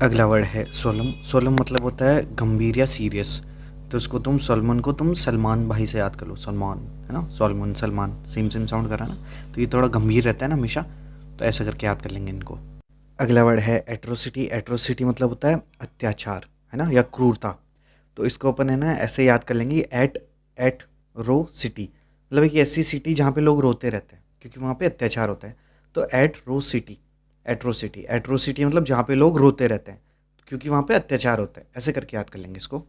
अगला वर्ड है सोलम। सोलम मतलब होता है गंभीर या सीरियस। तो इसको तुम सलमान को तुम सलमान भाई से याद कर लो। सलमान है ना, Salman Salman same same sound कर रहा है ना, तो ये थोड़ा गंभीर रहता है ना हमेशा, तो ऐसा करके याद कर लेंगे इनको। अगला वर्ड है एट्रोसिटी। एट्रोसिटी मतलब होता है अत्याचार, है ना, या क्रूरता। तो इसको अपन है ना ऐसे याद कर लेंगे, एट एट रो सिटी, मतलब एक ऐसी सिटी जहाँ पे लोग रोते रहते हैं क्योंकि वहाँ पे अत्याचार होता है। तो एट रो सिटी, एट्रोसिटी। एट्रोसिटी मतलब जहाँ पे लोग रोते रहते हैं क्योंकि वहाँ पे अत्याचार होता है, ऐसे करके याद कर लेंगे इसको।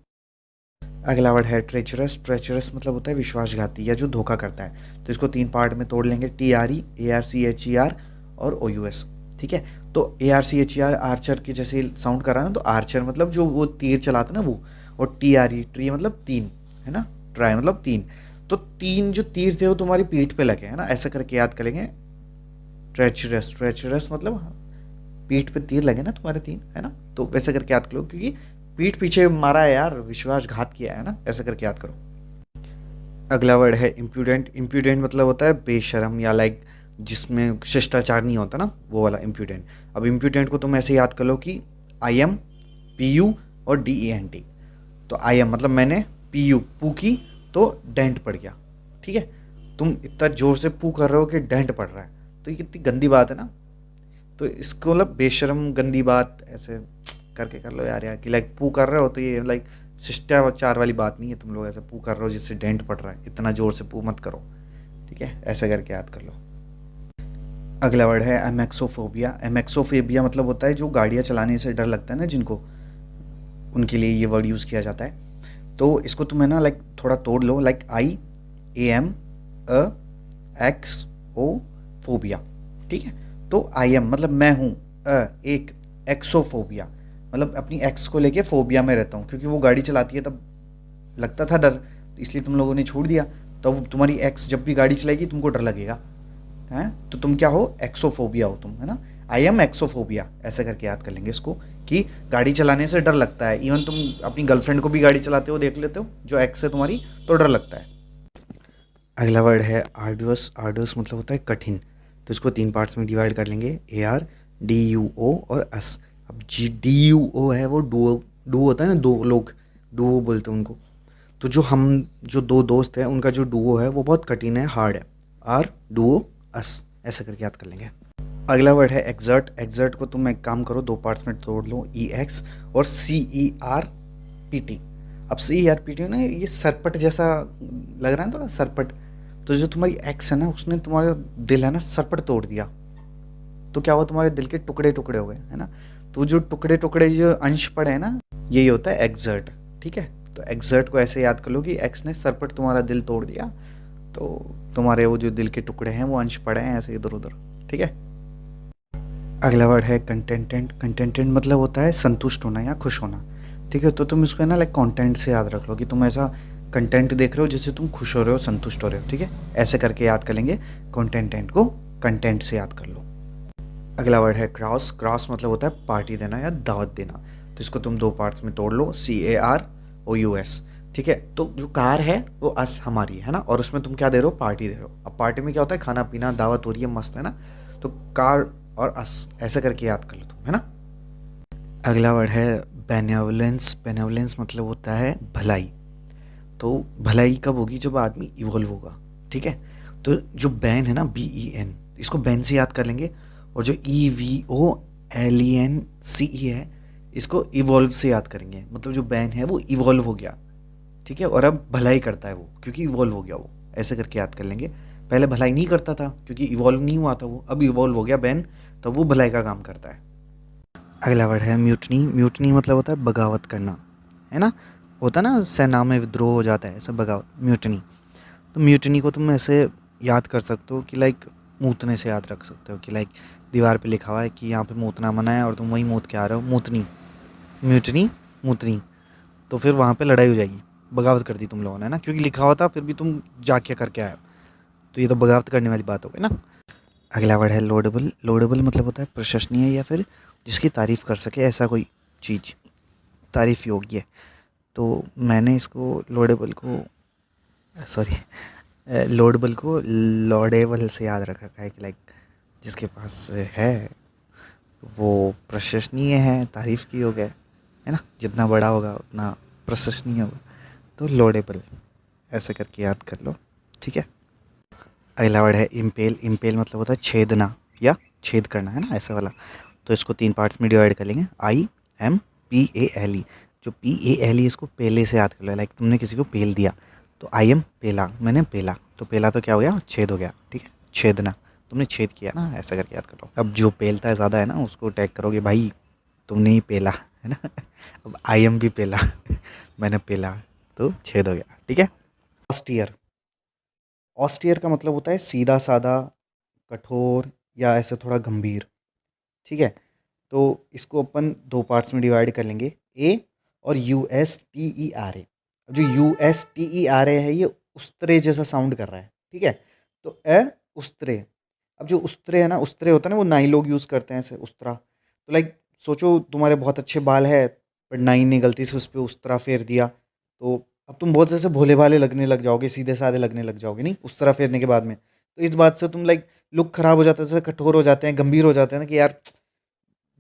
अगला वर्ड है ट्रेचरस। ट्रेचरस मतलब होता है विश्वासघाती या जो धोखा करता है। तो इसको तीन पार्ट में तोड़ लेंगे, TREARCHER और OUS। ठीक है, तो ARCHER आर्चर के जैसे साउंड कर रहा है ना, तो आर्चर मतलब जो वो तीर चलाता है ना वो, और TRE ट्री मतलब तीन, है ना, ट्राई मतलब तीन। तो तीन जो तीर थे वो तुम्हारी पीठ पे लगे, है ना, ऐसा करके याद करेंगे। ट्रेचरस, ट्रेचरस मतलब पीठ पे तीर लगे ना तुम्हारे तीन, है ना, तो वैसे करके याद करो क्योंकि पीठ पीछे मारा है यार, विश्वासघात किया है ना, ऐसा करके याद करो। अगला वर्ड है इम्प्यूडेंट। इम्प्यूडेंट मतलब होता है बेशरम या लाइक जिसमें शिष्टाचार नहीं होता ना, वो वाला इम्प्यूडेंट। अब इम्प्यूडेंट को तुम ऐसे याद कर लो कि IM PU और DENT। तो IM मतलब मैंने PU पू की तो डेंट पड़ गया। ठीक है, तुम इतना जोर से पू कर रहे हो कि डेंट पड़ रहा है, तो ये कितनी गंदी बात है ना। तो इसको मतलब बेशरम गंदी बात ऐसे करके कर लो यार कि लाइक पू कर रहे हो तो ये लाइक शिष्टाचार वाली बात नहीं है। तुम लोग ऐसे पू कर रहे हो जिससे डेंट पड़ रहा है, इतना जोर से पू मत करो। ठीक है, ऐसा करके याद कर लो। अगला वर्ड है एमेक्सोफोबिया। एमेक्सोफोबिया मतलब होता है जो गाड़ियाँ चलाने से डर लगता है ना जिनको, उनके लिए ये वर्ड यूज़ किया जाता है। तो इसको तुम है ना लाइक थोड़ा तोड़ लो, लाइक IAMEXO फोबिया। ठीक है, तो IM मतलब मैं हूँ, एक एक्सोफोबिया मतलब अपनी एक्स को लेके फोबिया में रहता हूँ, क्योंकि वो गाड़ी चलाती है तब लगता था डर, तो इसलिए तुम लोगों ने छोड़ दिया। तो तुम्हारी एक्स जब भी गाड़ी चलाएगी तुमको डर लगेगा, हैं, तो तुम क्या हो, एक्सोफोबिया हो तुम, है ना। IAM EXOFOBIA, ऐसा करके याद कर लेंगे इसको कि गाड़ी चलाने से डर लगता है। इवन तुम अपनी गर्लफ्रेंड को भी गाड़ी चलाते हो देख लेते हो जो एक्स है तुम्हारी, तो डर लगता है। अगला वर्ड है आर्डुअस। आर्डुअस मतलब होता है कठिन। तो इसको तीन पार्ट्स में डिवाइड कर लेंगे, ARDUO और अस। अब DUO है वो डुओ, डुओ होता है ना, दो लोग, डुओ बोलते हैं उनको। तो जो दो दोस्त हैं उनका जो डुओ है वो बहुत कठिन है, हार्ड है। ARDUO ऐसा करके याद कर लेंगे। अगला वर्ड है एक्सर्ट। एक्सर्ट को तुम एक काम करो, दो पार्ट्स में तोड़ लो, EX और CERPT। अब CERPT ना, ये सरपट जैसा लग रहा है थोड़ा, सरपट। तो जो तुम्हारी एक्स है ना, उसने तुम्हारा दिल है ना सरपट तोड़ दिया। तो क्या हुआ, तुम्हारे दिल के टुकड़े टुकड़े हो गए, है ना। तो जो टुकड़े टुकड़े जो अंश पड़े हैं ना, यही होता है एक्सर्ट। ठीक है, तो एक्सर्ट को ऐसे याद कर लो कि एक्स ने सरपट तुम्हारा दिल तोड़ दिया, तो तुम्हारे वो जो दिल के टुकड़े हैं वो अंश पड़े हैं ऐसे इधर उधर। ठीक है, अगला वर्ड है कंटेंटेंट। कंटेंटेंट मतलब होता है संतुष्ट होना या खुश होना। ठीक है, तो तुम इसको है ना लाइक कंटेंट से याद रख लो कि तुम ऐसा कंटेंट देख रहे हो जिससे तुम खुश हो रहे हो, संतुष्ट हो रहे हो। ठीक है, ऐसे करके याद कर लेंगे, कंटेंटेंट को कंटेंट से याद कर लो। अगला वर्ड है क्रॉस। क्रॉस मतलब होता है पार्टी देना या दावत देना। तो इसको तुम दो पार्ट्स में तोड़ लो, CAROUS। ठीक है, तो जो कार है वो अस हमारी है ना, और उसमें तुम क्या दे रहे हो, पार्टी दे रहे हो। अब पार्टी में क्या होता है, खाना पीना दावत हो रही है, मस्त है ना। तो कार और अस ऐसा करके याद कर लो तुम, है ना। अगला वर्ड है बेनेवलेंस। बेनेवलेंस मतलब होता है भलाई। तो भलाई कब होगी, जब आदमी इवॉल्व होगा। ठीक है, तो जो बैन है ना, BEN, इसको बैन से याद कर लेंगे। और जो EVOLENCE है, इसको इवॉल्व से याद करेंगे। मतलब जो बैन है वो इवॉल्व हो गया। ठीक है, और अब भलाई करता है वो क्योंकि इवॉल्व हो गया वो, ऐसे करके याद कर लेंगे। पहले भलाई नहीं करता था क्योंकि इवॉल्व नहीं हुआ था वो, अब इवॉल्व हो गया बैन, तब वो भलाई का काम करता है। अगला वर्ड है म्यूटनी। म्यूटनी मतलब होता है बगावत करना, है ना। होता है ना, सेना में विद्रोह हो जाता है, ऐसा बगावत, म्यूटनी। तो म्यूटनी को तुम ऐसे याद कर सकते हो कि लाइक मूतने से याद रख सकते हो कि लाइक दीवार पे लिखा हुआ है कि यहाँ पे मूतना मना है और तुम वहीं मूत के आ रहे हो, मूतनी, म्यूटनी, मूतनी। तो फिर वहाँ पे लड़ाई हो जाएगी, बगावत कर दी तुम लोगों ने, है ना, क्योंकि लिखा हुआ था फिर भी तुम जाके करके आए हो, तो ये तो बगावत करने वाली बात हो गई ना। अगला वर्ड है लोडेबल। लोडेबल मतलब होता है प्रशंसनीय या फिर जिसकी तारीफ़ कर सके ऐसा कोई चीज़, तारीफ़ योग्य। तो मैंने इसको लोडेबल को, सॉरी, लोडेबल को लॉडेबल से याद रख रखा है कि लाइक जिसके पास है वो प्रशंसनीय है, तारीफ़ की हो गया, है ना, जितना बड़ा होगा उतना प्रशंसनीय होगा, तो लोडेबल, ऐसे करके याद कर लो, ठीक है। अगला वर्ड है इम्पेल। इम्पेल मतलब होता है छेदना या छेद करना, है ना, ऐसा वाला। तो इसको 3 पार्ट्स में डिवाइड कर लेंगे, IMPALE। जो PALE इसको पेले से याद कर लो, लाइक तुमने किसी को पेल दिया, तो IM पेला, मैंने पेला, तो पेला तो क्या हो गया, छेद हो गया, ठीक है, छेदना, तुमने छेद किया ना, ऐसा करके याद कर लो। अब जो पेलता है ज़्यादा है ना, उसको टैग करोगे, भाई तुमने ही पेला, है ना। अब IM भी पेला, मैंने पेला, तो छेद हो गया, ठीक है। ऑस्टियर। ऑस्टियर का मतलब होता है सीधा साधा, कठोर, या ऐसे थोड़ा गंभीर, ठीक है। तो इसको अपन 2 पार्ट्स में डिवाइड कर लेंगे, ए और USTERA। जो USTERA है ये उस्तरे जैसा साउंड कर रहा है, ठीक है। तो उस्तरे। अब जो उस्तरे है ना, उस्तरे होता है ना, वो नाई लोग यूज़ करते हैं ऐसे उस्तरा। तो लाइक सोचो तुम्हारे बहुत अच्छे बाल है, पर नाई ने गलती से उस पर उस्तरा फेर दिया, तो अब तुम बहुत ऐसे भोले भाले लगने लग जाओगे, सीधे साधे लगने लग जाओगे, नहीं उस्तरा फेरने के बाद में। तो इस बात से तुम लाइक लुक खराब हो जाता है, जैसे कठोर हो जाते हैं, गंभीर हो जाते हैं ना, कि यार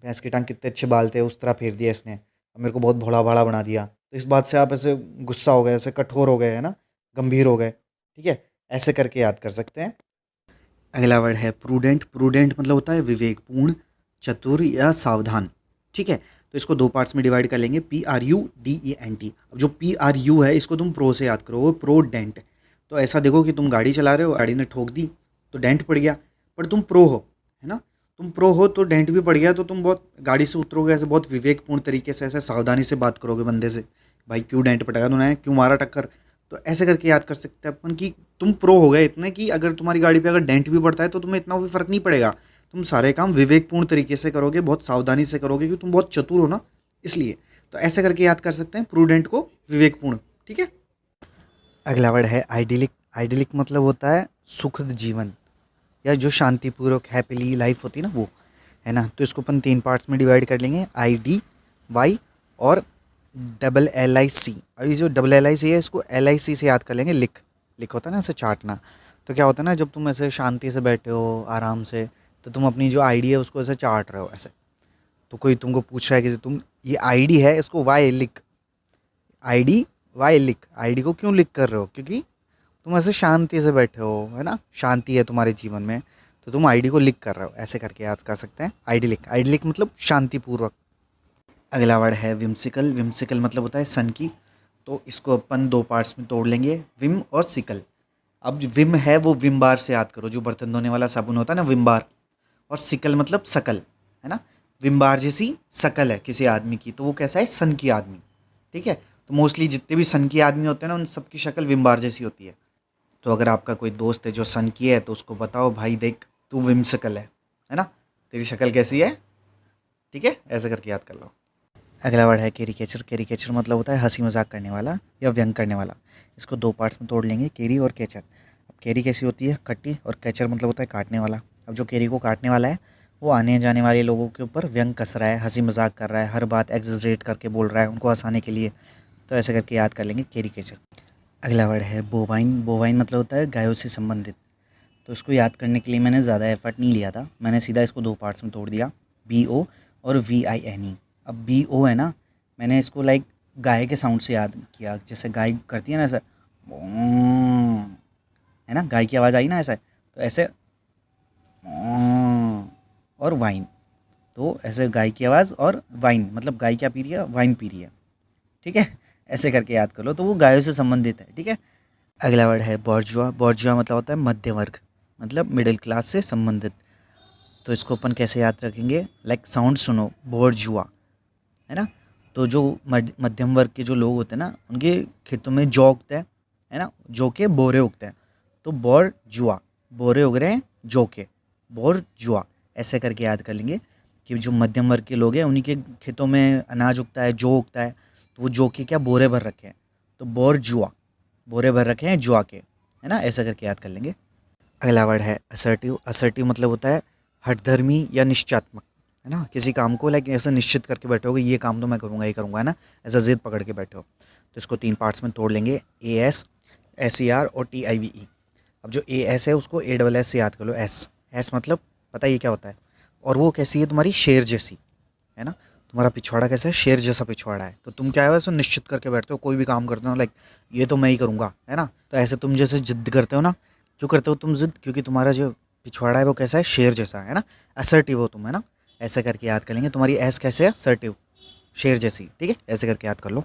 भैंस की टांग कितने अच्छे बाल थे, उस तरह फेर दिया इसने, अब मेरे को बहुत भोला भाला बना दिया। तो इस बात से आप ऐसे गुस्सा हो गए, ऐसे कठोर हो गए, है ना, गंभीर हो गए, ठीक है, ऐसे करके याद कर सकते हैं। अगला वर्ड है प्रूडेंट। प्रूडेंट मतलब होता है विवेकपूर्ण, चतुर या सावधान, ठीक है। तो इसको 2 पार्ट्स में डिवाइड कर लेंगे, PRUDENT। अब जो PRU है इसको तुम प्रो से याद करो, वो प्रोडेंट। तो ऐसा देखो कि तुम गाड़ी चला रहे हो, गाड़ी ने ठोक दी तो डेंट पड़ गया, पर तुम प्रो हो, है ना, तुम प्रो हो तो डेंट भी पड़ गया, तो तुम बहुत गाड़ी से उतरोगे ऐसे, बहुत विवेकपूर्ण तरीके से, ऐसे सावधानी से बात करोगे बंदे से, भाई क्यों डेंट पटाया तूने, क्यों मारा टक्कर। तो ऐसे करके याद कर सकते हैं अपन कि तुम प्रो हो गए इतने कि अगर तुम्हारी गाड़ी पे अगर डेंट भी पड़ता है तो तुम्हें इतना भी फर्क नहीं पड़ेगा, तुम सारे काम विवेकपूर्ण तरीके से करोगे, बहुत सावधानी से करोगे, क्योंकि तुम बहुत चतुर हो ना, इसलिए। तो ऐसे करके याद कर सकते हैं प्रूडेंट को, विवेकपूर्ण, ठीक है। अगला वर्ड है आइडिलिक। आइडिलिक मतलब होता है सुखद जीवन, या जो शांतिपूर्वक हैप्पीली लाइफ होती है ना, वो, है ना। तो इसको अपन 3 पार्ट्स में डिवाइड कर लेंगे, IDY और LIC। और ये जो LIC है इसको LIC से याद कर लेंगे, लिख। लिख होता है ना ऐसे चाटना। तो क्या होता है ना, जब तुम ऐसे शांति से बैठे हो आराम से, तो तुम अपनी जो ID है उसको ऐसे चाट रहे हो ऐसे, तो कोई तुमको पूछ रहा है कि तुम ये ID है इसको वाई लिख, IDY लिख, ID को क्यों लिख कर रहे हो, क्योंकि तुम ऐसे शांति से बैठे हो, है ना, शांति है तुम्हारे जीवन में, तो तुम ID को लिख कर रहे हो, ऐसे करके याद कर सकते हैं, आइडिलिक। आइडिलिक मतलब शांतिपूर्वक। अगला वर्ड है विम्सिकल। विम्सिकल मतलब होता है सन की। तो इसको अपन 2 पार्ट्स में तोड़ लेंगे, विम और सिकल। अब जो विम है वो विम बार से याद करो, जो बर्तन धोने वाला साबुन होता है ना, विम बार। और सिकल मतलब शकल, है ना, विम बार जैसी शकल है किसी आदमी की, तो वो कैसा है, सन की आदमी, ठीक है। तो मोस्टली जितने भी सन की आदमी होते हैं ना, उन सबकी शक्ल विम बार जैसी होती है। तो अगर आपका कोई दोस्त है जो सन की है, तो उसको बताओ भाई देख तू विम्सिकल है ना, तेरी शक्ल कैसी है, ठीक है, ऐसे करके याद कर लो। अगला वर्ड है कैरिकेचर। कैरिकेचर मतलब होता है हंसी मजाक करने वाला या व्यंग करने वाला। इसको 2 पार्ट्स में तोड़ लेंगे, केरी और केचर। अब केरी कैसी होती है, खट्टी, और केचर मतलब होता है काटने वाला। अब जो केरी को काटने वाला है वो आने जाने वाले लोगों के ऊपर व्यंग कस रहा है, हंसी मजाक कर रहा है, हर बात एग्जैजरेट करके बोल रहा है उनको हंसाने के लिए, तो ऐसे करके याद कर लेंगे कैरिकेचर। अगला वर्ड है बोवाइन। बोवाइन मतलब होता है गायों से संबंधित। तो इसको याद करने के लिए मैंने ज़्यादा एफर्ट नहीं लिया था, मैंने सीधा इसको 2 पार्ट्स में तोड़ दिया, BO और VINE। अब BO है ना, मैंने इसको लाइक गाय के साउंड से याद किया, जैसे गाय करती है ना ऐसा, है ना, गाय की आवाज़ आई ना ऐसा, तो ऐसे, और वाइन, तो ऐसे गाय की आवाज़, और वाइन मतलब गाय क्या पी रही है, वाइन पी रही है, ठीक है, ऐसे करके याद कर लो, तो वो गायों से संबंधित है, ठीक है। अगला वर्ड है बॉर्जुआ। बॉर्जुआ मतलब होता है मध्य वर्ग, मतलब मिडिल क्लास से संबंधित। तो इसको अपन कैसे याद रखेंगे, लाइक साउंड सुनो, बॉर्जुआ, है ना। तो जो मध्यम वर्ग के जो लोग होते हैं ना, उनके खेतों में जौ उगता है ना, जौ के बोरे उगते हैं, तो बॉर्जुआ, बोरे उग रहे हैं जौ के, बॉर्जुआ, ऐसे करके याद कर लेंगे कि जो मध्यम वर्ग के लोग हैं उन्हीं के खेतों में अनाज उगता है, जौ उगता है, तो वो जौ के क्या बोरे भर रखे हैं, तो बॉर्जुआ, बोरे भर रखे हैं जुआ के, है ना, ऐसा करके याद कर लेंगे। अगला वर्ड है असर्टिव। असर्टिव मतलब होता है हठधर्मी या निश्चयात्मक, है ना, किसी काम को लाइक ऐसा निश्चित करके बैठे हो कि ये काम तो मैं करूँगा ही करूँगा, है ना, ऐसा जिद पकड़ के बैठे हो। तो इसको 3 पार्ट्स में तोड़ लेंगे, AS, SER और TIVE। अब जो AS है उसको ASS से याद कर लो, एस। एस मतलब पता है ये क्या होता है, और वो कैसी है तुम्हारी, शेर जैसी, है ना। तुम्हारा पिछवाड़ा कैसा है, शेर जैसा पिछवाड़ा है। तो तुम क्या है वैसे निश्चित करके बैठते हो, कोई भी काम करते हो लाइक ये तो मैं ही करूँगा, है ना। तो ऐसे तुम जैसे जिद करते हो ना, क्यों करते हो तुम जिद, क्योंकि तुम्हारा जो पिछवाड़ा है वो कैसा है, शेर जैसा, है ना। असर्टिव हो तुम, है ना। ऐसे करके याद कर लेंगे, तुम्हारी एस कैसे है, असर्टिव, शेर जैसी, ठीक है। ऐसे करके याद कर लो।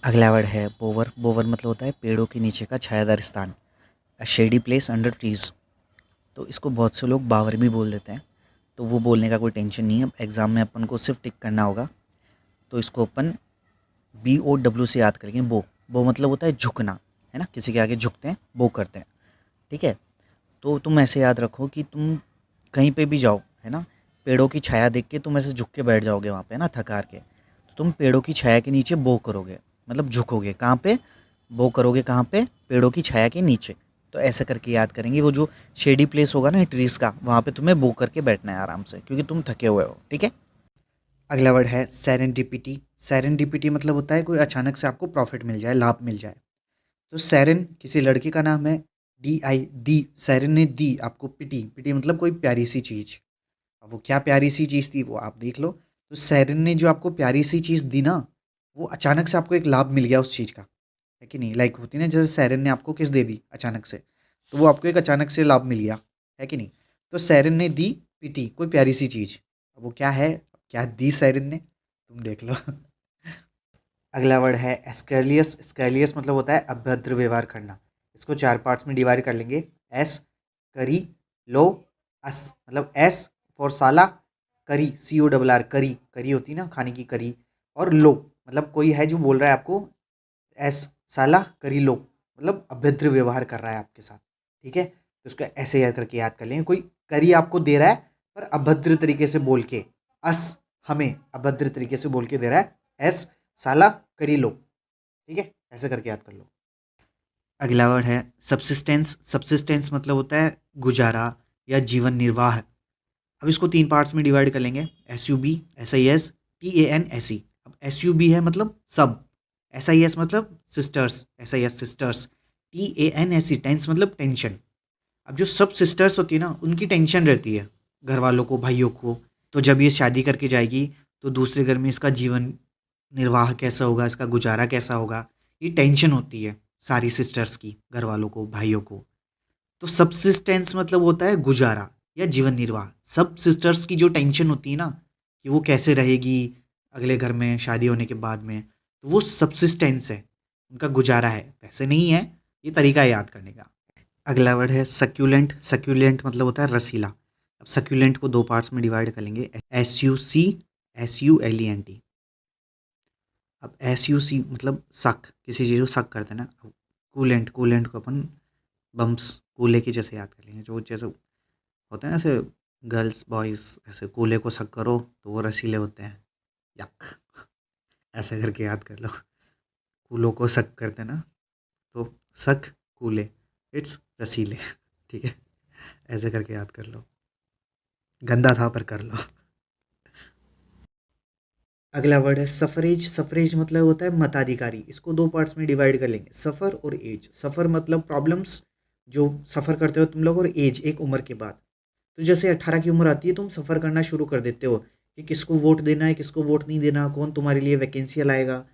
अगला वर्ड है बोवर। बोवर मतलब होता है पेड़ों के नीचे का छायादार स्थान, अ शेडी प्लेस अंडर ट्रीज। तो इसको बहुत से लोग बावर भी बोल देते हैं, तो वो बोलने का कोई टेंशन नहीं है। एग्जाम में अपन को सिर्फ टिक करना होगा। तो इसको अपन BOW से याद करेंगे, बो। बो मतलब होता है झुकना, है ना, किसी के आगे झुकते हैं, बो करते हैं, ठीक है। तो तुम ऐसे याद रखो कि तुम कहीं पे भी जाओ, है ना, पेड़ों की छाया देख के तुम ऐसे झुक के बैठ जाओगे वहाँ पे, है ना, थक हार के। तो तुम पेड़ों की छाया के नीचे बो करोगे, मतलब झुकोगे कहाँ पे, बो करोगे कहाँ पे, पेड़ों की छाया के नीचे। तो ऐसा करके याद करेंगे, वो जो शेडी प्लेस होगा ना ट्रीज का, वहाँ पे तुम्हें बो करके बैठना है आराम से, क्योंकि तुम थके हुए हो, ठीक है। अगला वर्ड है सेरेंडिपिटी। सेरेंडिपिटी मतलब होता है कोई अचानक से आपको प्रॉफिट मिल जाए, लाभ मिल जाए। तो सेरेन किसी लड़की का नाम है, दी, सेरेन ने दी आपको पिटी। पिटी मतलब कोई प्यारी सी चीज़। अब वो क्या प्यारी सी चीज़ थी वो आप देख लो। तो सेरेन ने जो आपको प्यारी सी चीज़ दी ना, वो अचानक से आपको एक लाभ मिल गया उस चीज़ का, है कि नहीं। लाइक होती ना, जैसे सेरेन ने आपको किस दे दी अचानक से, तो वो आपको एक अचानक से लाभ मिल गया, है कि नहीं। तो सेरेन ने दी पिटी कोई प्यारी सी चीज़। अब वो क्या है, क्या दी सेरेन ने, तुम देख लो। अगला वर्ड है एस्कैलियस। एस्कैलियस मतलब होता है अभद्र व्यवहार करना। इसको 4 पार्ट्स में डिवाइड कर लेंगे। एस, करी, लो, अस। मतलब एस फॉर साला, करी, CORR, करी, करी होती ना खाने की करी, और लो मतलब कोई है जो बोल रहा है आपको, एस साला करी लो, मतलब अभद्र व्यवहार कर रहा है आपके साथ, ठीक है। तो उसको ऐसे याद करके याद कर लेंगे, कोई करी आपको दे रहा है पर अभद्र तरीके से बोल के, अस हमें अभद्र तरीके से बोल के दे रहा है, एस साला करी लो, ठीक है। ऐसे करके याद कर लो। अगला वर्ड है सब्सिस्टेंस। सब्सिस्टेंस मतलब होता है गुजारा या जीवन निर्वाह। अब इसको 3 पार्ट्स में डिवाइड कर लेंगे। SUB, SIS, TANSE। अब SUB है मतलब सब, SIS मतलब sisters, SIS sisters, TANSE tense मतलब टेंशन। अब जो सब सिस्टर्स होती है ना, उनकी टेंशन रहती है घर वालों को, भाइयों को। तो जब ये शादी करके जाएगी तो दूसरे घर में इसका जीवन निर्वाह कैसा होगा, इसका गुजारा कैसा होगा, ये टेंशन होती है सारी सिस्टर्स की, घर वालों को, भाइयों को। तो सबसिस्टेंस मतलब होता है गुजारा या जीवन निर्वाह। सब सिस्टर्स की जो टेंशन होती है ना, कि वो कैसे रहेगी अगले घर में शादी होने के बाद में, तो वो सबसिस्टेंस है, उनका गुजारा है, वैसे नहीं है। ये तरीका है याद करने का। अगला वर्ड है सक्यूलेंट। सक्यूलेंट मतलब होता है रसीला। अब सक्यूलेंट को 2 पार्ट्स में डिवाइड कर लेंगे। SUCSULENT। अब SUC मतलब सक, किसी चीज़ को सक करते हैं ना। अब कूलेंट, कूलेंट को अपन बम्प्स, कूले की जैसे याद कर लेंगे, जो जैसे होते हैं ना ऐसे, गर्ल्स बॉयज़ ऐसे कूले को सक करो तो वो रसीले होते हैं, यक। ऐसा करके याद कर लो, कूलों को सक करते हैं ना, तो सक कूले, इट्स रसीले, ठीक है। ऐसे करके याद कर लो, गंदा था पर कर लो। अगला वर्ड है सफरेज। सफरेज मतलब होता है मताधिकारी। इसको 2 पार्ट्स में डिवाइड कर लेंगे, सफ़र और एज। सफ़र मतलब प्रॉब्लम्स जो सफ़र करते हो तुम लोग, और एज एक उम्र के बाद। तो जैसे 18 की उम्र आती है, तुम सफ़र करना शुरू कर देते हो कि किसको वोट देना है, किसको वोट नहीं देना, कौन तुम्हारे लिए वैकेंसी लाएगा।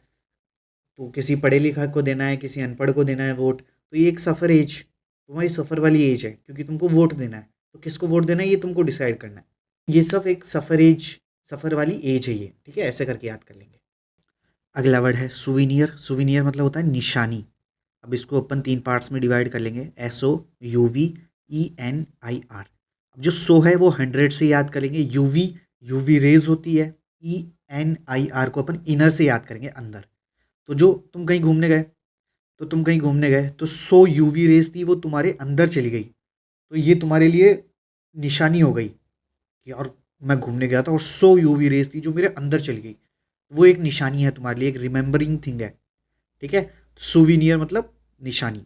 तो किसी पढ़े लिखा को देना है, किसी अनपढ़ को देना है वोट। तो ये एक सफ़र एज, तुम्हारी सफ़र वाली एज है, क्योंकि तुमको वोट देना है। तो किसको वोट देना है ये तुमको डिसाइड करना है। ये सब एक सफ़र एज, सफ़र वाली एज है ये, ठीक है। ऐसे करके याद कर लेंगे। अगला वर्ड है सुविनियर। सुविनियर मतलब होता है निशानी। अब इसको अपन 3 पार्ट्स में डिवाइड कर लेंगे। SOUVENIR। अब जो सो है वो 100 से याद करेंगे। यूवी रेज होती है। ENIR को अपन इनर से याद करेंगे, अंदर। तो जो तुम कहीं घूमने गए तो 100 यूवी रेज थी, वो तुम्हारे अंदर चली गई, तो ये तुम्हारे लिए निशानी हो गई कि यार मैं घूमने गया था और 100 यूवी रेज थी जो मेरे अंदर चली गई। वो एक निशानी है तुम्हारे लिए, एक रिमेंबरिंग थिंग है, ठीक है। सुविनियर मतलब निशानी।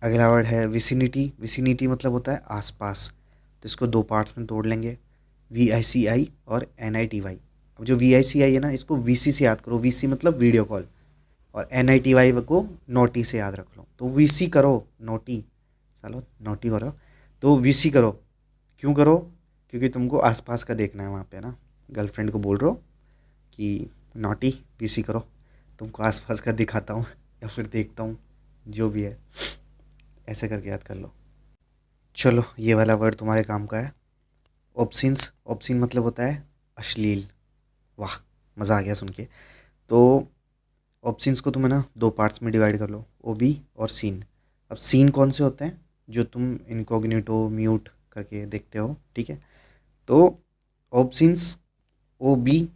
अगला वर्ड है विसिनिटी। विसिनिटी मतलब होता है आसपास। तो इसको 2 पार्ट्स में तोड़ लेंगे, VICI और NITY। अब जो VICI है ना, इसको VC से याद करो। VC मतलब वीडियो कॉल, और NITY को नोटी से याद रख लो। तो VC करो नोटी, चलो नोटी करो, तो VC करो क्यों करो? क्योंकि तुमको आसपास का देखना है वहाँ पे ना। गर्लफ्रेंड को बोल रहे हो कि नॉटी पीसी करो, तुमको आसपास का दिखाता हूँ या फिर देखता हूँ, जो भी है, ऐसे करके याद कर लो। चलो, ये वाला वर्ड तुम्हारे काम का है। ऑब्सिन्स। ऑब्सिन मतलब होता है अश्लील। वाह, मज़ा आ गया सुन के। तो ऑब्सिन्स को तुम है ना दो पार्ट्स में डिवाइड कर लो, ओबी और सीन। अब सीन कौन से होते हैं? जो तुम इनकॉग्निटो म्यूट करके देखते हो, ठीक है। तो ऑब्सिन्स, ओ बी,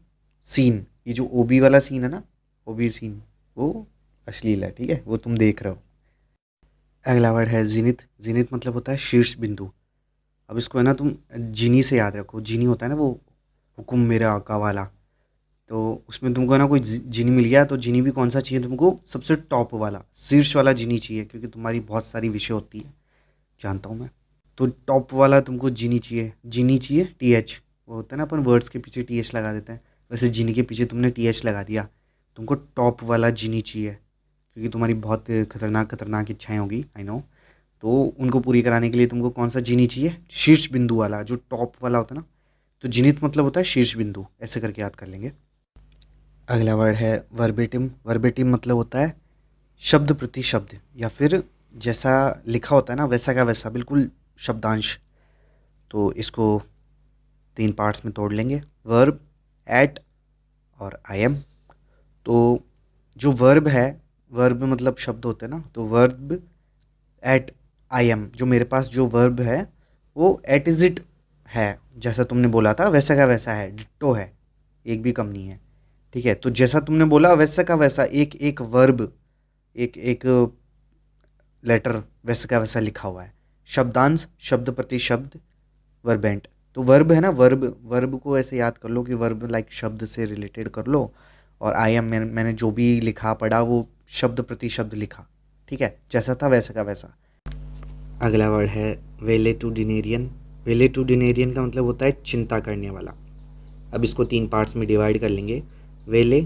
सीन, ये जो ओ बी वाला सीन है ना, ओ बी सीन, वो अश्लील है, ठीक है, वो तुम देख रहे हो। अगला वर्ड है जिनित। जिनित मतलब होता है शीर्ष बिंदु। अब इसको है ना तुम जीनी से याद रखो। जीनी होता है ना वो हुकुम मेरे आका वाला। तो उसमें तुमको है ना कोई जीनी मिल गया, तो जीनी भी कौन सा चाहिए तुमको? सबसे टॉप वाला, शीर्ष वाला जीनी चाहिए, क्योंकि तुम्हारी बहुत सारी विषय होती है, जानता हूँ मैं। तो टॉप वाला तुमको जीनी चाहिए। जीनी चाहिए टी एच, वो होता है ना अपन वर्ड्स के पीछे टी एच लगा देते हैं, वैसे जीनी के पीछे तुमने टी एच लगा दिया। तुमको टॉप वाला जीनी चाहिए, क्योंकि तुम्हारी बहुत खतरनाक खतरनाक इच्छाएं होगी, आई नो। तो उनको पूरी कराने के लिए तुमको कौन सा जीनी चाहिए? शीर्ष बिंदु वाला, जो टॉप वाला होता है ना। तो जिनित मतलब होता है शीर्ष बिंदु, ऐसे करके याद कर लेंगे। अगला वर्ड है वर्बेटिम। वर्बेटिम मतलब होता है शब्द प्रति शब्द, या फिर जैसा लिखा होता है ना वैसा का वैसा, बिल्कुल शब्दांश। तो इसको तीन पार्ट्स में तोड़ लेंगे, वर्ब, एट और आई एम। तो जो वर्ब है, वर्ब मतलब शब्द होते हैं ना, तो वर्ब एट आई एम, जो मेरे पास जो वर्ब है वो एट इज इट है, जैसा तुमने बोला था वैसा का वैसा है, डिट्टो है, एक भी कम नहीं है, ठीक है। तो जैसा तुमने बोला वैसा का वैसा, एक एक वर्ब, एक एक लेटर वैसा का वैसा लिखा हुआ है। शब्दांश, शब्द प्रति शब्द, वर्बेंट। तो वर्ब है ना, वर्ब, वर्ब को ऐसे याद कर लो कि वर्ब लाइक शब्द से रिलेटेड कर लो, और आई एम मैंने जो भी लिखा पढ़ा वो शब्द प्रति शब्द लिखा, ठीक है, जैसा था वैसा का वैसा। अगला वर्ड है वेलेटुडिनेरियन। वेलेटुडिनेरियन का मतलब होता है चिंता करने वाला। अब इसको तीन पार्ट्स में डिवाइड कर लेंगे, वेले,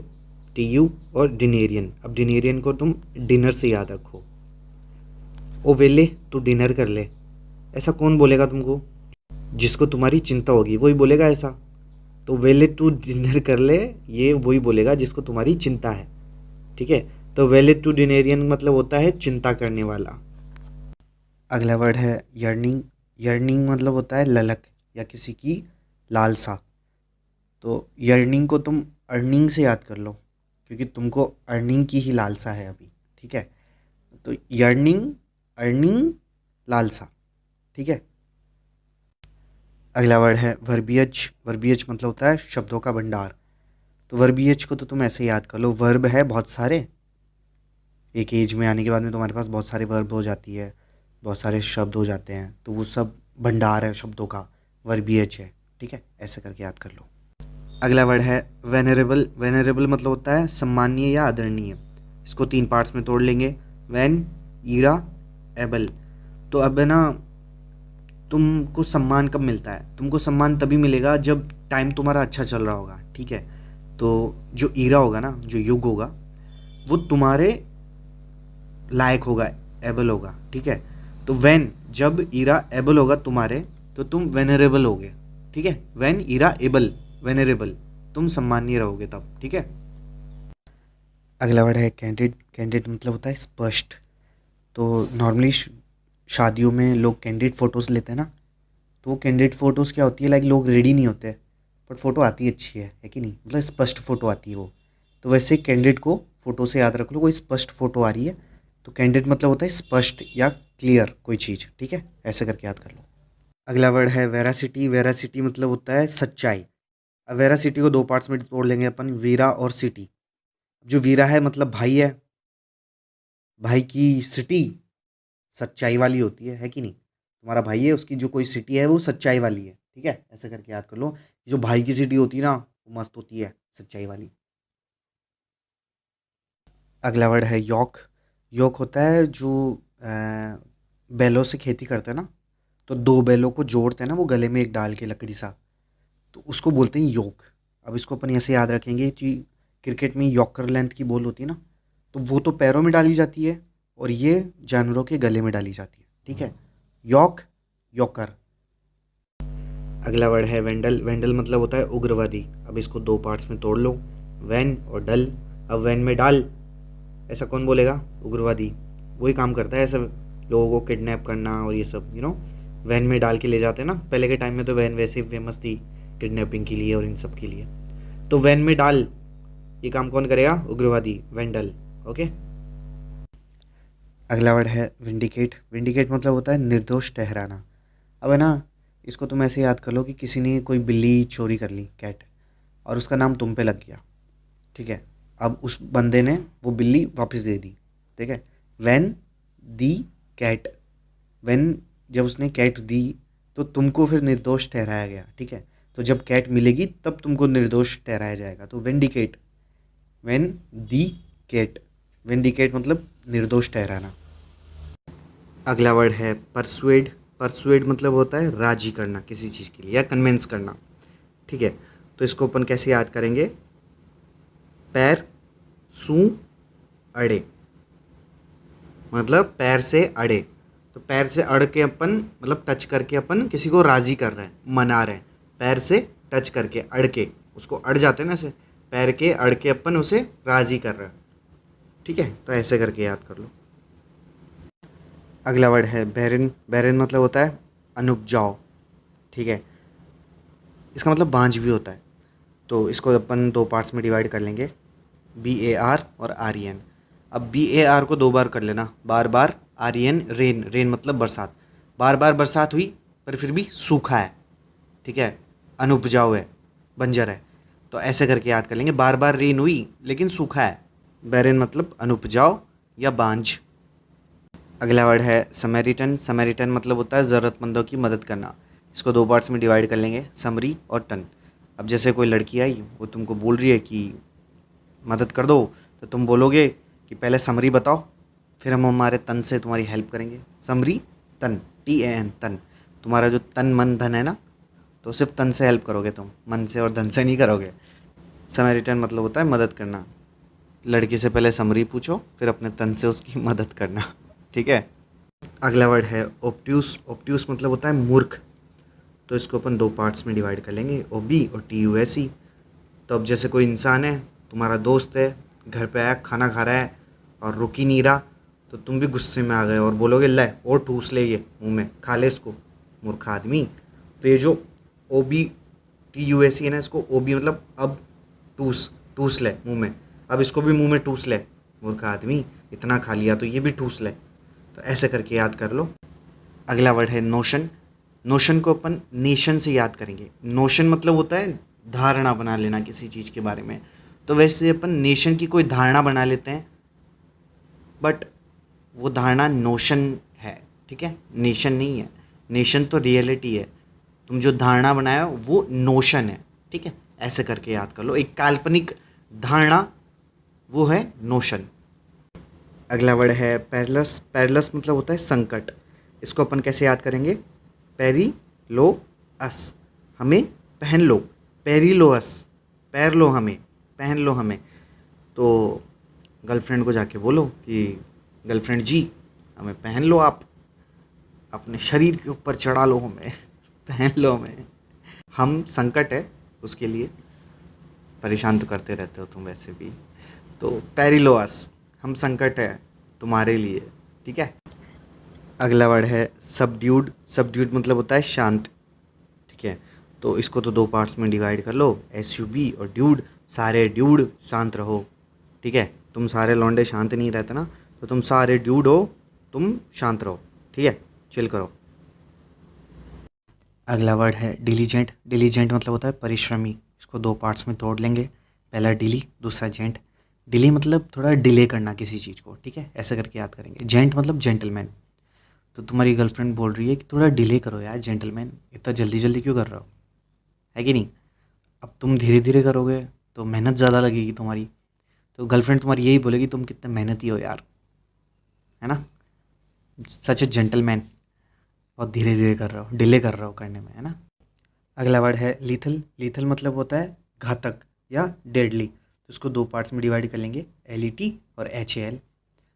टी यू और डिनेरियन। अब डिनेरियन को तुम डिनर से याद रखो। ओ वेले, तू डिनर कर ले, ऐसा कौन बोलेगा तुमको? जिसको तुम्हारी चिंता होगी वही बोलेगा ऐसा। तो वेले टू डिनर कर ले, ये वही बोलेगा जिसको तुम्हारी चिंता है, ठीक है। तो वेले टू डिनेरियन मतलब होता है चिंता करने वाला। अगला वर्ड है यर्निंग। यर्निंग मतलब होता है ललक या किसी की लालसा। तो यर्निंग को तुम अर्निंग से याद कर लो, क्योंकि तुमको अर्निंग की ही लालसा है अभी, ठीक है। तो यर्निंग, अर्निंग, लालसा, ठीक है। अगला वर्ड है वर्बियज। वर्बियज मतलब होता है शब्दों का भंडार। तो वर्बियज को तो तुम ऐसे याद कर लो, वर्ब है बहुत सारे, एक एज में आने के बाद में तुम्हारे पास बहुत सारे वर्ब हो जाती है, बहुत सारे शब्द हो जाते हैं, तो वो सब भंडार है शब्दों का, वर्बियज है, ठीक है, ऐसे करके याद कर लो। अगला वर्ड है वेनरेबल। वेनरेबल मतलब होता है सम्मानीय या आदरणीय। इसको तीन पार्ट्स में तोड़ लेंगे, वैन, ईरा, एबल। तो अब है ना, तुमको सम्मान कब मिलता है? तुमको सम्मान तभी मिलेगा जब टाइम तुम्हारा अच्छा चल रहा होगा, ठीक है। तो जो ईरा होगा ना, जो युग होगा, वो तुम्हारे लायक होगा, एबल होगा, ठीक है। तो वैन, जब ईरा एबल होगा तुम्हारे, तो तुम वेनरेबल होगे, ठीक है। वैन ईरा एबल, वेनरेबल, तुम सम्मानीय रहोगे तब, ठीक है। अगला वर्ड है कैंडिड। कैंडिड मतलब होता है स्पष्ट। तो नॉर्मली शादियों में लोग कैंडिड फ़ोटोज़ लेते हैं ना, तो वो कैंडिड फ़ोटोज़ क्या होती है, लाइक लोग रेडी नहीं होते, बट फ़ोटो आती अच्छी है कि नहीं, मतलब स्पष्ट फ़ोटो आती है वो। तो वैसे कैंडिड को फ़ोटो से याद रख लो, कोई स्पष्ट फ़ोटो आ रही है, तो कैंडिड मतलब होता है स्पष्ट या क्लियर कोई चीज़, ठीक है, ऐसे करके याद कर लो। अगला वर्ड है वेरासिटी। वेरासिटी मतलब होता है सच्चाई। अब वेरासिटी को दो पार्ट्स में तोड़ लेंगे अपन, वीरा और सिटी। जो वीरा है मतलब भाई है, भाई की सिटी सच्चाई वाली होती है कि नहीं। तुम्हारा भाई है, उसकी जो कोई सिटी है वो सच्चाई वाली है, ठीक है, ऐसे करके याद कर लो। जो भाई की सिटी होती है ना, वो मस्त होती है, सच्चाई वाली। अगला वर्ड है यॉक। यॉक होता है जो बैलों से खेती करते हैं ना, तो दो बैलों को जोड़ते हैं ना वो गले में एक डाल के लकड़ी सा, तो उसको बोलते हैं योक। अब इसको अपन ऐसे याद रखेंगे कि क्रिकेट में यॉकर लेंथ की बॉल होती है ना, तो वो तो पैरों में डाली जाती है और ये जानवरों के गले में डाली जाती है, ठीक है। York, yorker. अगला वर्ड है वेंडल। वेंडल मतलब होता है उग्रवादी। अब इसको दो पार्ट्स में तोड़ लो, वैन और डल। अब वैन में डाल, ऐसा कौन बोलेगा? उग्रवादी। वही काम करता है ऐसा, लोगों को किडनैप करना और ये सब, वैन में डाल के ले जाते हैं ना। पहले के टाइम में तो वैन वैसे ही फेमस थी किडनैपिंग के लिए और इन सब के लिए। तो वैन में डाल, ये काम कौन करेगा? उग्रवादी, वेंडल। ओके। अगला वर्ड है विंडिकेट। विंडिकेट मतलब होता है निर्दोष ठहराना। अब है ना, इसको तुम ऐसे याद कर लो कि किसी ने कोई बिल्ली चोरी कर ली, कैट, और उसका नाम तुम पे लग गया, ठीक है। अब उस बंदे ने वो बिल्ली वापस दे दी, ठीक है। व्हेन दी कैट, व्हेन जब उसने कैट दी तो तुमको फिर निर्दोष ठहराया गया, ठीक है। तो जब कैट मिलेगी तब तुमको निर्दोष ठहराया जाएगा। तो vindicate, when the cat. Vindicate मतलब निर्दोष ठहराना। अगला वर्ड है परसुएड। परसुएड मतलब होता है राजी करना किसी चीज़ के लिए या कन्विंस करना, ठीक है। तो इसको अपन कैसे याद करेंगे? पैर सू अड़े, मतलब पैर से अड़े। तो पैर से अड़ के अपन मतलब टच करके अपन किसी को राज़ी कर रहे हैं, मना रहे हैं। पैर से टच करके, अड़ के, उसको अड़ जाते हैं ना ऐसे, पैर के अड़ के अपन उसे राज़ी कर रहे हैं, ठीक है। तो ऐसे करके याद कर लो। अगला वर्ड है बैरन। बैरन मतलब होता है अनुपजाऊ, ठीक है। इसका मतलब बांझ भी होता है। तो इसको अपन दो पार्ट्स में डिवाइड कर लेंगे, BAR और REN। अब BAR को दो बार कर लेना, बार बार। REN रेन, रेन मतलब बरसात। बार बार बरसात हुई पर फिर भी सूखा है, ठीक है, अनुपजाऊ है, बंजर है। तो ऐसे करके याद कर लेंगे, बार बार रेन हुई लेकिन सूखा है। बैरन मतलब अनुपजाऊ या बांझ। अगला वर्ड है समैरिटन। समैरिटन मतलब होता है ज़रूरतमंदों की मदद करना। इसको दो पार्ट्स में डिवाइड कर लेंगे, समरी और टन। अब जैसे कोई लड़की आई, वो तुमको बोल रही है कि मदद कर दो, तो तुम बोलोगे कि पहले समरी बताओ, फिर हम हमारे तन से तुम्हारी हेल्प करेंगे। समरी, तन, TAN, तन। तुम्हारा जो तन मन धन है ना, तो सिर्फ तन से हेल्प करोगे तुम, मन से और धन से नहीं करोगे। समैरिटन मतलब होता है मदद करना। लड़की से पहले समरी पूछो, फिर अपने तन से उसकी मदद करना, ठीक है। अगला वर्ड है ओब्ट्यूस। ओब्ट्यूस मतलब होता है मूर्ख। तो इसको अपन दो पार्ट्स में डिवाइड कर लेंगे, OB और TUSE। तो अब जैसे कोई इंसान है, तुम्हारा दोस्त है, घर पे आया, खाना खा रहा है और रुक ही नहीं रहा, तो तुम भी गुस्से में आ गए और बोलोगे ले और ठूस ले, ये मुंह में खा ले इसको, मूर्ख आदमी। तो ये जो OBTUSE है ना, इसको OB मतलब अब ठूस, ठूस ले मुंह में, अब इसको भी मुंह में ठूस ले, मूर्ख आदमी, इतना खा लिया तो ये भी ठूस ले। तो ऐसे करके याद कर लो। अगला वर्ड है नोशन। नोशन को अपन नेशन से याद करेंगे। नोशन मतलब होता है धारणा बना लेना किसी चीज़ के बारे में। तो वैसे अपन नेशन की कोई धारणा बना लेते हैं, बट वो धारणा नोशन है, ठीक है, नेशन नहीं है। नेशन तो रियलिटी है, तुम जो धारणा बनाया हो वो नोशन है, ठीक है। ऐसे करके याद कर लो, एक काल्पनिक धारणा, वो है नोशन। अगला वर्ड है पैरलस। पैरलस मतलब होता है संकट। इसको अपन कैसे याद करेंगे? पैरी लो अस, हमें पहन लो। पैरी लो अस, पैर लो हमें, पहन लो हमें। तो गर्लफ्रेंड को जाके बोलो कि गर्लफ्रेंड जी, हमें पहन लो, आप अपने शरीर के ऊपर चढ़ा लो हमें, पहन लो हमें। हम संकट है उसके लिए, परेशान तो करते रहते हो तुम वैसे भी। तो पैरी लो अस, हम संकट है तुम्हारे लिए, ठीक है। अगला वर्ड है सबड्यूड। सबड्यूड मतलब होता है शांत, ठीक है। तो इसको तो दो पार्ट्स में डिवाइड कर लो, SUB और ड्यूड। सारे ड्यूड शांत रहो, ठीक है। तुम सारे लौंडे शांत नहीं रहते ना, तो तुम सारे ड्यूड हो, तुम शांत रहो, ठीक है, चिल करो। अगला वर्ड है डिलीजेंट। डिलीजेंट मतलब होता है परिश्रमी। इसको दो पार्ट्स में तोड़ लेंगे, पहला डिली, दूसरा जेंट। डिली मतलब थोड़ा डिले करना किसी चीज़ को, ठीक है, ऐसा करके याद करेंगे। जेंट मतलब जेंटलमैन। तो तुम्हारी गर्लफ्रेंड बोल रही है कि थोड़ा डिले करो यार जेंटलमैन, इतना जल्दी जल्दी क्यों कर रहे हो, है कि नहीं। अब तुम धीरे धीरे करोगे तो मेहनत ज़्यादा लगेगी तुम्हारी, तो गर्लफ्रेंड तुम्हारी यही बोलेगी तुम कितने मेहनती हो यार, है ना, सच ए जेंटलमैन, बहुत धीरे धीरे कर रहे हो, डिले कर रहे हो करने में, है ना। अगला वर्ड है लीथल। लीथल मतलब होता है घातक या डेडली। तो इसको दो पार्ट्स में डिवाइड कर लेंगे, LET और HAL।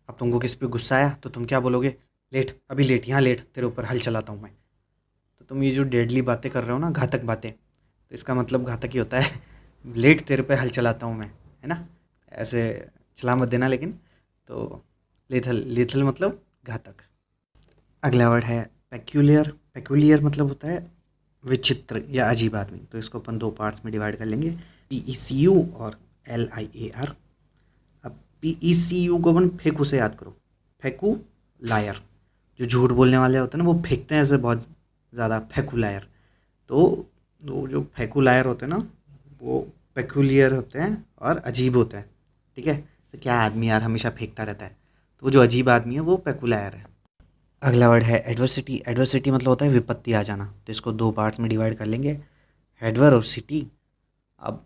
अब तुमको किस पे गुस्सा आया तो तुम क्या बोलोगे? लेट, अभी लेट, यहाँ लेट, तेरे ऊपर हल चलाता हूँ मैं। तो तुम ये जो डेडली बातें कर रहे हो ना, घातक बातें, तो इसका मतलब घातक ही होता है लेट तेरे पे हल चलाता हूँ मैं, है ना। ऐसे चला मत देना लेकिन। तो लेथल, लेथल मतलब घातक। अगला वर्ड है पेक्यूलियर। पेक्यूलियर मतलब होता है विचित्र या अजीब आदमी। तो इसको अपन दो पार्ट्स में डिवाइड कर लेंगे, PECU और LIAR। अब PECU को अपन फेंकू से याद करो। फेंकू लायर, जो झूठ बोलने वाले होते हैं ना, वो फेंकते हैं ऐसे बहुत ज़्यादा, फेंकू लायर। तो वो जो फेंकू लायर होते हैं ना, वो पेक्यूलियर होते हैं और अजीब होते हैं। ठीक है, तो क्या आदमी यार हमेशा फेंकता रहता है, तो वो जो अजीब आदमी है वो पेक्यूलायर है। अगला वर्ड है एडवर्सिटी। एडवर्सिटी मतलब होता है विपत्ति आ जाना। तो इसको दो पार्ट्स में डिवाइड कर लेंगे, एडवर और सिटी। अब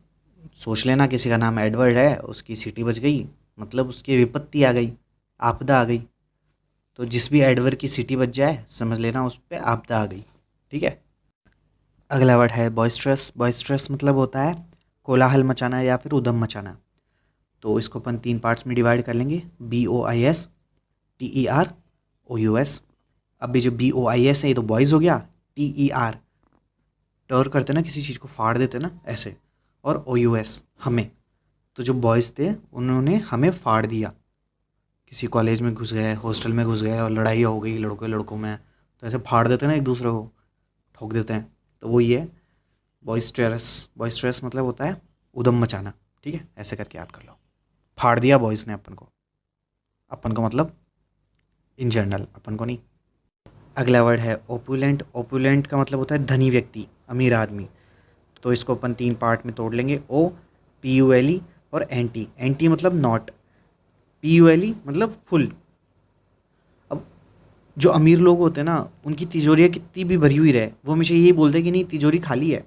सोच लेना किसी का नाम एडवर्ड है, उसकी सिटी बच गई, मतलब उसकी विपत्ति आ गई, आपदा आ गई। तो जिस भी एडवर की सिटी बच जाए समझ लेना उस पर आपदा आ गई। ठीक है। अगला वर्ड है बॉइस्ट्रस। बॉइस्ट्रस मतलब होता है कोलाहल मचाना या फिर उधम मचाना। तो इसको अपन तीन पार्ट्स में डिवाइड कर लेंगे, BOISTEROUS। अब ये जो BOIS है ये तो बॉयज़ हो गया। TER टर करते ना, किसी चीज़ को फाड़ देते ना ऐसे। और OUS हमें। तो जो बॉयज़ थे उन्होंने हमें फाड़ दिया। किसी कॉलेज में घुस गए, हॉस्टल में घुस गए और लड़ाई हो गई लड़कों लड़कों में, तो ऐसे फाड़ देते ना एक दूसरे को, ठोक देते हैं। तो वो ये बॉइस्ट्रस। बॉइस्ट्रस मतलब होता है उधम मचाना। ठीक है, ऐसे करके याद कर लो। फाड़ दिया बॉयज़ ने अपन को। अपन को मतलब इन जनरल, अपन को नहीं। अगला वर्ड है ओपुलेंट। ओपुलेंट का मतलब होता है धनी व्यक्ति, अमीर आदमी। तो इसको अपन तीन पार्ट में तोड़ लेंगे, OPULE और एंटी। एंटी मतलब नॉट, PULE मतलब फुल। अब जो अमीर लोग होते हैं ना, उनकी तिजोरियाँ कितनी भी भरी हुई रहे, वो हमेशा यही बोलते हैं कि नहीं तिजोरी खाली है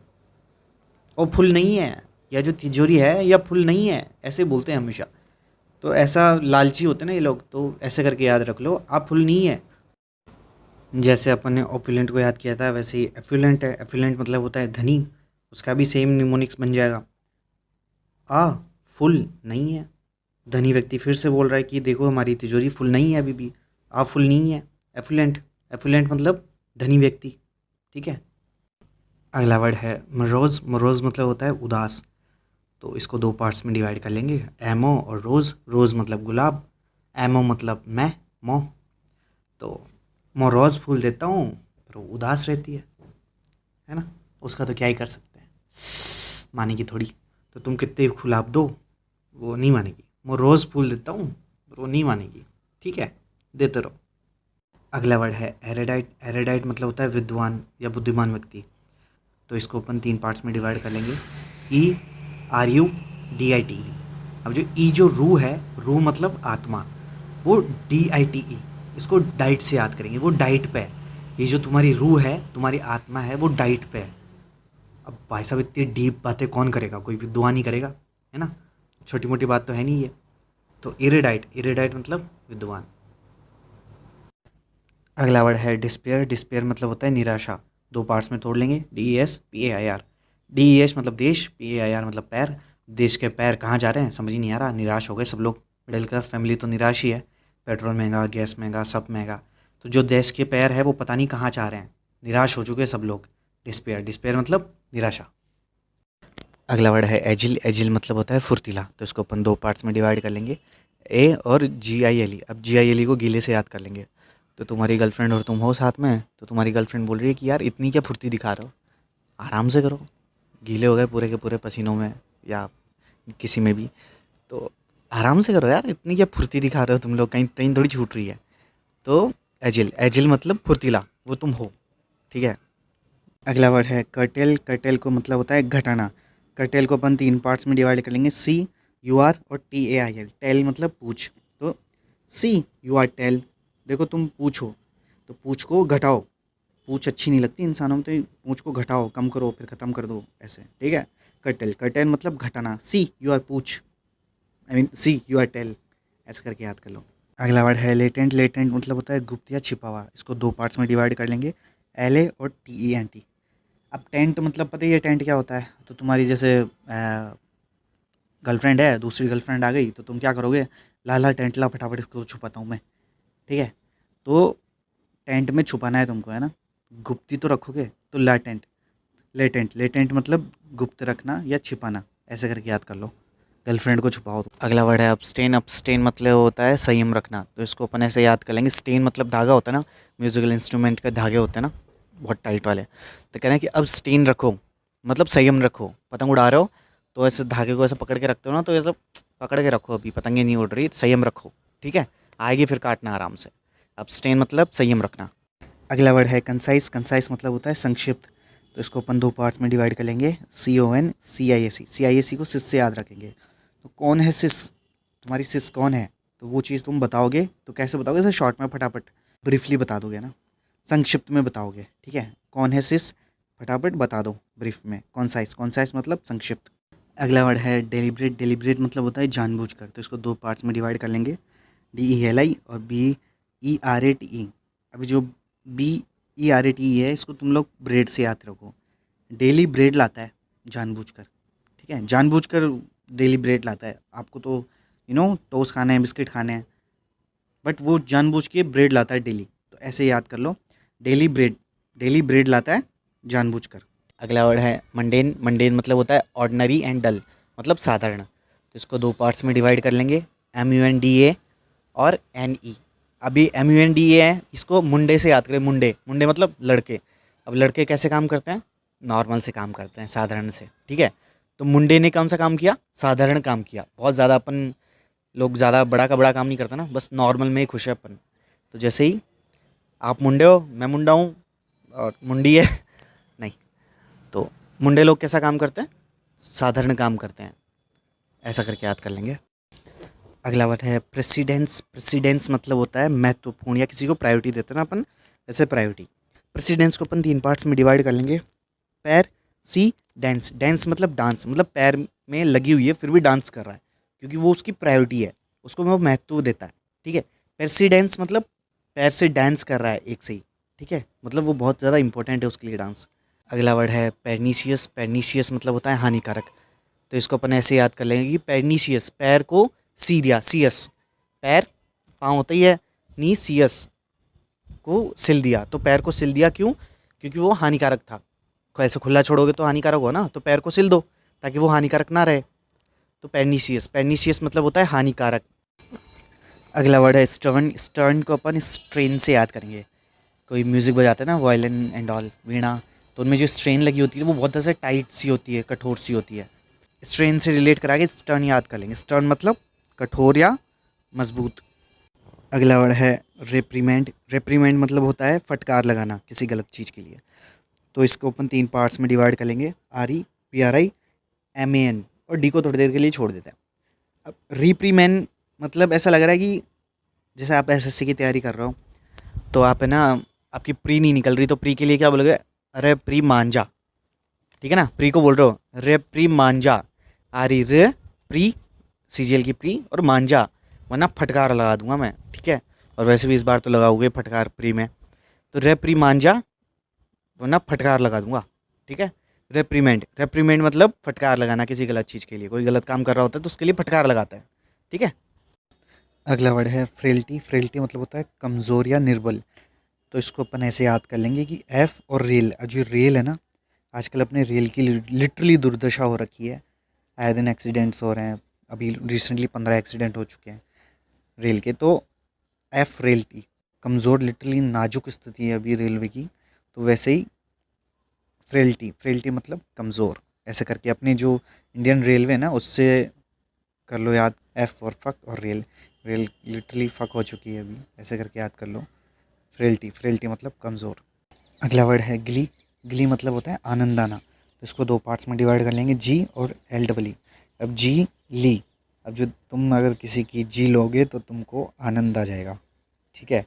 और फुल नहीं है, या जो तिजोरी है या फुल नहीं है, ऐसे बोलते हैं हमेशा। तो ऐसा लालची होते हैं ना ये लोग, तो ऐसे करके याद रख लो, आप फुल नहीं है। जैसे अपन ने ओपुलेंट को याद किया था, वैसे ही एफ्लुएंट है। एफ्लुएंट मतलब होता है धनी, उसका भी सेम निमोनिक्स बन जाएगा। आ फुल नहीं है, धनी व्यक्ति फिर से बोल रहा है कि देखो हमारी तिजोरी फुल नहीं है अभी भी, आ फुल नहीं है। एफ्लुएंट। एफ्लुएंट मतलब धनी व्यक्ति। ठीक है। अगला वर्ड है मरोज। मरोज मतलब होता है उदास। तो इसको दो पार्ट्स में डिवाइड कर लेंगे, एमो और रोज़। रोज़ मतलब गुलाब, एमो मतलब मैं, मोह। तो मैं रोज़ फूल देता हूँ पर वो उदास रहती है ना, उसका तो क्या ही कर सकते हैं, मानेगी थोड़ी। तो तुम कितने गुलाब दो वो नहीं मानेगी। मैं रोज़ फूल देता हूँ पर वो नहीं मानेगी। ठीक है, देते रहो। अगला वर्ड है एरेडाइट। एरेडाइट मतलब होता है विद्वान या बुद्धिमान व्यक्ति। तो इसको अपन तीन पार्ट्स में डिवाइड कर लेंगे, ERUDITE। अब जो जो रू है, रू मतलब आत्मा, वो DITE। इसको डाइट से याद करेंगे, वो डाइट पे है। ये जो तुम्हारी रूह है, तुम्हारी आत्मा है, वो डाइट पे है। अब भाई साहब इतनी डीप बातें कौन करेगा, कोई विद्वान ही करेगा, है ना। छोटी मोटी बात तो है नहीं ये। तो इरेडाइट। इरेडाइट मतलब विद्वान। अगला वर्ड है डिस्पेयर। डिस्पेयर मतलब होता है निराशा। दो पार्ट्स में तोड़ लेंगे, DESPAIR। DES मतलब देश, PAIR मतलब पैर। देश के पैर कहाँ जा रहे हैं समझ ही नहीं आ रहा, निराश हो गए सब लोग। मिडिल क्लास फैमिली तो निराश ही है, पेट्रोल महंगा, गैस महंगा, सब महंगा। तो जो देश के पैर है वो पता नहीं कहाँ जा रहे हैं, निराश हो चुके हैं सब लोग। डिस्पेयर। डिस्पेयर मतलब निराशा। अगला वर्ड है एजिल। एजिल मतलब होता है फुर्तीला। तो इसको अपन दो पार्ट्स में डिवाइड कर लेंगे, A और GILE। अब GILE को गीले से याद कर लेंगे। तो तुम्हारी गर्लफ्रेंड और तुम हो साथ में, तो तुम्हारी गर्लफ्रेंड बोल रही है कि यार इतनी क्या फुर्ती दिखा रहे हो, आराम से करो, गीले हो गए पूरे के पूरे पसीनों में या किसी में भी, तो आराम से करो यार, इतनी क्या फुर्ती दिखा रहे हो तुम लोग, कहीं कहीं थोड़ी छूट रही है। तो एजिल। एजिल मतलब फुर्तीला, वो तुम हो। ठीक है। अगला वर्ड है कर्टेल। कर्टेल को मतलब होता है घटाना। कर्टेल को अपन तीन पार्ट्स में डिवाइड कर लेंगे, CUR और TAIL। टेल मतलब पूछ। तो CUR टेल, देखो तुम पूछो, तो पूछ को घटाओ। पूछ अच्छी नहीं लगती इंसानों में, तो पूछ को घटाओ, कम करो, फिर ख़त्म कर दो ऐसे। ठीक है। कर्टेल। कर्टेल मतलब घटाना। CUR पूछ, CUR टेल, ऐसे करके याद कर लो। अगला वर्ड है लेटेंट। लेटेंट मतलब होता है गुप्त या छिपा हुआ। इसको दो पार्ट्स में डिवाइड कर लेंगे, LA और TENT। अब टेंट मतलब पता ही है टेंट क्या होता है। तो तुम्हारी जैसे गर्लफ्रेंड है, दूसरी गर्लफ्रेंड आ गई, तो तुम क्या करोगे, ला ला टेंट ला, फटाफट इसको छुपाता हूँ मैं। ठीक है। तो टेंट में छुपाना है तुमको, है ना। गुप्ती तो रखोगे, तो लैटेंट, लेटेंट, लेटेंट मतलब गुप्त रखना या छिपाना, ऐसे करके याद कर लो, गर्लफ्रेंड को छुपाओ तो। अगला वर्ड है अब्सटेन। अब्सटेन मतलब होता है संयम रखना, तो इसको अपन ऐसे याद कर लेंगे। स्टेन मतलब धागा होता है ना, म्यूजिकल इंस्ट्रूमेंट के धागे होते हैं ना, बहुत टाइट वाले। तो कहना है कि अब स्टेन रखो, मतलब संयम रखो। पतंग उड़ा रहे हो तो ऐसे धागे को ऐसे पकड़ के रखते हो ना, तो ऐसे पकड़ के रखो, अभी पतंगे नहीं उड़ रही, संयम रखो, ठीक है, आएगी फिर काटना आराम से। अब्सटेन मतलब संयम रखना। अगला वर्ड है कंसाइज। कंसाइज मतलब होता है संक्षिप्त, तो इसको अपन दो पार्ट्स में डिवाइड कर लेंगे, CONCIAC। CIAC को सिस से याद रखेंगे। तो कौन है सिस, तुम्हारी सिस कौन है, तो वो चीज़ तुम बताओगे, तो कैसे बताओगे, ऐसे शॉर्ट में फटाफट ब्रीफली बता दोगे ना, संक्षिप्त में बताओगे, ठीक है। कौन है सिस, फटाफट बता दो ब्रीफ में। कॉन्साइज, कॉन्साइज मतलब संक्षिप्त। अगला वर्ड है डेलिब्रेट। डेलिब्रेट मतलब होता है जानबूझकर, तो इसको दो पार्ट्स में डिवाइड कर लेंगे, DELI और BERATE। अभी जो BERATE है, इसको तुम लोग ब्रेड से याद रखो। डेली ब्रेड लाता है जानबूझकर, ठीक है, जानबूझकर डेली ब्रेड लाता है। आपको तो टोस्ट खाना है, बिस्किट खाने हैं, बट वो जानबूझ के ब्रेड लाता है डेली, तो ऐसे याद कर लो, डेली ब्रेड, डेली ब्रेड लाता है जानबूझकर। अगला वर्ड है मंडेन। मंडेन मतलब होता है ऑर्डिनरी एंड डल, मतलब साधारण। तो इसको दो पार्ट्स में डिवाइड कर लेंगे, MUNDA और NE। अभी MUNDA है, इसको मुंडे से याद करें। मुंडे, मुंडे मतलब लड़के। अब लड़के कैसे काम करते हैं, नॉर्मल से काम करते हैं, साधारण से, ठीक है। तो मुंडे ने कौन सा काम किया, साधारण काम किया। बहुत ज़्यादा अपन लोग ज़्यादा बड़ा का बड़ा काम नहीं करता ना, बस नॉर्मल में ही खुश है अपन। तो जैसे ही आप मुंडे हो, मैं मुंडा हूँ और मुंडी है नहीं, तो मुंडे लोग कैसा काम करते हैं, साधारण काम करते हैं, ऐसा करके याद कर लेंगे। अगला वर्ड है प्रेसिडेंस। प्रेसिडेंस मतलब होता है महत्वपूर्ण, या किसी को प्रायोरिटी देते हैं ना अपन, जैसे प्रायोरिटी। प्रेसिडेंस को अपन तीन पार्ट्स में डिवाइड कर लेंगे, पैर, सी, डांस। डांस मतलब डांस, मतलब पैर में लगी हुई है फिर भी डांस कर रहा है, क्योंकि वो उसकी प्रायोरिटी है, उसको वो महत्व देता है, ठीक है। प्रेसिडेंस मतलब पैर से डांस कर रहा है एक से ही, ठीक है, मतलब वो बहुत ज़्यादा इंपॉर्टेंट है उसके लिए डांस। अगला वर्ड है पेर्निशियस। पेर्निशियस मतलब होता है हानिकारक, तो इसको अपन ऐसे याद कर लेंगे कि पेर्निशियस, पैर को सी दिया, सीएस, पैर पाँव होता ही है, नी सीएस को सिल दिया, तो पैर को सिल दिया क्यों, क्योंकि वो हानिकारक था। को ऐसे खुला छोड़ोगे तो हानिकारक हो ना, तो पैर को सिल दो ताकि वो हानिकारक ना रहे। तो पेर्निशियस, पेर्निशियस मतलब होता है हानिकारक। अगला वर्ड है स्टर्न। स्टर्न को अपन स्ट्रेन से याद करेंगे। कोई म्यूज़िक बजाता है ना, वायलिन एंड ऑल, वीणा, तो उनमें जो स्ट्रेन लगी होती है वो बहुत ऐसे टाइट सी होती है, कठोर सी होती है। स्ट्रेन से रिलेट करा के स्टर्न याद कर लेंगे। स्टर्न मतलब कठोर या मजबूत। अगला वर्ड है रेप्रीमेंड। रेप्रीमेंड मतलब होता है फटकार लगाना किसी गलत चीज़ के लिए, तो इसको अपन तीन पार्ट्स में डिवाइड कर लेंगे, REPRIMAN, और डी को थोड़ी देर के लिए छोड़ देते हैं। अब रिप्रीमेंड मतलब ऐसा लग रहा है कि जैसे आप SSC की तैयारी कर रहे हो, तो आप है ना, आपकी प्री नहीं निकल रही, तो प्री के लिए क्या बोलोगे, अरे प्री मांझा, ठीक है ना, प्री को बोल रहे हो रे प्री मांझा, आरी रे प्री, CGL की प्री, और मांझा, वरना फटकार लगा दूंगा मैं, ठीक है। और वैसे भी इस बार तो लगाओगे फटकार प्री में, तो रे प्री मांझा, वरना फटकार लगा दूंगा, ठीक है। रेप्रीमेंड, रेप्रीमेंड मतलब फटकार लगाना किसी गलत चीज़ के लिए, कोई गलत काम कर रहा होता है तो उसके लिए फटकार लगाता है, ठीक है। अगला वर्ड है फ्रेल्टी। फ्रेल्टी मतलब होता है कमज़ोर या निर्बल, तो इसको अपन ऐसे याद कर लेंगे कि F और रेल। जो रेल है ना, आजकल अपने रेल की लिटरली दुर्दशा हो रखी है, आए दिन एक्सीडेंट्स हो रहे हैं, अभी रिसेंटली 15 एक्सीडेंट हो चुके हैं रेल के। तो F रेल्टी, कमज़ोर, लिटरली नाजुक स्थिति है अभी रेलवे की, तो वैसे ही फ्रेल्टी। फ्रेल्टी मतलब कमज़ोर, ऐसे करके अपने जो इंडियन रेलवे ना उससे कर लो याद, F और फक और रेल, रेल लिटरली फक हो चुकी है अभी, ऐसे करके याद कर लो। फ्रेल्टी, फ्रेल्टी मतलब कमज़ोर। अगला वर्ड है गिली। गिली मतलब होता है आनंद आना, तो इसको दो पार्ट्स में डिवाइड कर लेंगे, G और LEE। अब जी ली, अब जो तुम अगर किसी की जी लोगे तो तुमको आनंद आ जाएगा, ठीक है।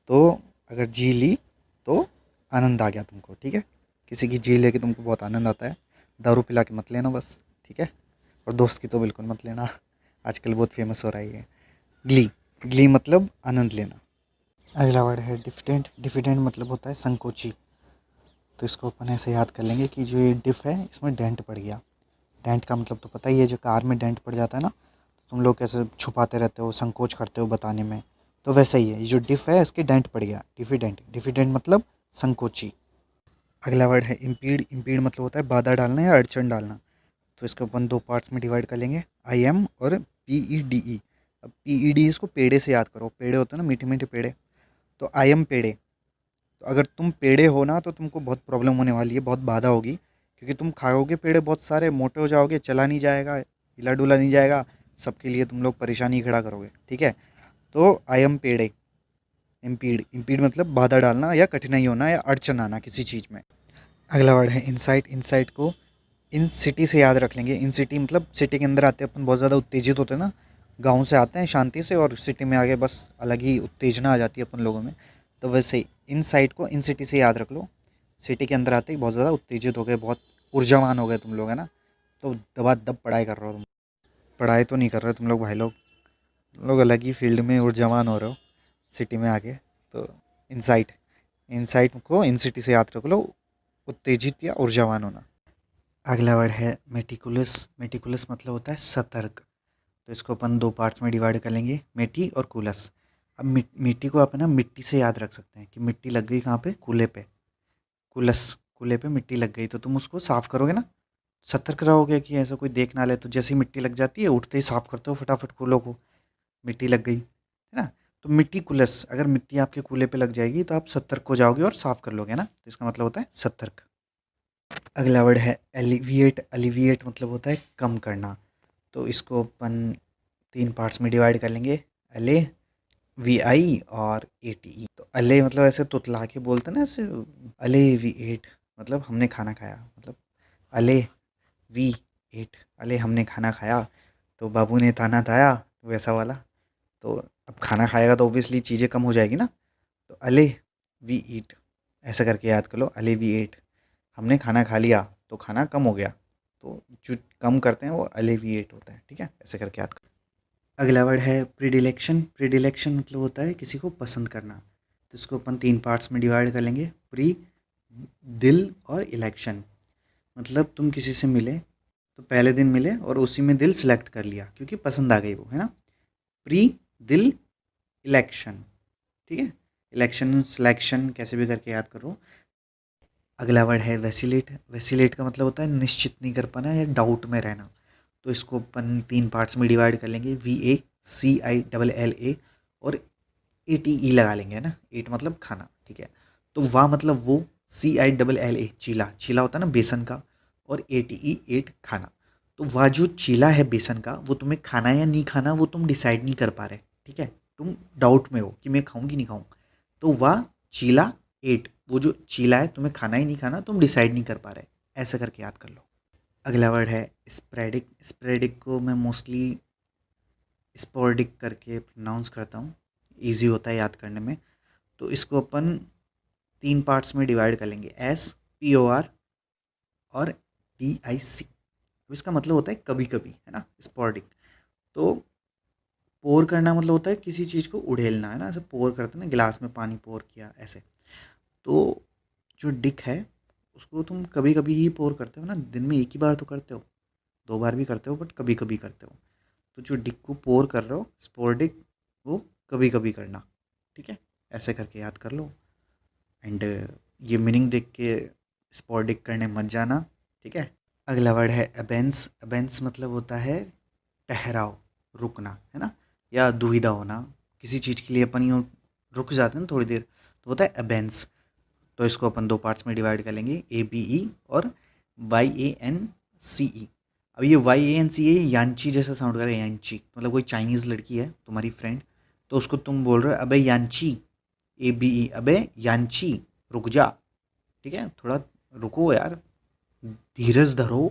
तो अगर जी ली तो आनंद आ गया तुमको, ठीक है। किसी की जी लेके तुमको बहुत आनंद आता है, दारू पिला के मत लेना बस, ठीक है। और दोस्त की तो बिल्कुल मत लेना, आजकल बहुत फेमस हो रहा है ये ग्ली। ग्ली मतलब आनंद लेना। अगला वर्ड है डिफिडेंट। डिफिडेंट मतलब होता है संकोची, तो इसको अपन ऐसे याद कर लेंगे कि जो ये डिफ है इसमें डेंट पड़ गया। डेंट का मतलब तो पता ही है, जो कार में डेंट पड़ जाता है ना, तो तुम लोग कैसे छुपाते रहते हो, संकोच करते हो बताने में, तो वैसा ही है, ये जो डिफ है इसके डेंट पड़ गया, डिफिडेंट। डिफिडेंट मतलब संकोची। अगला वर्ड है इम्पीड। इम्पीड मतलब होता है बाधा डालना या अड़चन डालना। तो इसको अपन दो पार्ट्स में डिवाइड कर लेंगे, आई एम और PEDE। अब PED इसको पेड़े से याद करो, पेड़े होते हैं ना, मीठे मीठे पेड़े। तो आई एम पेड़े। तो अगर तुम पेड़े हो ना तो तुमको बहुत प्रॉब्लम होने वाली है, बहुत बाधा होगी, क्योंकि तुम खाओगे पेड़े बहुत सारे, मोटे हो जाओगे, चला नहीं जाएगा, हिला डुला नहीं जाएगा, सबके लिए तुम लोग परेशानी खड़ा करोगे, ठीक है। तो आई एम पेड़े। इम्पीड। इम्पीड मतलब बाधा डालना या कठिनाई होना या अड़चन आना किसी चीज़ में। अगला वर्ड है इंसाइट। इंसाइट को इन सिटी से याद रख लेंगे। इन सिटी मतलब सिटी के अंदर आते हैं अपन बहुत ज़्यादा उत्तेजित होते हैं ना, गाँव से आते हैं शांति से और सिटी में आके बस अलग ही उत्तेजना आ जाती है अपन लोगों में। तो वैसे ही इन साइट को इन सिटी से याद रख लो। सिटी के अंदर आते ही बहुत ज़्यादा उत्तेजित हो गए, बहुत ऊर्जावान हो गए तुम लोग, है ना। तो दबा दब पढ़ाई कर रहे हो तुम। पढ़ाई तो नहीं कर रहे तुम लोग भाई लोग, तुम लोग अलग ही फील्ड में ऊर्जावान हो रहे हो सिटी में आके। तो इंसाइट। इंसाइट को इन सिटी से याद रख लो, उत्तेजित या ऊर्जावान होना। अगला वर्ड है मेटिकुलस। मेटिकुलस मतलब होता है सतर्क। तो इसको अपन दो पार्ट्स में डिवाइड कर लेंगे, मेटी और कुलस। अब मिट्टी को अपन ना मिट्टी से याद रख सकते हैं कि मिट्टी लग गई कहाँ पे, कूले पे। कुलस, कूले पे मिट्टी लग गई तो तुम उसको साफ़ करोगे ना, सतर्क रहोगे कि ऐसा कोई देख ना ले। तो जैसे ही मिट्टी लग जाती है उठते ही साफ़ करते हो फटाफट कूलों को, मिट्टी लग गई है ना। तो मिट्टी कुलस, अगर मिट्टी आपके कूले पे लग जाएगी तो आप सतर्क हो जाओगे और साफ़ कर लोगे ना, तो इसका मतलब होता है सतर्क। अगला वर्ड है एलिविएट। एलिविएट मतलब होता है कम करना। तो इसको अपन तीन पार्ट्स में डिवाइड कर लेंगे, एले, VI और ATE। तो अले मतलब ऐसे तुतला के बोलते हैं ना ऐसे, अले वी एट, मतलब हमने खाना खाया, मतलब अले V8, अले हमने खाना खाया, तो बाबू ने ताना ताया, वैसा वाला। तो अब खाना खाएगा तो ऑब्वियसली चीज़ें कम हो जाएगी ना। तो अले V8 ऐसा करके याद कर लो, अले V8। हमने खाना खा लिया तो खाना कम हो गया, तो जो कम करते हैं वो अलेविएट होता है, ठीक है, ऐसे करके याद करो। अगला वर्ड है प्रीडिलेक्शन। प्रीडिलेक्शन मतलब होता है किसी को पसंद करना। तो इसको अपन तीन पार्ट्स में डिवाइड कर लेंगे, प्री, दिल और इलेक्शन। मतलब तुम किसी से मिले तो पहले दिन मिले और उसी में दिल सेलेक्ट कर लिया क्योंकि पसंद आ गई वो, है ना। प्री, दिल, इलेक्शन, ठीक है। इलेक्शन सिलेक्शन कैसे भी करके याद करो। अगला वर्ड है वैसिलेट। वैसिलेट का मतलब होता है निश्चित नहीं कर पाना या डाउट में रहना। तो इसको अपन तीन पार्ट्स में डिवाइड कर लेंगे, VACILLA और ATE लगा लेंगे, है ना। एट मतलब खाना, ठीक है। तो वाह मतलब वो, CILLA चीला, चीला होता है ना बेसन का, और ATE एट खाना। तो वाह जो चीला है बेसन का, वो तुम्हें खाना या नहीं खाना वो तुम डिसाइड नहीं कर पा रहे, ठीक है। तुम डाउट में हो कि मैं खाऊं कि नहीं खाऊं। तो वाह चीला एट, वो जो चीला है तुम्हें खाना ही नहीं खाना, तुम डिसाइड नहीं कर पा रहे, ऐसा करके याद कर लो। अगला वर्ड है स्प्रेडिक। स्प्रेडिक को मैं मोस्टली स्पोर्डिक करके प्रोनाउंस करता हूँ, ईजी होता है याद करने में। तो इसको अपन तीन पार्ट्स में डिवाइड कर लेंगे, SPOR और DIC। अब इसका मतलब होता है कभी कभी, है ना, स्पोर्डिक। तो पोर करना मतलब होता है किसी चीज़ को उड़ेलना, है ना, ऐसे पोर करते हैं ना, गिलास में पानी पोर किया ऐसे। तो जो डिक है उसको तुम कभी कभी ही पोर करते हो ना, दिन में एक ही बार तो करते हो, दो बार भी करते हो बट कभी कभी करते हो। तो जो डिक को पोर कर रहे हो स्पोर्डिक, वो कभी कभी करना, ठीक है, ऐसे करके याद कर लो। एंड ये मीनिंग देख के स्पोर्डिक करने मत जाना, ठीक है। अगला वर्ड है अबेंस। अबेंस मतलब होता है ठहराव, रुकना, है ना, या दुविधा होना। किसी चीज़ के लिए अपन यूँ रुक जाते हैं ना थोड़ी देर, तो होता है अबेंस। तो इसको अपन दो पार्ट्स में डिवाइड कर लेंगे, ABE और YANCE। अब ये YANCE यांची जैसा साउंड कर रहा है, यांची मतलब कोई चाइनीज़ लड़की है तुम्हारी फ्रेंड, तो उसको तुम बोल रहे हो अबे यांची, ABE, अबे यांची रुक जा, ठीक है, थोड़ा रुको यार, धीरज धरो,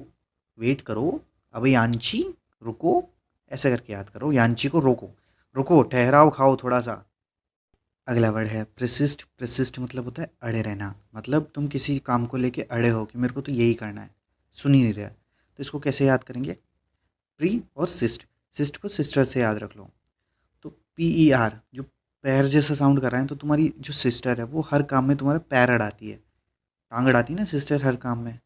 वेट करो, अबे यांची रुको, ऐसा करके याद करो, यांची को रोको, रुको, ठहराव खाओ थोड़ा सा। अगला वर्ड है प्रिसिस्ट। प्रिसिस्ट मतलब होता है अड़े रहना। मतलब तुम किसी काम को लेके अड़े हो कि मेरे को तो यही करना है, सुन ही नहीं रहा। तो इसको कैसे याद करेंगे, प्री और सिस्ट। सिस्ट को सिस्टर से याद रख लो। तो PER जो पैर जैसा साउंड कर रहा है, तो तुम्हारी जो सिस्टर है वो हर काम में तुम्हारा पैर अड़ाती है, टांग अड़ाती है ना सिस्टर हर काम में।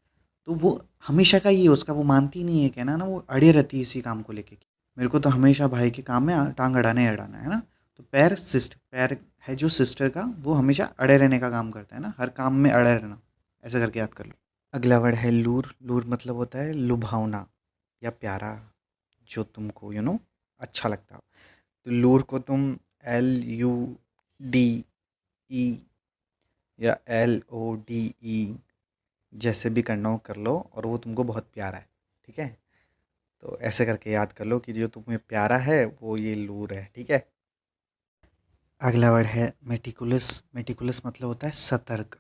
तो वो हमेशा का ही है उसका, वो मानती नहीं है, कहना ना, वो अड़े रहती है इसी काम को लेके, मेरे को तो हमेशा भाई के काम में टांग अड़ाना ही अड़ाना है ना। तो पैर सिस्ट, पैर है जो सिस्टर का वो हमेशा अड़े रहने का काम करता है ना, हर काम में अड़े रहना, ऐसा करके याद कर लो। अगला वर्ड है लूर। लूर मतलब होता है लुभावना या प्यारा, जो तुमको अच्छा लगता हो। तो लूर को तुम LUDE या LODE जैसे भी करना हो कर लो, और वो तुमको बहुत प्यारा है, ठीक है। तो ऐसे करके याद कर लो कि जो तुम्हें प्यारा है वो ये लूर है, ठीक है। अगला वर्ड है मेटिकुलस। मेटिकुलस मतलब होता है सतर्क।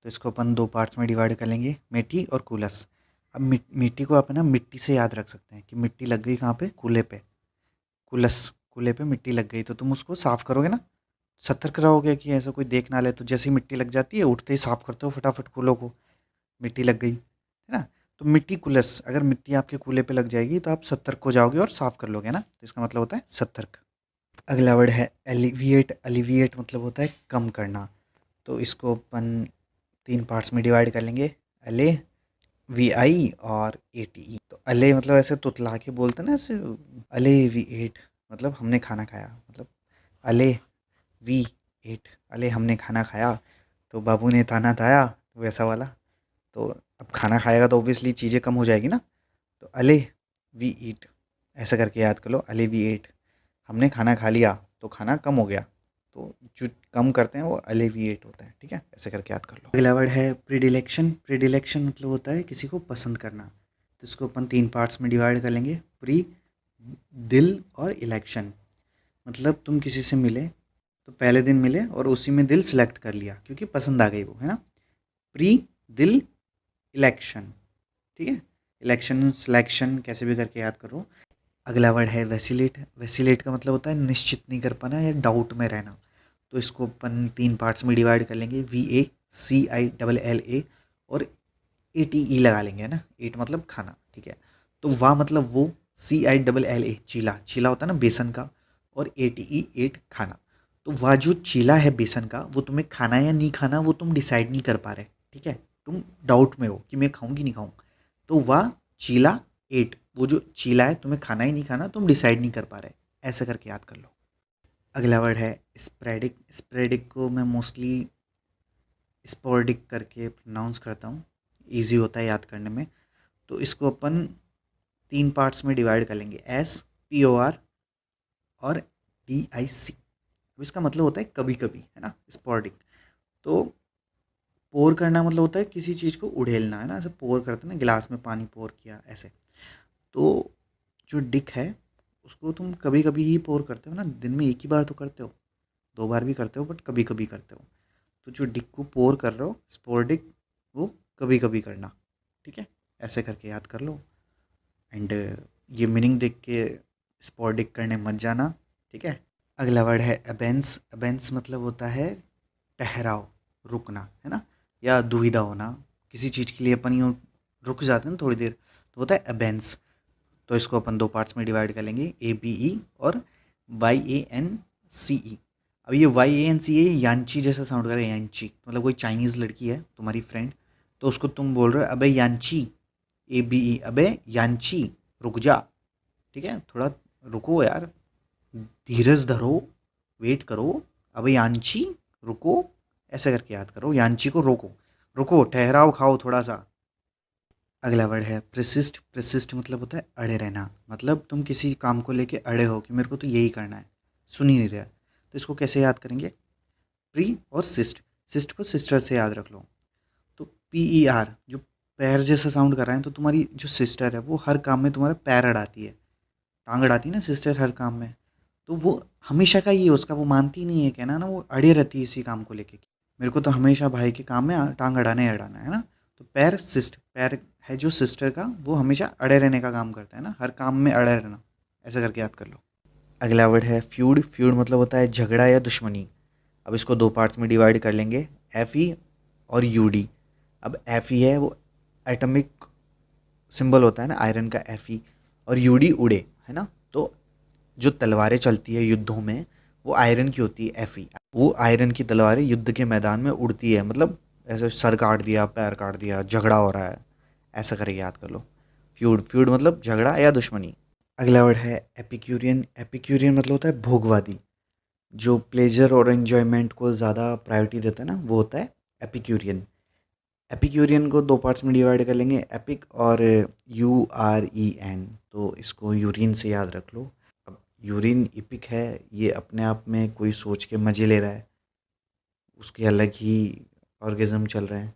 तो इसको अपन दो पार्ट्स में डिवाइड कर लेंगे, मेटी और कुलस। अब मिट्टी को अपन ना मिट्टी से याद रख सकते हैं कि मिट्टी लग गई कहाँ पे, कूले पे। कुलस, कूले पे मिट्टी लग गई तो तुम उसको साफ करोगे ना, सतर्क रहोगे कि ऐसा कोई देख ना ले। तो जैसे ही मिट्टी लग जाती है उठते ही साफ करते हो फटाफट कूलों को, मिट्टी लग गई है ना। तो मिट्टी कुलस, अगर मिट्टी आपके कूले पे लग जाएगी तो आप सतर्क हो जाओगे और साफ कर लोगे ना, तो इसका मतलब होता है सतर्क। अगला वर्ड है एलिविएट। एलिविएट मतलब होता है कम करना। तो इसको अपन तीन पार्ट्स में डिवाइड कर लेंगे, एले, VI और ATE। तो अले मतलब ऐसे तुतला के बोलते हैं ना ऐसे, अले वी एट मतलब हमने खाना खाया, मतलब अले वी एट, अले हमने खाना खाया, तो बाबू ने ताना ताया, तो वैसा वाला। तो अब खाना खाएगा तो ऑब्वियसली चीज़ें कम हो जाएगी ना, तो अले वी ईट, ऐसा करके याद कर लो, अले वी एट। हमने खाना खा लिया तो खाना कम हो गया, तो जो कम करते हैं वो अलेविएट होता है, ठीक है, ऐसे करके याद कर लो। अगला वर्ड है प्रीडिलेक्शन। प्रीडिलेक्शन मतलब होता है किसी को पसंद करना। तो इसको अपन तीन पार्ट्स में डिवाइड कर लेंगे, प्री, दिल और इलेक्शन। मतलब तुम किसी से मिले तो पहले दिन मिले और उसी में दिल सेलेक्ट कर लिया क्योंकि पसंद आ गई वो, है ना। प्री, दिल, इलेक्शन, ठीक है। इलेक्शन सिलेक्शन कैसे भी करके याद करो। अगला वर्ड है वैसिलेट। वैसिलेट का मतलब होता है निश्चित नहीं कर पाना या डाउट में रहना। तो इसको अपन तीन पार्ट्स में डिवाइड कर लेंगे, VACILLA और ATE लगा लेंगे, है ना। एट मतलब खाना, ठीक है। तो वाह मतलब वो, CILLA चीला, चीला होता है ना बेसन का, और ATE एट खाना। तो वाह जो चीला है बेसन का वो तुम्हें खाना या नहीं खाना वो तुम डिसाइड नहीं कर पा रहे, ठीक है। तुम डाउट में हो कि मैं खाऊं कि नहीं खाऊं। तो वाह चीला एट, वो जो चीला है तुम्हें खाना ही नहीं खाना, तुम डिसाइड नहीं कर पा रहे, ऐसा करके याद कर लो। अगला वर्ड है स्प्रेडिक। स्प्रेडिक को मैं मोस्टली स्पोर्डिक करके प्रोनाउंस करता हूँ, ईजी होता है याद करने में। तो इसको अपन तीन पार्ट्स में डिवाइड कर लेंगे, SPOR और DIC। अब इसका मतलब होता है कभी कभी, है ना, स्पोर्डिक। तो पोर करना मतलब होता है किसी चीज़ को उड़ेलना, है ना, ऐसे पोर करते हैं ना, गिलास में पानी पोर किया ऐसे। तो जो डिक है उसको तुम कभी कभी ही पोर करते हो ना, दिन में एक ही बार तो करते हो, दो बार भी करते हो बट कभी कभी करते हो। तो जो डिक को पोर कर रहे हो स्पोर्डिक, वो कभी कभी करना, ठीक है, ऐसे करके याद कर लो। एंड ये मीनिंग देख के स्पोर्डिक करने मत जाना, ठीक है। अगला वर्ड है अबेंस। अबेंस मतलब होता है ठहराव, रुकना, है ना, या दुविधा होना। किसी चीज़ के लिए अपन यूँ रुक जाते हैं ना थोड़ी देर, तो होता है अबेंस। तो इसको अपन दो पार्ट्स में डिवाइड कर लेंगे, ABE और YANCE। अब ये YANCE यांची जैसा साउंड कर रहा है, यांची मतलब कोई चाइनीज़ लड़की है तुम्हारी फ्रेंड, तो उसको तुम बोल रहे हो अबे यांची, ABE, अबे यांची रुक जा, ठीक है, थोड़ा रुको यार, धीरज धरो, वेट करो, अबे यांची रुको, ऐसा करके याद करो, यांची को रोको, रुको, ठहराव खाओ थोड़ा सा। अगला वर्ड है प्रिसिस्ट। प्रिसिस्ट मतलब होता है अड़े रहना। मतलब तुम किसी काम को लेके अड़े हो कि मेरे को तो यही करना है, सुन ही नहीं रहा। तो इसको कैसे याद करेंगे, प्री और सिस्ट। सिस्ट को सिस्टर से याद रख लो। तो PER जो पैर जैसा साउंड कर रहा है, तो तुम्हारी जो सिस्टर है वो हर काम में तुम्हारा पैर अड़ाती है, टांग अड़ाती है ना सिस्टर हर काम में। तो वो हमेशा का ही है उसका, वो मानती नहीं है, कहना ना, वो अड़े रहती है इसी काम को लेके, मेरे को तो हमेशा भाई के काम में टांग अड़ाना ही अड़ाना है ना। तो पैर, सिस्ट, पैर है जो सिस्टर का वो हमेशा अड़े रहने का काम करता है ना, हर काम में अड़े रहना, ऐसा करके याद कर लो। अगला वर्ड है फ्यूड। फ्यूड मतलब होता है झगड़ा या दुश्मनी। अब इसको दो पार्ट्स में डिवाइड कर लेंगे, FE और UD। अब FE है वो एटॉमिक सिंबल होता है ना आयरन का, FE, और UD उड़े, है ना। तो जो तलवारें चलती है युद्धों में वो आयरन की होती है, FE। वो आयरन की तलवारें युद्ध के मैदान में उड़ती है, मतलब ऐसे सर काट दिया, पैर काट दिया, झगड़ा हो रहा है, ऐसा करके याद कर लो। फ्यूड, फ्यूड मतलब झगड़ा या दुश्मनी। अगला वर्ड है एपिक्यूरियन। एपिक्यूरियन मतलब होता है भोगवादी। जो प्लेजर और एन्जॉयमेंट को ज़्यादा प्रायोरिटी देता है ना, वो होता है एपिक्यूरियन। एपिक्यूरियन को दो पार्ट्स में डिवाइड कर लेंगे, एपिक और UREN। तो इसको यूरिन से याद रख लो। अब यूरिन इपिक है, ये अपने आप में कोई सोच के मज़े ले रहा है, उसके अलग ही ऑर्गेज़म चल रहे हैं।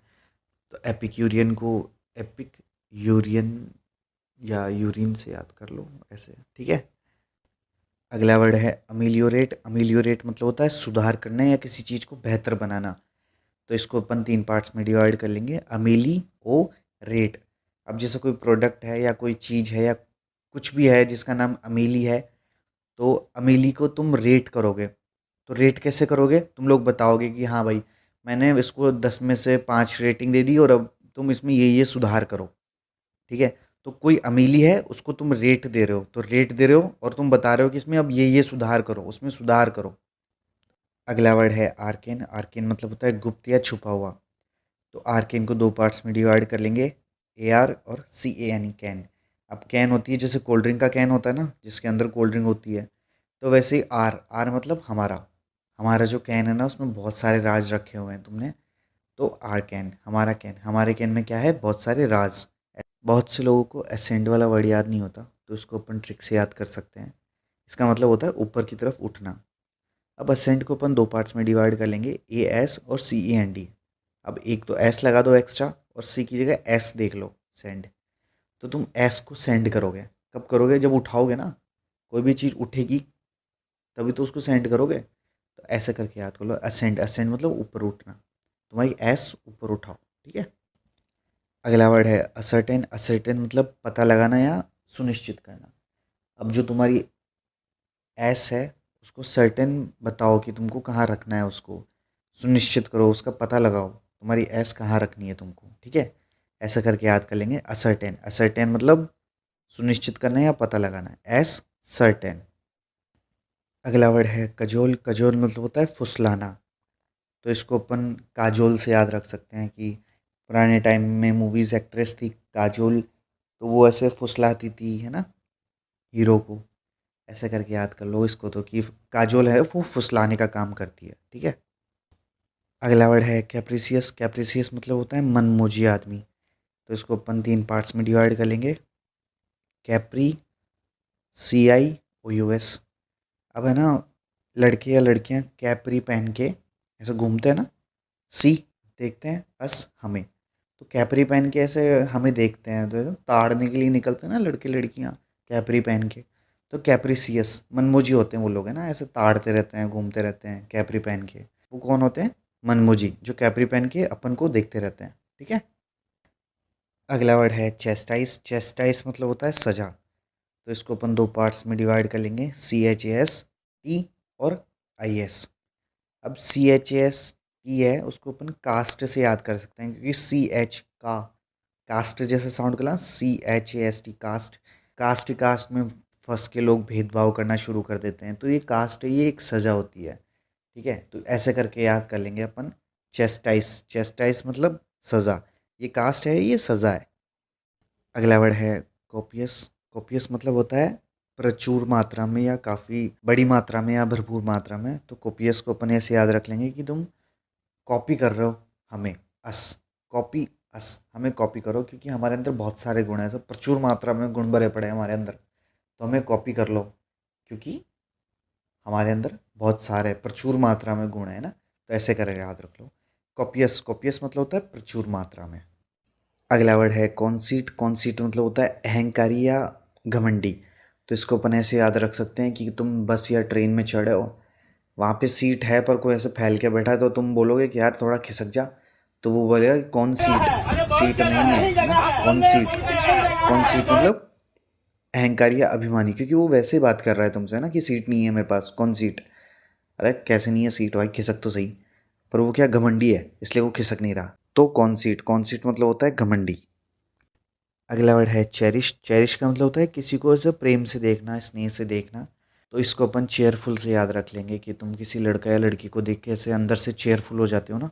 तो एपिक्यूरियन को एपिक यूरियन या यूरिन से याद कर लो ऐसे, ठीक है। अगला वर्ड है अमीलियोरेट। अमीलियोरेट मतलब होता है सुधार करना या किसी चीज़ को बेहतर बनाना। तो इसको अपन तीन पार्ट्स में डिवाइड कर लेंगे, अमीली ओ रेट। अब जैसे कोई प्रोडक्ट है या कोई चीज़ है या कुछ भी है जिसका नाम अमीली है, तो अमीली को तुम रेट करोगे। तो रेट कैसे करोगे, तुम लोग बताओगे कि हाँ भाई मैंने इसको 10 में से 5 रेटिंग दे दी और अब तुम इसमें ये सुधार करो, ठीक है। तो कोई अमीली है, उसको तुम रेट दे रहे हो, तो रेट दे रहे हो और तुम बता रहे हो कि इसमें अब ये सुधार करो, उसमें सुधार करो। अगला वर्ड है आर्केन। आर्केन मतलब होता है गुप्त या छुपा हुआ। तो आर्केन को दो पार्ट्स में डिवाइड कर लेंगे, AR और CAN, कैन। अब कैन होती है जैसे कोल्ड ड्रिंक का कैन होता है ना, जिसके अंदर कोल्ड ड्रिंक होती है, तो वैसे ही आर आर मतलब हमारा। हमारा जो कैन है ना, उसमें बहुत सारे राज रखे हुए हैं तुमने। तो आर कैन, हमारा कैन, हमारे कैन में क्या है, बहुत सारे राज। बहुत से लोगों को एसेंड वाला वर्ड याद नहीं होता, तो इसको अपन ट्रिक से याद कर सकते हैं। इसका मतलब होता है ऊपर की तरफ उठना। अब असेंड को अपन दो पार्ट्स में डिवाइड कर लेंगे, AS और CEND। अब एक तो S लगा दो एक्स्ट्रा और C की जगह S देख लो, सेंड। तो तुम S को सेंड करोगे, कब करोगे, जब उठाओगे ना, कोई भी चीज़ उठेगी तभी तो उसको सेंड करोगे। तो ऐसे करके याद कर लो, असेंड। असेंड मतलब ऊपर उठना, तुम्हारी S ऊपर उठाओ, ठीक है। अगला वर्ड है असर्टेन। असर्टेन मतलब पता लगाना या सुनिश्चित करना। अब जो तुम्हारी एस है, उसको सर्टेन बताओ कि तुमको कहाँ रखना है, उसको सुनिश्चित करो, उसका पता लगाओ तुम्हारी एस कहाँ रखनी है तुमको, ठीक है। ऐसा करके याद कर लेंगे असर्टेन। असर्टेन मतलब सुनिश्चित करना या पता लगाना, एस सर्टेन। अगला वर्ड है कजोल। कजोल मतलब होता है फुसलाना। तो इसको अपन काजोल से याद रख सकते हैं कि पुराने टाइम में मूवीज़ एक्ट्रेस थी काजोल, तो वो ऐसे फुसलाती थी, है ना, हीरो को। ऐसे करके याद कर लो इसको, तो कि काजोल है वो फुसलाने का काम करती है, ठीक है। अगला वर्ड है कैप्रिसियस। कैप्रिसियस मतलब होता है मनमोजी आदमी। तो इसको अपन तीन पार्ट्स में डिवाइड कर लेंगे, कैप्री, CIOUS। अब है ना, लड़के या लड़कियां कैप्री पहन के ऐसे घूमते हैं ना, सी देखते हैं, अस हमें। तो कैप्री पहन के ऐसे हमें देखते हैं, तो ताड़ने के लिए निकलते हैं ना लड़के लड़कियां कैप्री पहन के। तो कैप्रिसियस मनमोजी होते हैं वो लोग, है ना, ऐसे ताड़ते रहते हैं, घूमते रहते हैं कैप्री पहन के। वो कौन होते हैं, मनमोजी, जो कैप्री पहन के अपन को देखते रहते हैं, ठीक है। अगला वर्ड है चेस्टाइस। चेस्टाइस मतलब होता है सजा। तो इसको अपन दो पार्ट्स में डिवाइड कर लेंगे, CHAST और IS। अब CHAST है, उसको अपन कास्ट से याद कर सकते हैं, क्योंकि CH का कास्ट जैसा साउंड करा, CHAST कास्ट। कास्ट कास्ट में फंस के लोग भेदभाव करना शुरू कर देते हैं, तो ये कास्ट है, ये एक सज़ा होती है, ठीक है। तो ऐसे करके याद कर लेंगे अपन, चेस्टाइस। चेस्टाइस मतलब सज़ा, ये कास्ट है, ये सज़ा है। अगला वर्ड है कोपियस। कोपियस मतलब होता है प्रचुर मात्रा में या काफ़ी बड़ी मात्रा में या भरपूर मात्रा में। तो कोपियस को अपन ऐसे याद रख लेंगे कि तुम कॉपी कर रहे हो हमें, अस, कॉपी अस, हमें कॉपी करो, क्योंकि हमारे अंदर बहुत सारे गुण हैं, सब प्रचुर मात्रा में गुण भरे पड़े हैं हमारे अंदर, तो हमें कॉपी कर लो, क्योंकि हमारे अंदर बहुत सारे प्रचुर मात्रा में गुण है ना। तो ऐसे करके याद रख लो, कॉपियस। कॉपियस मतलब होता है प्रचुर मात्रा में। अगला वर्ड है कॉन्सीट। कॉन्सीट मतलब होता है अहंकारी या घमंडी। तो इसको अपन ऐसे याद रख सकते हैं कि तुम बस या ट्रेन में चढ़े हो, वहाँ पे सीट है पर कोई ऐसे फैल के बैठा है, तो तुम बोलोगे कि यार थोड़ा खिसक जा, तो वो बोलेगा कि कौन सीट, सीट नहीं है ना, कौन सीट। कौन सीट मतलब अहंकारी या अभिमानी, क्योंकि वो वैसे ही बात कर रहा है तुमसे ना कि सीट नहीं है मेरे पास, कौन सीट। अरे कैसे नहीं है सीट भाई, खिसक तो सही। पर वो क्या घमंडी है, इसलिए वो खिसक नहीं रहा। तो कौन सीट, कौन सीट मतलब होता है घमंडी। अगला वर्ड है चेरिश। चेरिश का मतलब होता है किसी को ऐसे प्रेम से देखना, स्नेह से देखना। तो इसको अपन चेयरफुल से याद रख लेंगे कि तुम किसी लड़का या लड़की को देख के ऐसे अंदर से चेयरफुल हो जाते हो ना,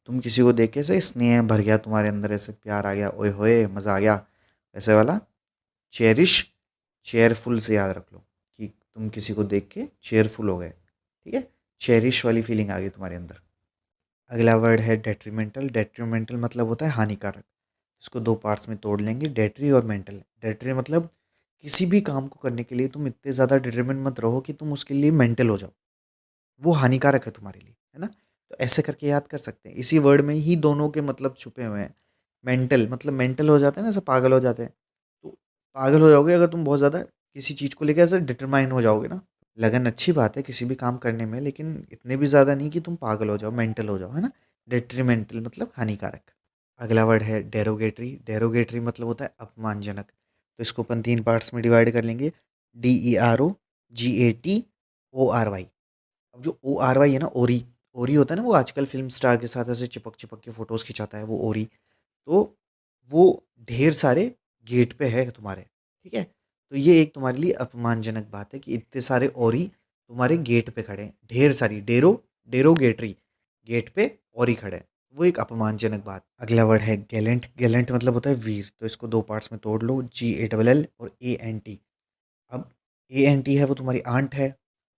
तुम किसी को देख के ऐसे स्नेह भर गया तुम्हारे अंदर, ऐसे प्यार आ गया, ओए होए मज़ा आ गया, वैसे वाला चेरिश। चेयरफुल से याद रख लो कि तुम किसी को देख के चेयरफुल हो गए, ठीक है, चेरिश वाली फीलिंग आ गई तुम्हारे अंदर। अगला वर्ड है डेट्रीमेंटल। डेट्रीमेंटल मतलब होता है हानिकारक। इसको दो पार्ट्स में तोड़ लेंगे, डेट्री और मेंटल। डेट्री मतलब किसी भी काम को करने के लिए तुम इतने ज़्यादा डिटरमिन मत रहो कि तुम उसके लिए मेंटल हो जाओ, वो हानिकारक है तुम्हारे लिए, है ना। तो ऐसे करके याद कर सकते हैं, इसी वर्ड में ही दोनों के मतलब छुपे हुए हैं। मेंटल मतलब मेंटल हो जाते हैं ना, ऐसे पागल हो जाते हैं। तो पागल हो जाओगे अगर तुम बहुत ज़्यादा किसी चीज़ को लेकर ऐसे डिटरमाइन हो जाओगे ना। लगन अच्छी बात है किसी भी काम करने में, लेकिन इतने भी ज़्यादा नहीं कि तुम पागल हो जाओ, मेंटल हो जाओ, है ना। डेट्रीमेंटल मतलब हानिकारक। अगला वर्ड है डेरोगेटरी। डेरोगेटरी मतलब होता है अपमानजनक। तो इसको अपन तीन पार्ट्स में डिवाइड कर लेंगे, DEROGATORY। अब जो ORY है ना, ओरी, ओरी होता है ना, वो आजकल फिल्म स्टार के साथ ऐसे चिपक चिपक के फोटोज खिंचाता है, वो ओरी। तो वो ढेर सारे गेट पे है तुम्हारे, ठीक है। तो ये एक तुम्हारे लिए अपमानजनक बात है कि इतने सारे ओरी तुम्हारे गेट पे खड़े हैं, ढेर सारी डेरोगेटरी, गेट पे ओरी खड़े हैं, वो एक अपमानजनक बात। अगला वर्ड है गैलेंट। गैलेंट मतलब होता है वीर। तो इसको दो पार्ट्स में तोड़ लो, GALL और ANT। अब ANT है वो तुम्हारी आंट है,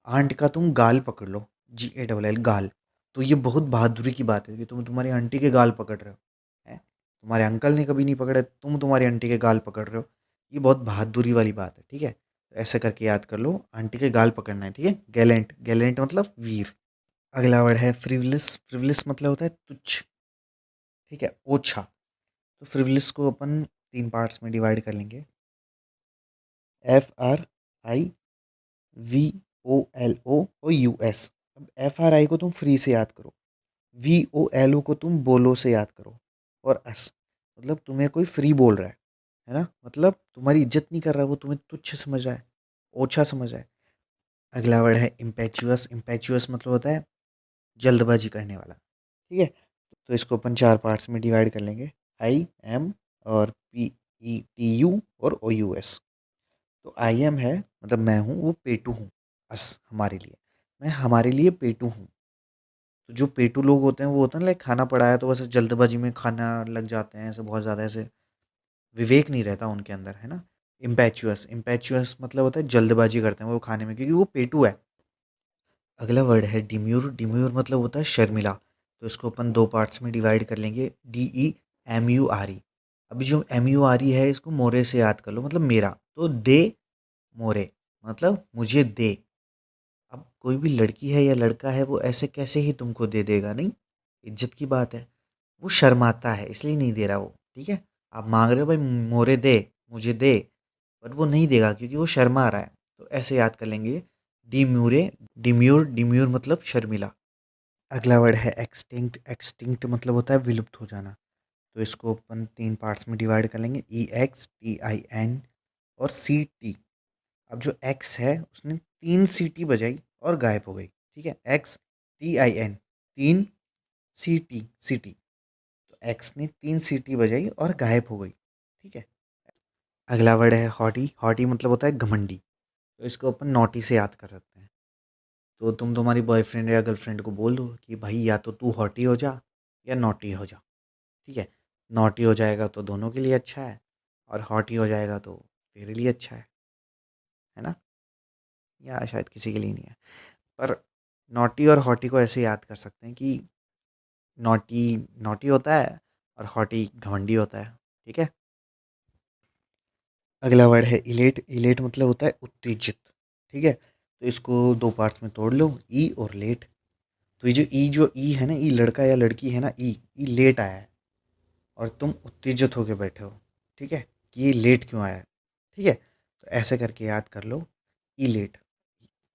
आंट का तुम गाल पकड़ लो, GALL गाल। तो ये बहुत बहादुरी की बात है कि तुम तुम्हारी आंटी के गाल पकड़ रहे हो, है। तुम्हारे अंकल ने कभी नहीं पकड़े, तुम तुम्हारी आंटी के गाल पकड़ रहे हो, ये बहुत बहादुरी वाली बात है, ठीक है। तो ऐसे करके याद कर लो, आंटी के गाल पकड़ना है, ठीक है। गैलेंट, गैलेंट मतलब वीर। अगला वर्ड है फ्रिवलिस। फ्रिवलिस मतलब होता है तुच्छ, ठीक है, ओछा। तो फ्रिवलिस को अपन तीन पार्ट्स में डिवाइड कर लेंगे, FRIVOLOUS। अब FRI को तुम फ्री से याद करो, VOLO को तुम बोलो से याद करो, और अस मतलब तुम्हें कोई फ्री बोल रहा है ना, मतलब तुम्हारी इज्जत नहीं कर रहा, वो तुम्हें तुच्छ समझ रहा है, ओछा समझ रहा है। अगला वर्ड है इम्पेचुअस। इम्पेचुअस मतलब होता है जल्दबाजी करने वाला, ठीक है। तो इसको अपन चार पार्ट्स में डिवाइड कर लेंगे, IM और PETU और OUS। तो IM है मतलब मैं हूँ, वो पेटू हूँ, अस हमारे लिए, मैं हमारे लिए पेटू हूँ। तो जो पेटू लोग होते हैं वो होता है ना, लाइक खाना पड़ा है तो बस जल्दबाजी में खाना लग जाते हैं, ऐसे बहुत ज़्यादा ऐसे विवेक नहीं रहता उनके अंदर, है ना। इम्पैचुअस, इम्पैचुअस मतलब होता है जल्दबाजी करते हैं वो खाने में, क्योंकि वो पेटू है। अगला वर्ड है डिम्यूर। डिम्यूर मतलब होता है शर्मिला। तो इसको अपन दो पार्ट्स में डिवाइड कर लेंगे, DEMURE। अभी जो MURE है इसको मोरे से याद कर लो, मतलब मेरा। तो दे मोरे मतलब मुझे दे। अब कोई भी लड़की है या लड़का है, वो ऐसे कैसे ही तुमको दे देगा, नहीं, इज्जत की बात है। वो शर्माता है इसलिए नहीं दे रहा वो, ठीक है। आप मांग रहे हो भाई मोरे दे, मुझे दे, बट वो नहीं देगा क्योंकि वो शर्मा रहा है। तो ऐसे याद कर लेंगे, डिम्यूरे, डिम्यूर। डिम्यूर मतलब शर्मिला। अगला वर्ड है एक्सटिंक्ट। एक्सटिंक्ट मतलब होता है विलुप्त हो जाना। तो इसको अपन तीन पार्ट्स में डिवाइड कर लेंगे, EXTIN और CT। अब जो एक्स है उसने तीन सीटी बजाई और गायब हो गई, ठीक है। XTIN, तीन, सीटी। तो एक्स ने तीन सीटी बजाई और गायब हो गई, ठीक है। अगला वर्ड है हॉटी। हॉटी मतलब होता है घमंडी। तो इसको अपन नॉटी से याद कर सकते हैं। तो तुम तुम्हारी बॉयफ्रेंड या गर्लफ्रेंड को बोल दो कि भाई या तो तू हॉटी हो जा या नॉटी हो जा, ठीक है। नॉटी हो जाएगा तो दोनों के लिए अच्छा है, और हॉटी हो जाएगा तो तेरे लिए अच्छा है ना, या शायद किसी के लिए नहीं है। पर नॉटी और हॉटी को ऐसे याद कर सकते हैं कि नॉटी नॉटी होता है और हॉटी घमंडी होता है, ठीक है। अगला वर्ड है इलेट। इलेट मतलब होता है उत्तेजित, ठीक है। तो इसको दो पार्ट्स में तोड़ लो, ई और लेट। तो ये जो ई है ना, ई लड़का या लड़की है ना, ई लेट आया है और तुम उत्तेजित होकर बैठे हो, ठीक है, कि ये लेट क्यों आया है, ठीक है। तो ऐसे करके याद कर लो, ई लेट।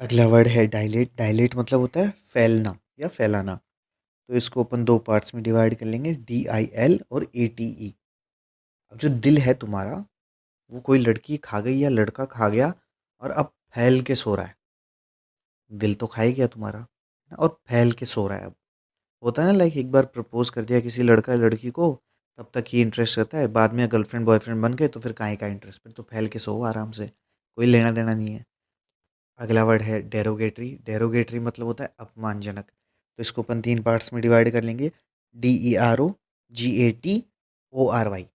अगला वर्ड है डायलेट। डायलेट मतलब होता है फैलना या फैलाना। तो इसको अपन दो पार्ट्स में डिवाइड कर लेंगे, DIL और ATE। अब जो दिल है तुम्हारा, वो कोई लड़की खा गई या लड़का खा गया और अब फैल के सो रहा है। दिल तो खा ही गया तुम्हारा और फैल के सो रहा है अब। होता है ना, लाइक एक बार प्रपोज कर दिया किसी लड़का लड़की को, तब तक ही इंटरेस्ट रहता है, बाद में गर्लफ्रेंड बॉयफ्रेंड बन गए तो फिर काहे का इंटरेस्ट, फिर तो फैल के सो आराम से, कोई लेना देना नहीं है। अगला वर्ड है डेरोगेटरी। डेरोगेटरी मतलब होता है अपमानजनक। तो इसको अपन तीन पार्ट्स में डिवाइड कर लेंगे, DEROGATORY।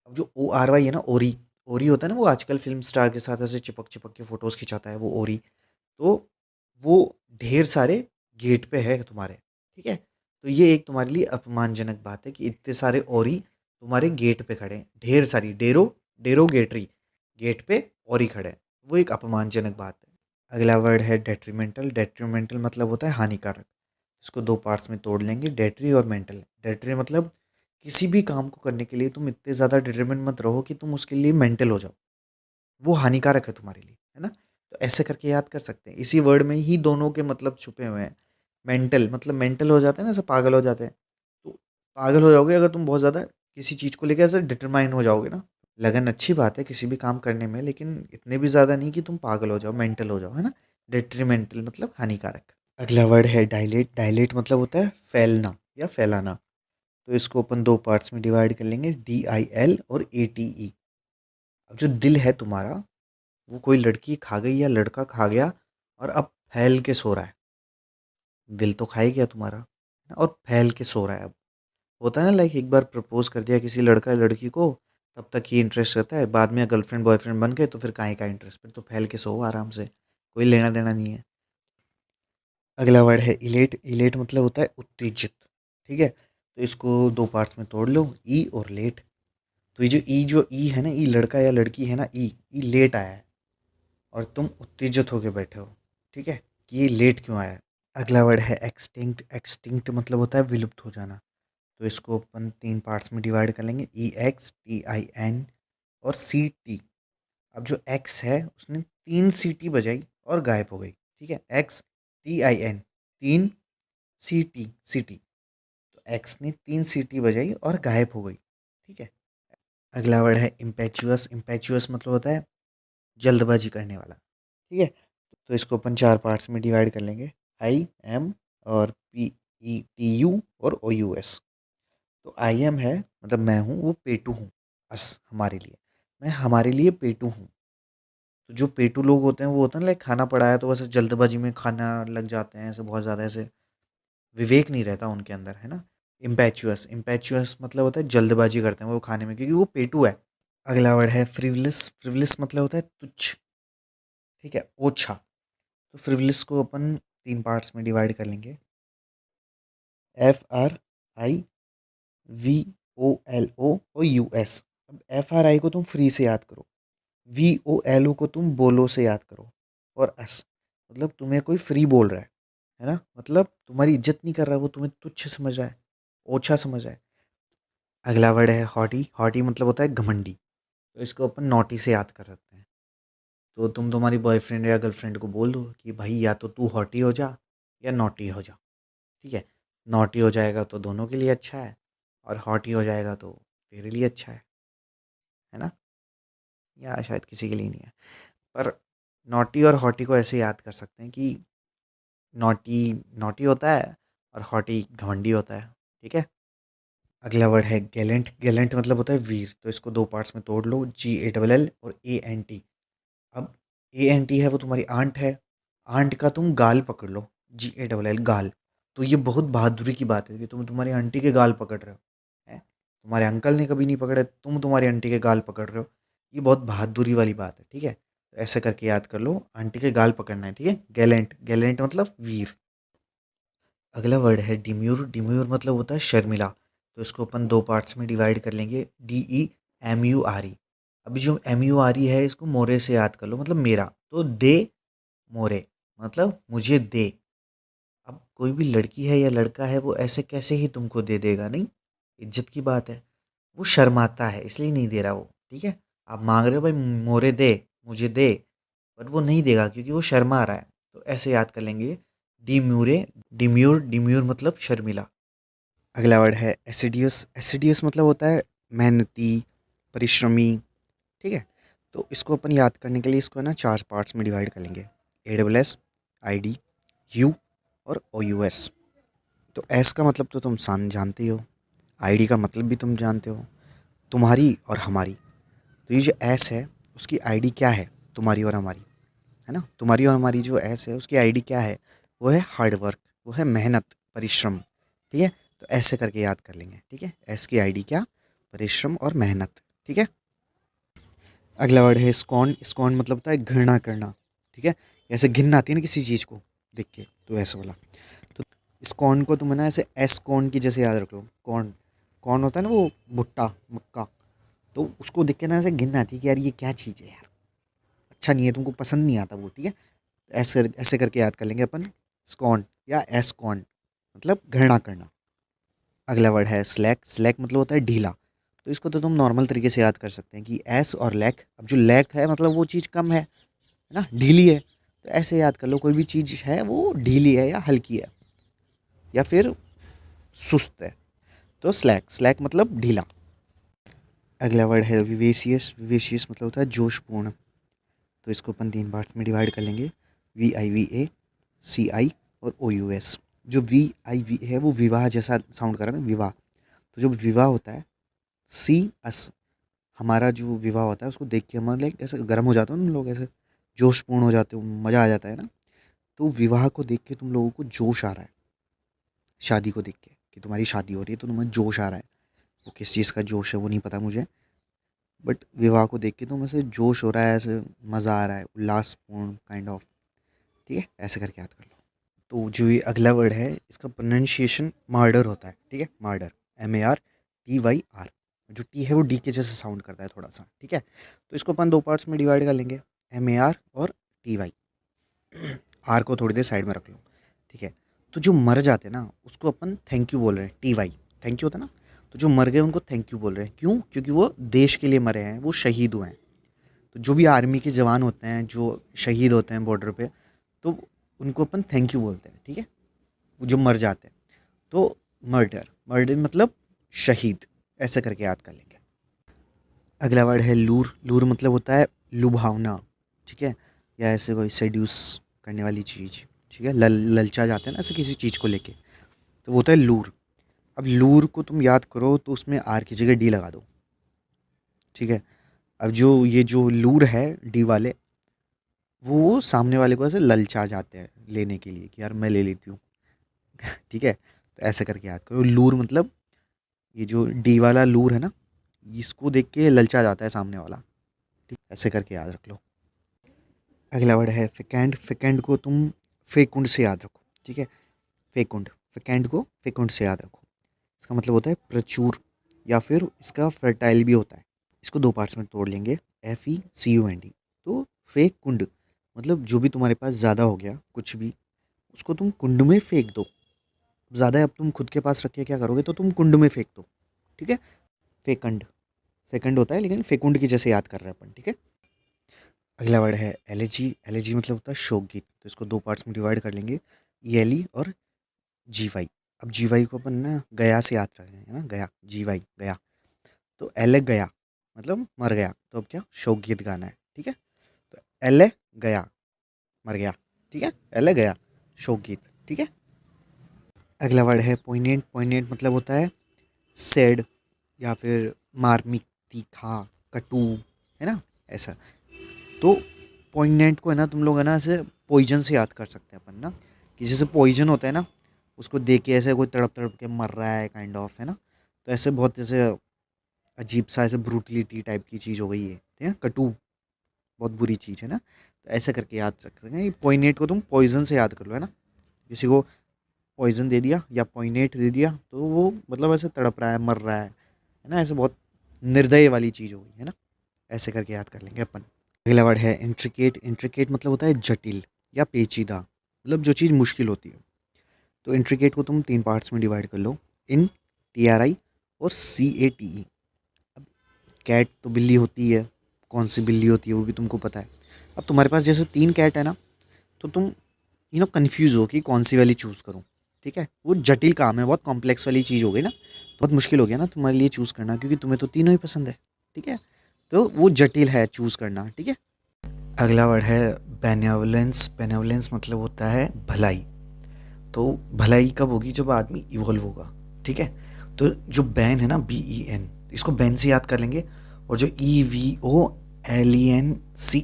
अब जो ORY है ना, ओरी, ओरी होता है ना, वो आजकल फिल्म स्टार के साथ ऐसे चिपक चिपक के फोटोज खिंचाता है, वो ओरी। तो वो ढेर सारे गेट पे है तुम्हारे, ठीक है। तो ये एक तुम्हारे लिए अपमानजनक बात है कि इतने सारे औरी तुम्हारे गेट पे खड़े हैं, ढेर सारी डेरोगेटरी गेट पे औरी खड़े हैं, वो एक अपमानजनक बात है। अगला वर्ड है डेट्रीमेंटल। डेट्रीमेंटल मतलब होता है हानिकारक। इसको दो पार्ट्स में तोड़ लेंगे, डेट्री और मेंटल। डेट्री मतलब किसी भी काम को करने के लिए तुम इतने ज़्यादा डिटरमिन मत रहो कि तुम उसके लिए मेंटल हो जाओ, वो हानिकारक है तुम्हारे लिए, है ना। तो ऐसे करके याद कर सकते हैं, इसी वर्ड में ही दोनों के मतलब छुपे हुए हैं। मेंटल मतलब मेंटल हो जाते हैं ना, ऐसे पागल हो जाते हैं। तो पागल हो जाओगे अगर तुम बहुत ज़्यादा किसी चीज़ को लेकर ऐसे डिटरमाइन हो जाओगे ना। लगन अच्छी बात है किसी भी काम करने में, लेकिन इतने भी ज़्यादा नहीं कि तुम पागल हो जाओ, मेंटल हो जाओ, है ना। डेट्रीमेंटल मतलब हानिकारक। अगला वर्ड है डायलेट। डायलेट मतलब होता है फैलना या फैलाना। तो इसको अपन दो पार्ट्स में डिवाइड कर लेंगे, DIL और ATE। अब जो दिल है तुम्हारा, वो कोई लड़की खा गई या लड़का खा गया और अब फैल के सो रहा है। दिल तो खा ही गया तुम्हारा और फैल के सो रहा है। अब होता है ना, लाइक एक बार प्रपोज कर दिया किसी लड़का या लड़की को, तब तक ही इंटरेस्ट रहता है, बाद में गर्लफ्रेंड बॉयफ्रेंड बन गए तो फिर काहे का इंटरेस्ट, फिर तो फैल के सो आराम से, कोई लेना देना नहीं है। अगला वर्ड है इलेट। इलेट मतलब होता है उत्तेजित, ठीक है। तो इसको दो पार्ट्स में तोड़ लो, ई और लेट। तो ये जो ई है ना, ई लड़का या लड़की है ना, ई लेट आया है और तुम उत्तेजित होके बैठे हो, ठीक है, कि ये लेट क्यों आया है। अगला वर्ड है एक्सटिंक्ट। एक्सटिंक्ट मतलब होता है विलुप्त हो जाना। तो इसको अपन तीन पार्ट्स में डिवाइड कर लेंगे, EXTIN और CT। अब जो एक्स है उसने तीन सीटी बजाई और गायब हो गई, ठीक है। XTIN, तीन, सीटी। तो एक्स ने तीन सीटी बजाई और गायब हो गई, ठीक है। अगला वर्ड है इम्पेचुअस। इम्पेचुअस मतलब होता है जल्दबाजी करने वाला, ठीक है। तो इसको अपन चार पार्ट्स में डिवाइड कर लेंगे, IM और PETU और OUS। तो IM है मतलब मैं हूँ, वो पेटू हूँ, अस हमारे लिए, मैं हमारे लिए पेटू हूँ। तो जो पेटू लोग होते हैं वो होता है ना, लाइक खाना पड़ा है तो बस जल्दबाजी में खाना लग जाते हैं, ऐसे बहुत ज़्यादा ऐसे विवेक नहीं रहता उनके अंदर, है ना। इम्पेचुअस। इम्पेचुअस मतलब होता है जल्दबाजी करते हैं वो खाने में, क्योंकि वो पेटू है। अगला वर्ड है फ्रिवलिस। फ्रिवलिस मतलब होता है तुच्छ, ठीक है, ओछा। तो फ्रिवलिस को अपन तीन पार्ट्स में डिवाइड कर लेंगे, FRIVOLO और US। अब FRI को तुम फ्री से याद करो, VOLO को तुम बोलो से याद करो, और एस मतलब तुम्हें कोई फ्री बोल रहा है ना, मतलब तुम्हारी इज्जत नहीं कर रहा, वो तुम्हें तुच्छ समझ रहा है, ओछा समझ रहा है। अगला वर्ड है हॉटी। हॉटी मतलब होता है घमंडी। तो इसको अपन नॉटी से याद कर सकते हैं। तो तुम तुम्हारी बॉयफ्रेंड या गर्लफ्रेंड को बोल दो कि भाई या तो तू हॉटी हो जा या नॉटी हो जा, ठीक है। नॉटी हो जाएगा तो दोनों के लिए अच्छा है, और हॉटी हो जाएगा तो तेरे लिए अच्छा है ना, या शायद किसी के लिए नहीं है। पर नॉटी और हॉटी को ऐसे याद कर सकते हैं कि नॉटी नॉटी होता है और हॉटी घमंडी होता है, ठीक है। अगला वर्ड है गैलेंट। गैलेंट मतलब होता है वीर। तो इसको दो पार्ट्स में तोड़ लो, GALL और ANT। अब ANT है वो तुम्हारी आंट है, आंट का तुम गाल पकड़ लो, GALL गाल। तो ये बहुत बहादुरी की बात है कि तुम तुम्हारी आंटी के गाल पकड़ रहे हो, हैं, तुम्हारे अंकल ने कभी नहीं पकड़े, तुम तुम्हारी आंटी के गाल पकड़ रहे हो, ये बहुत बहादुरी वाली बात है, ठीक है। तो ऐसे करके याद कर लो, आंटी के गाल पकड़ना है, ठीक है। गैलेंट। गैलेंट मतलब वीर। अगला वर्ड है डिम्यूर। डिम्यूर मतलब होता है शर्मिला। तो इसको अपन दो पार्ट्स में डिवाइड कर लेंगे, DEMURE। अभी जो MURE है इसको मोरे से याद कर लो, मतलब मेरा। तो दे मोरे मतलब मुझे दे। अब कोई भी लड़की है या लड़का है, वो ऐसे कैसे ही तुमको दे देगा, नहीं, इज्जत की बात है। वो शर्माता है इसलिए नहीं दे रहा वो, ठीक है। आप मांग रहे हो भाई मोरे दे, मुझे दे, पर वो नहीं देगा क्योंकि वो शर्मा रहा है। तो ऐसे याद कर लेंगे, डिम्यूरे। डिम्यूर। डिम्यूर मतलब शर्मिला। अगला वर्ड है एसिडियस। एसिडियस मतलब होता है मेहनती, परिश्रमी, ठीक है। तो इसको अपन याद करने के लिए इसको है ना चार पार्ट्स में डिवाइड कर लेंगे, ASS, ID, U और OUS। तो एस का मतलब तो तुम जानते ही हो, ID का मतलब भी तुम जानते हो, तुम्हारी और हमारी। तो ये जो एस है उसकी ID क्या है, तुम्हारी और हमारी, है ना। तुम्हारी और हमारी जो एस है उसकी ID क्या है, वो है हार्डवर्क, वो है मेहनत, परिश्रम, ठीक है। तो ऐसे करके याद कर लेंगे, ठीक है। एस की ID क्या, परिश्रम और मेहनत, ठीक है। अगला वर्ड है स्कॉन। स्कॉन मतलब होता है घृणा करना, ठीक है। जैसे घिन आती है ना किसी चीज़ को, देख के, तो ऐसे वाला। तो इस कॉर्न को तुम है ना ऐसे एस कॉर्न की जैसे याद रख लो। कॉर्न, कॉर्न होता है ना वो भुट्टा, मक्का, तो उसको देख के ना ऐसे घिन आती है कि यार ये क्या चीज़ है यार, अच्छा नहीं है, तुमको पसंद नहीं आता वो, ठीक है। ऐसे ऐसे करके याद कर लेंगे अपन, स्कॉन या एस कॉर्न, मतलब घृणा करना। अगला वर्ड है स्लैक। स्लैक मतलब होता है ढीला। तो इसको तो तुम नॉर्मल तरीके से याद कर सकते हैं कि एस और लैक। अब जो लैक है मतलब वो चीज़ कम है ना, ढीली है, तो ऐसे याद कर लो कोई भी चीज़ है वो ढीली है या हल्की है या फिर सुस्त है, तो स्लैक। स्लैक मतलब ढीला। अगला वर्ड है विवेशियस। विवेशियस मतलब होता है जोशपूर्ण। तो इसको अपन 3 पार्ट्स में डिवाइड कर लेंगे, VIVA, CI और OUS। जो VIV है वो विवाह जैसा साउंड कर रहा है ना, विवाह। तो जो विवाह होता है, सी अस, हमारा जो विवाह होता है उसको देख के हमारे लाइक ऐसे गर्म हो जाते हो ना लोग, ऐसे जोशपूर्ण हो जाते हो, मज़ा आ जाता है ना। तो विवाह को देख के तुम लोगों को जोश आ रहा है, शादी को देख के कि तुम्हारी शादी हो रही है तो तुम्हें जोश आ रहा है। वो किस चीज़ का जोश है वो नहीं पता मुझे, बट विवाह को देख के तुम ऐसे जोश हो रहा है, ऐसे मज़ा आ रहा है, उल्लासपूर्ण काइंड ऑफ, ठीक है। ऐसे करके याद कर लो। तो जो ये अगला वर्ड है इसका प्रोनाउंसिएशन मर्डर होता है, ठीक है। Murder, MARTYR। जो टी है वो डी के जैसे साउंड करता है थोड़ा सा, ठीक है। तो इसको अपन 2 पार्ट्स में डिवाइड कर लेंगे, MAR और TY। आर को थोड़ी देर साइड में रख लो, ठीक है। तो जो मर जाते हैं ना उसको अपन थैंक यू बोल रहे हैं, TY, थैंक यू होता है ना। तो जो मर गए उनको थैंक यू बोल रहे हैं, क्यों? क्योंकि वो देश के लिए मरे हैं, वो शहीद हुए हैं। तो जो भी आर्मी के जवान होते हैं जो शहीद होते हैं बॉर्डर पे, तो उनको अपन थैंक यू बोलते हैं, ठीक है। वो जो मर जाते हैं, तो मर्डर, मर्डर मतलब शहीद, ऐसे करके याद कर लेंगे। अगला वर्ड है लूर। लूर मतलब होता है लुभावना, ठीक है, या ऐसे कोई सेड्यूस करने वाली चीज़, ठीक है। ललचा जाते हैं ना ऐसे किसी चीज़ को लेके, तो वो होता है लूर। अब लूर को तुम याद करो तो उसमें आर की जगह डी लगा दो, ठीक है। अब जो ये जो लूर है डी वाले, वो सामने वाले को ऐसे ललचा जाते हैं लेने के लिए कि यार मैं ले लेती हूँ, ठीक है। तो ऐसे करके याद करो, लूर मतलब ये जो डी वाला लूर है ना, इसको देख के ललचा जाता है सामने वाला, ठीक, ऐसे करके याद रख लो। अगला वर्ड है फेकेंड। फेकेंड को तुम फेकुंड से याद रखो, ठीक है। फेकुंड, फेकेंड को फेकुंड से याद रखो। इसका मतलब होता है प्रचुर, या फिर इसका फर्टाइल भी होता है। इसको 2 पार्ट्स में तोड़ लेंगे, FECUND। तो फेकुंड मतलब जो भी तुम्हारे पास ज़्यादा हो गया कुछ भी, उसको तुम कुंड में फेंक दो। ज़्यादा है अब तुम खुद के पास रख के क्या करोगे, तो तुम कुंड में फेंक दो, ठीक है। फेकंड, फेकंड होता है लेकिन फेकुंड की जैसे याद कर रहे हैं अपन, ठीक है। अगला वर्ड है एलेजी। एलेजी मतलब होता है शोक गीत। तो इसको 2 पार्ट्स में डिवाइड कर लेंगे, ELE और GY। अब GY को अपन ना गया से याद रख रहे हैं ना, गया, GY गया। तो एले गया मतलब मर गया, तो अब क्या शोक गीत गाना है, ठीक है। तो एले गया, मर गया, ठीक है, एले गया, शोक गीत, ठीक है। अगला वर्ड है पोइनेंट। पोइनेंट मतलब होता है सैड या फिर मार्मिक, तीखा, कटु, है ना, ऐसा। तो पोइनेंट को है ना तुम लोग है ना ऐसे पॉइजन से याद कर सकते हैं अपन ना, कि जैसे पॉइजन होता है ना, उसको देख के ऐसे कोई तड़प तड़प के मर रहा है काइंड ऑफ, है ना। तो ऐसे बहुत ऐसे अजीब सा ऐसे ब्रूटलिटी टाइप की चीज़ हो गई है, ठीक है, कटु, बहुत बुरी चीज़ है ना। तो ऐसे करके याद रख सकते हैं। पोइनेट को तुम पॉइजन से याद कर लो, है ना। किसी को पॉइजन दे दिया या पॉइनेट दे दिया तो वो मतलब ऐसे तड़प रहा है, मर रहा है ना, ऐसे बहुत निर्दय वाली चीज़ हो गई है ना। ऐसे करके याद कर लेंगे अपन। अगला वर्ड है इंट्रिकेट। इंट्रिकेट मतलब होता है जटिल या पेचीदा, मतलब जो चीज़ मुश्किल होती है। तो इंट्रिकेट को तुम 3 पार्ट्स में डिवाइड कर लो, इन, TRI और CATE। अब कैट तो बिल्ली होती है, कौन सी बिल्ली होती है वो भी तुमको पता है। अब तुम्हारे पास जैसे 3 कैट है ना, तो तुम कन्फ्यूज़ हो कि कौन सी वाली चूज़ करूँ, ठीक है। वो जटिल काम है, बहुत कॉम्प्लेक्स वाली चीज़ हो गई ना, बहुत मुश्किल हो गया ना तुम्हारे लिए चूज़ करना, क्योंकि तुम्हें तो तीनों ही पसंद है, ठीक है। तो वो जटिल है चूज़ करना, ठीक है। अगला वर्ड है बेनेवलेंस। बेनेवलेंस मतलब होता है भलाई। तो भलाई कब होगी, जब आदमी इवॉल्व होगा, ठीक है। तो जो बैन है ना, BEN, इसको बैन से याद कर लेंगे। और जो EVOLENCE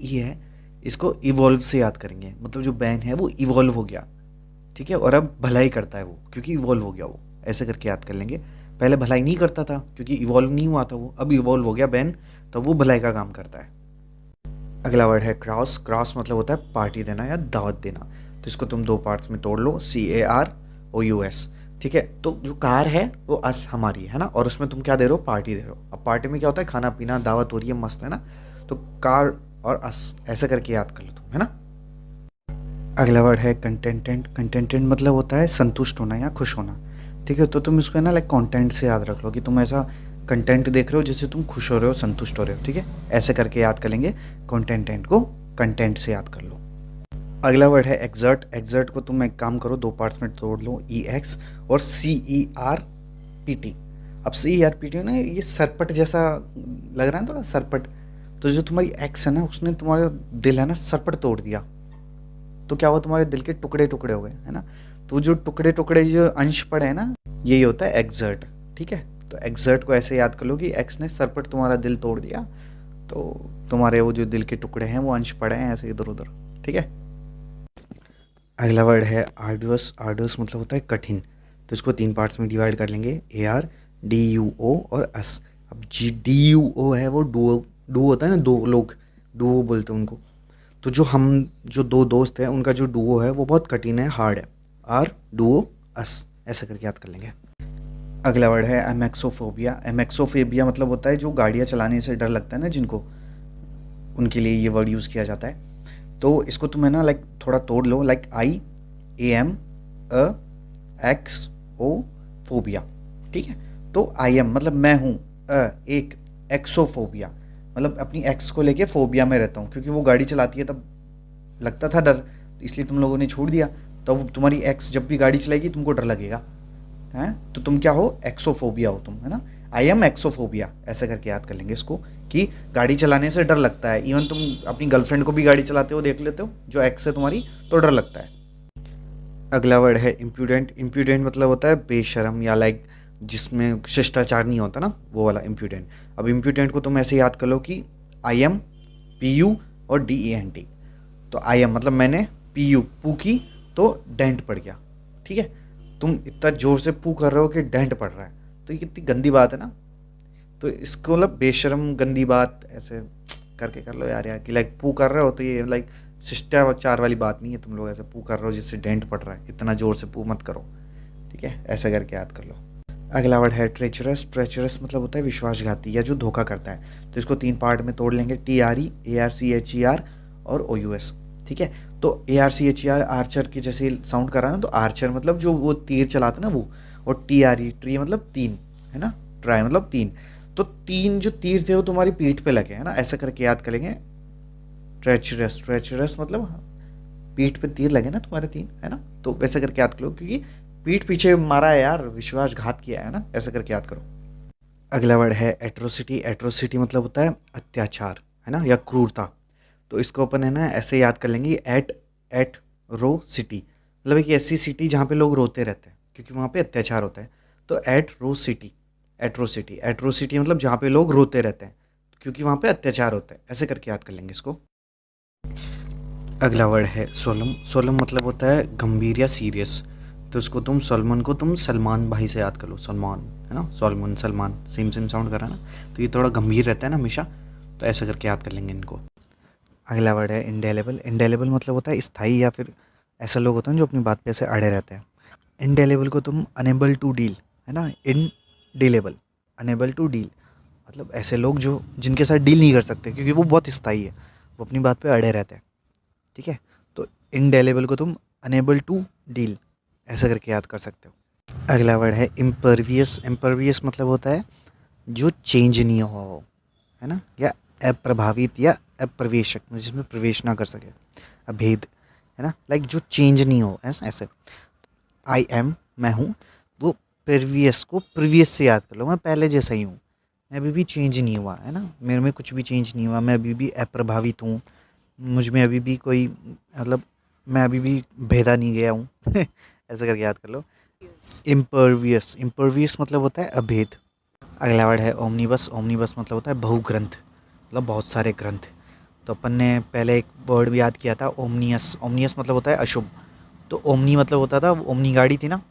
है, इसको इवॉल्व से याद करेंगे। मतलब जो बैन है वो इवॉल्व हो गया, ठीक है, और अब भलाई करता है वो, क्योंकि इवॉल्व हो गया वो, ऐसे करके याद कर लेंगे। पहले भलाई नहीं करता था क्योंकि इवॉल्व नहीं हुआ था वो, अब इवॉल्व हो गया बैन, तो वो भलाई का काम करता है। अगला वर्ड है क्रॉस। क्रॉस मतलब होता है पार्टी देना या दावत देना। तो इसको तुम दो पार्ट्स में तोड़ लो, CAROUS, ठीक है। तो जो कार है वो अस हमारी है ना, और उसमें तुम क्या दे रहे हो, पार्टी दे रहे हो। अब पार्टी में क्या होता है, खाना पीना दावत हो रही है, मस्त है ना। तो कार और अस ऐसा करके याद कर लो तुम, है ना। अगला वर्ड है कंटेंटेंट। कंटेंटेंट मतलब होता है संतुष्ट होना या खुश होना, ठीक है। तो तुम इसको है ना लाइक कंटेंट से याद रख लो कि तुम ऐसा कंटेंट देख रहे हो जिससे तुम खुश हो रहे हो, संतुष्ट हो रहे हो, ठीक है। ऐसे करके याद कर लेंगे, कंटेंटेंट को कंटेंट से याद कर लो। अगला वर्ड है एग्जर्ट। एग्जर्ट को तुम एक काम करो, दो पार्ट्स में तोड़ लो, EX और CERPT। अब CERPT ना, ये सरपट जैसा लग रहा है थोड़ा, सरपट। तो जो तुम्हारी एक्स है ना, उसने तुम्हारा दिल है ना सरपट तोड़ दिया। तो क्या हुआ, तुम्हारे दिल के टुकड़े टुकड़े हो गए, है ना। तो जो टुकड़े टुकड़े जो अंश पड़े हैं ना, यही होता है एग्जर्ट, ठीक है। तो एग्जर्ट को ऐसे याद कर लो कि एक्स ने सरपट तुम्हारा दिल तोड़ दिया, तो तुम्हारे वो जो दिल के टुकड़े हैं वो अंश पड़े हैं ऐसे इधर उधर, ठीक है। अगला वर्ड है आर्डुअस। आर्डुअस मतलब होता है कठिन। तो इसको तीन पार्ट्स में डिवाइड कर लेंगे, ARDUO और अस। अब DUO है वो डुओ होता है ना, दो लोग, डुओ बोलते हैं उनको। तो जो दो दोस्त हैं उनका जो डुओ है वो बहुत कठिन है, हार्ड है। RDUO अस, ऐसा करके याद कर लेंगे। अगला वर्ड है एमेक्सोफोबिया। एमेक्सोफोबिया मतलब होता है जो गाड़ियाँ चलाने से डर लगता है ना जिनको, उनके लिए ये वर्ड यूज़ किया जाता है। तो इसको तुम है ना लाइक थोड़ा तोड़ लो, लाइक IAMEXO फोबिया, ठीक है। तो IM मतलब मैं हूँ, एक एक्सोफोबिया मतलब अपनी एक्स को लेके फोबिया में रहता हूँ, क्योंकि वो गाड़ी चलाती है तब लगता था डर, तो इसलिए तुम लोगों ने छोड़ दिया। तो तुम्हारी एक्स जब भी गाड़ी चलाएगी तुमको डर लगेगा, हैं। तो तुम क्या हो, एक्सोफोबिया हो तुम, है ना। IM एक्सोफोबिया, ऐसा करके याद कर लेंगे इसको कि गाड़ी चलाने से डर लगता है। इवन तुम अपनी गर्लफ्रेंड को भी गाड़ी चलाते हो देख लेते हो, जो एक्स है तुम्हारी, तो डर लगता है। अगला वर्ड है इम्प्यूडेंट। इम्प्यूडेंट मतलब होता है बेशरम या लाइक जिसमें शिष्टाचार नहीं होता ना, वो वाला इम्प्यूडेंट। अब इम्प्यूडेंट को तुम ऐसे याद कर लो कि IM PU और DENT। तो IM मतलब मैंने PU पू की तो डेंट पड़ गया, ठीक है। तुम इतना जोर से पू कर रहे हो कि डेंट पड़ रहा है, तो ये कितनी गंदी बात है ना। तो इसको मतलब बेशरम गंदी बात ऐसे करके कर लो यार कि लाइक पू कर रहे हो, तो ये लाइक शिष्टाचार वाली बात नहीं है। तुम लोग ऐसे पू कर रहे हो जिससे डेंट पड़ रहा है, इतना जोर से पू मत करो, ठीक है। ऐसा करके याद कर लो। अगला वर्ड है ट्रेचरस। ट्रेचरस मतलब होता है विश्वासघाती या जो धोखा करता है। तो इसको तीन पार्ट में तोड़ लेंगे, TRE ARCHER और OUS, ठीक है। तो ARCHER आर्चर के जैसे साउंड कर रहा है ना, तो आर्चर मतलब जो वो तीर चलाते ना वो, और TRE ट्री मतलब तीन, है ना, ट्राई मतलब तीन। तो तीन जो तीर थे वो तुम्हारी पीठ पे लगे, है ना, ऐसा करके याद करेंगे ट्रेचरस। ट्रेचरस मतलब पीठ पे तीर लगे ना तुम्हारे तीन, है ना। तो वैसे करके याद करो, क्योंकि पीठ पीछे मारा है यार, विश्वासघात किया है ना, ऐसा करके याद करो। अगला वर्ड है एट्रोसिटी। एट्रोसिटी मतलब होता है अत्याचार, है ना, या क्रूरता। तो इसको अपन है ना ऐसे याद कर लेंगे, एट रो सिटी मतलब एक ऐसी सिटी जहाँ पे लोग रोते रहते हैं क्योंकि वहाँ पे अत्याचार होता है। तो एट रो सिटी, एट्रोसिटी। एट्रोसिटी मतलब जहाँ पे लोग रोते रहते हैं क्योंकि वहाँ पे अत्याचार होता है, ऐसे करके याद कर लेंगे इसको। अगला वर्ड है सोलम। सोलम मतलब होता है गंभीर या सीरियस। तो इसको तुम सलमान को तुम सलमान भाई से याद कर लो, सलमान, है ना, Salman Salman same same sound कर रहा है ना, तो ये थोड़ा गंभीर रहता है ना हमेशा, तो ऐसा करके याद कर लेंगे इनको। अगला वर्ड है इंडेलेबल। इंडेलेबल मतलब होता है स्थायी, या फिर ऐसा लोग होते हैं जो अपनी बात पे ऐसे अड़े रहते हैं। इंडेलेबल को तुम अनेबल टू डील, है ना, इनडीलेबल, अनेबल टू डील मतलब ऐसे लोग जो जिनके साथ डील नहीं कर सकते क्योंकि वो बहुत स्थायी है, वो अपनी बात पे अड़े रहते हैं, ठीक है। तो इनडेलेबल को तुम अनेबल टू डील ऐसा करके याद कर सकते हो। अगला वर्ड है इम्परवियस। इम्परवियस मतलब होता है जो चेंज नहीं हो, है ना, या अप्रभावित या अप्रवेशक जिसमें प्रवेश ना कर सके, अभेद, है ना, लाइक जो चेंज नहीं हो, ऐसा ऐसे। IM मैं हूँ, वो प्रीवियस को प्रीवियस से याद कर लो, मैं पहले जैसा ही हूँ, मैं अभी भी चेंज नहीं हुआ, है ना, मेरे में कुछ भी चेंज नहीं हुआ, मैं अभी भी अप्रभावित हूँ, मुझ में अभी भी कोई मतलब मैं अभी भी भेदा नहीं गया हूँ ऐसा करके याद कर लो। इम्परवियस। इम्परवियस मतलब होता है अभेद। अगला वर्ड है ओमनीबस। ओमनीबस मतलब होता है बहुग्रंथ, मतलब बहुत सारे ग्रंथ। तो अपन ने पहले एक वर्ड भी याद किया था, ओमनियस। ओमनियस मतलब होता है अशुभ। तो ओमनी मतलब होता था, ओमनी गाड़ी थी ना,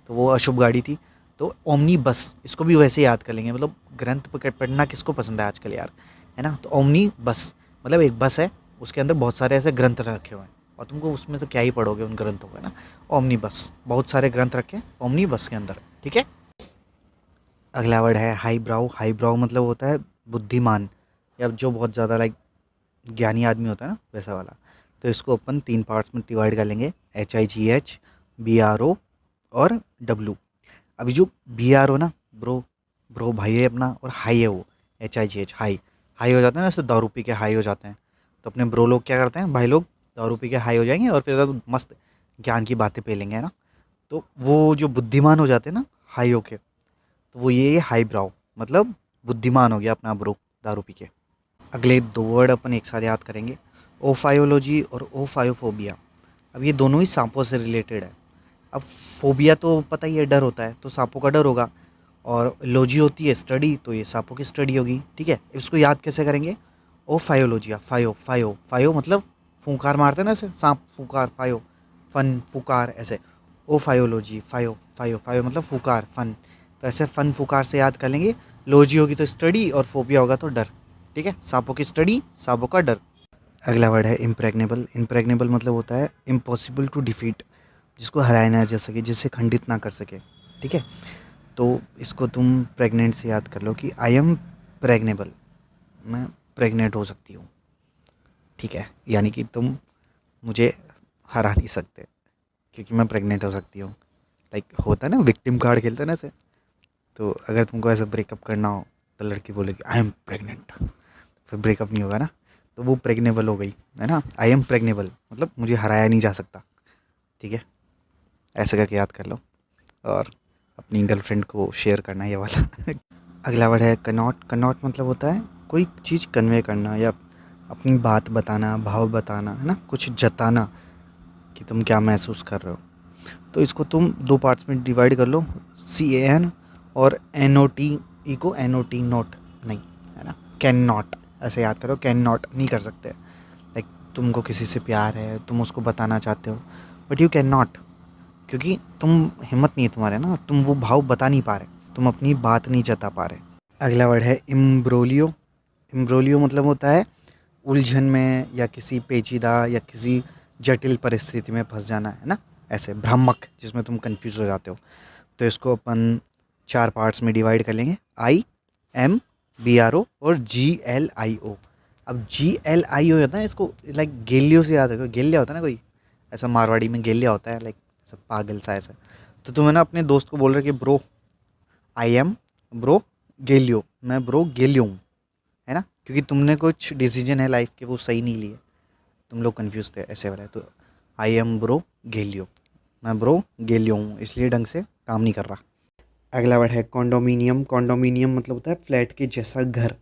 तो वो अशुभ गाड़ी थी। तो ओमनी बस, इसको भी वैसे याद कर लेंगे, मतलब ग्रंथ पढ़ना किसको पसंद है आजकल यार, है ना। तो ओमनी बस मतलब एक बस है, उसके अंदर बहुत सारे ऐसे ग्रंथ रखे हुए हैं, और तुमको उसमें तो क्या ही पढ़ोगे उन ग्रंथों को, है ना। ओमनीबस, बहुत सारे ग्रंथ रखे ओमनीबस के अंदर, ठीक है। अगला वर्ड है हाई ब्राउ। हाई ब्राउ मतलब होता है बुद्धिमान, या जो बहुत ज़्यादा लाइक ज्ञानी आदमी होता है ना, वैसा वाला। तो इसको अपन 3 पार्ट्स में डिवाइड कर लेंगे, HIGH, BRO और W। अभी जो BRO ना, ब्रो, ब्रो भाई है अपना, और हाई है वो, HIGH, हाई। हाई हो जाता है ना, जैसे दारू पी के हाई हो जाते हैं, तो अपने ब्रो लोग क्या करते हैं, भाई लोग दारू पी के हाई हो जाएंगे और फिर अब मस्त ज्ञान की बातें पेलेंगे, है ना। तो वो जो बुद्धिमान हो जाते हैं ना हाई होके, तो वो ये हाई ब्राउ, मतलब बुद्धिमान हो गया अपना ब्रो दारू पी के। अगले 2 वर्ड अपन एक साथ याद करेंगे, ओफायोलॉजी और ओफायोफोबिया। अब ये दोनों ही सांपों से रिलेटेड है। अब फोबिया तो पता ही है, डर होता है, तो सांपों का डर होगा। और लॉजी होती है स्टडी, तो ये सांपों की स्टडी होगी, ठीक है। इसको याद कैसे करेंगे, ओफायोलॉजिया, फायो फायो फायो मतलब फूंकार मारते हैं ना ऐसे सांप, फूंकार, फायो फन, फुकार, ऐसे ओफायोलॉजी, फायो फायो फायो मतलब फुकार, फन। तो ऐसे फन फुकार से याद कर लेंगे। लॉजी होगी तो स्टडी, और फोबिया होगा तो डर, ठीक है। सांपों की स्टडी, सांपों का डर। अगला वर्ड है इम्प्रेग्नेबल। इम्प्रेग्नेबल मतलब होता है इम्पॉसिबल टू डिफीट, जिसको हराया ना जा सके, जिससे खंडित ना कर सके, ठीक है। तो इसको तुम प्रेग्नेंट से याद कर लो कि आई एम प्रेग्नेबल, मैं प्रेग्नेंट हो सकती हूँ, ठीक है। यानी कि तुम मुझे हरा नहीं सकते क्योंकि मैं प्रेग्नेंट हो सकती हूँ। लाइक होता है ना, विक्टिम कार्ड खेलते हैं ना ऐसे। तो अगर तुमको ऐसा ब्रेकअप करना हो, तो लड़की बोलेगी आई एम प्रेग्नेंट, फिर ब्रेकअप नहीं होगा ना, तो वो प्रेग्नेबल हो गई, है ना। आई एम प्रेग्नेबल मतलब मुझे हराया नहीं जा सकता, ठीक है। ऐसे करके याद कर लो, और अपनी गर्लफ्रेंड को शेयर करना ये वाला। अगला वर्ड है कनॉट। कनॉट मतलब होता है कोई चीज़ कन्वे करना, या अपनी बात बताना, भाव बताना, है ना, कुछ जताना कि तुम क्या महसूस कर रहे हो। तो इसको तुम 2 पार्ट्स में डिवाइड कर लो, CAN और NOT। ई को NOT, नोट नहीं, है ना। कैन नॉट ऐसे याद करो, कैन नॉट नहीं कर सकते। लाइक तुमको किसी से प्यार है, तुम उसको बताना चाहते हो, बट यू कैन नॉट, क्योंकि तुम हिम्मत नहीं है तुम्हारे ना, तुम वो भाव बता नहीं पा रहे, तुम अपनी बात नहीं जता पा रहे। अगला वर्ड है इम्ब्रोलियो। इम्ब्रोलियो मतलब होता है उलझन में, या किसी पेचीदा या किसी जटिल परिस्थिति में फंस जाना, है ना। ऐसे भ्रामक, जिसमें तुम कंफ्यूज हो जाते हो। तो इसको अपन 4 पार्ट्स में डिवाइड कर लेंगे, IMBRO और GLIO। अब GLIO होता है, इसको लाइक गेलियो से याद रखो। गेलिया होता है ना कोई, ऐसा मारवाड़ी में गेलिया होता है, लाइक सब पागल सा ऐसा। तो तुम है ना अपने दोस्त को बोल रहे कि ब्रो, आई एम ब्रो गेलियो, मैं ब्रो गेलियो हूँ, है ना। क्योंकि तुमने कुछ डिसीजन है लाइफ के वो सही नहीं लिए, तुम लोग कंफ्यूज थे, ऐसे वाला है। तो आई एम ब्रो गेलियो, मैं ब्रो गेलियो हूँ, इसलिए ढंग से काम नहीं कर रहा। अगला वर्ड है कॉन्डोमिनियम। कॉन्डोमिनियम मतलब होता है फ्लैट के जैसा घर।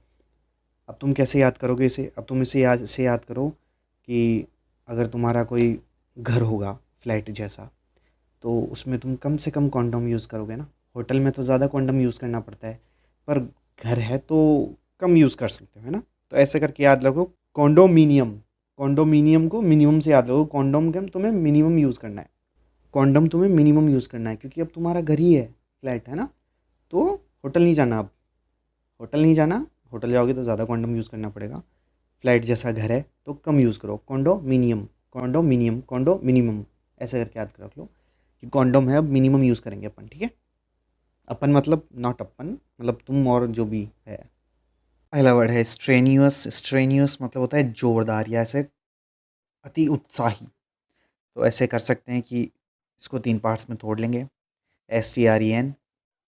अब तुम कैसे याद करोगे इसे, अब तुम इसे याद करो कि अगर तुम्हारा कोई घर होगा फ्लैट जैसा, तो उसमें तुम कम से कम कॉन्डोम यूज़ करोगे ना। होटल में तो ज़्यादा कॉन्डोम यूज़ करना पड़ता है, पर घर है तो कम यूज़ कर सकते हो, है ना। तो ऐसे करके याद रखो कॉन्डोमिनियम। कॉन्डोमिनियम को मिनिमम से याद रखो, कॉन्डोम का तुम्हें मिनिमम यूज़ करना है। कॉन्डम तुम्हें मिनिमम यूज़ करना है, क्योंकि अब तुम्हारा घर ही है, फ्लैट है ना। तो होटल नहीं जाना, अब होटल नहीं जाना। होटल जाओगे तो ज़्यादा कॉन्डम यूज़ करना पड़ेगा। फ्लैट जैसा घर है तो कम यूज़ करो, कॉन्डोमिनियम, कॉन्डोमिनियम, कॉन्डोमिनिमम, ऐसे करके याद कर रख लो कि कॉन्डोम है, अब मिनिमम यूज़ करेंगे अपन, ठीक है। अपन मतलब नॉट अपन, मतलब तुम और जो भी है। अगला वर्ड है स्ट्रेनियस। स्ट्रेनियस मतलब होता है जोरदार, या ऐसे अति उत्साही। तो ऐसे कर सकते हैं कि इसको 3 पार्ट्स में तोड़ लेंगे, STREN,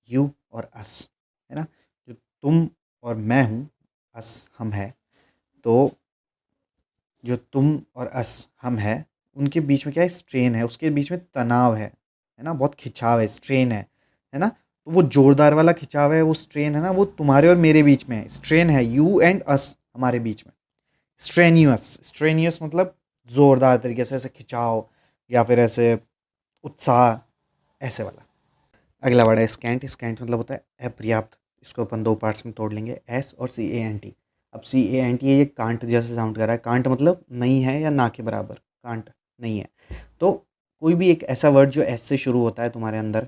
यू और अस, है ना। जो तुम और मैं हूँ, अस हम है। तो जो तुम और अस हम है, उनके बीच में क्या है, स्ट्रेन है, उसके बीच में तनाव है ना, बहुत खिंचाव है, स्ट्रेन है ना। तो वो जोरदार वाला खिंचाव है, वो स्ट्रेन है ना, वो तुम्हारे और मेरे बीच में है, स्ट्रेन है, यू एंड अस, हमारे बीच में। स्ट्रेनियस। स्ट्रेनियस मतलब जोरदार तरीके से ऐसे खिंचाव, या फिर ऐसे उत्साह, ऐसे वाला। अगला वर्ड है स्कैंट। स्कैंट मतलब होता है अपर्याप्त। इसको अपन 2 पार्ट्स में तोड़ लेंगे, SCANT। अब CANT ये कांट जैसे साउंड कर रहा है, कांट मतलब नहीं है या ना के बराबर, कांट नहीं है। तो कोई भी एक ऐसा वर्ड जो S से शुरू होता है तुम्हारे अंदर,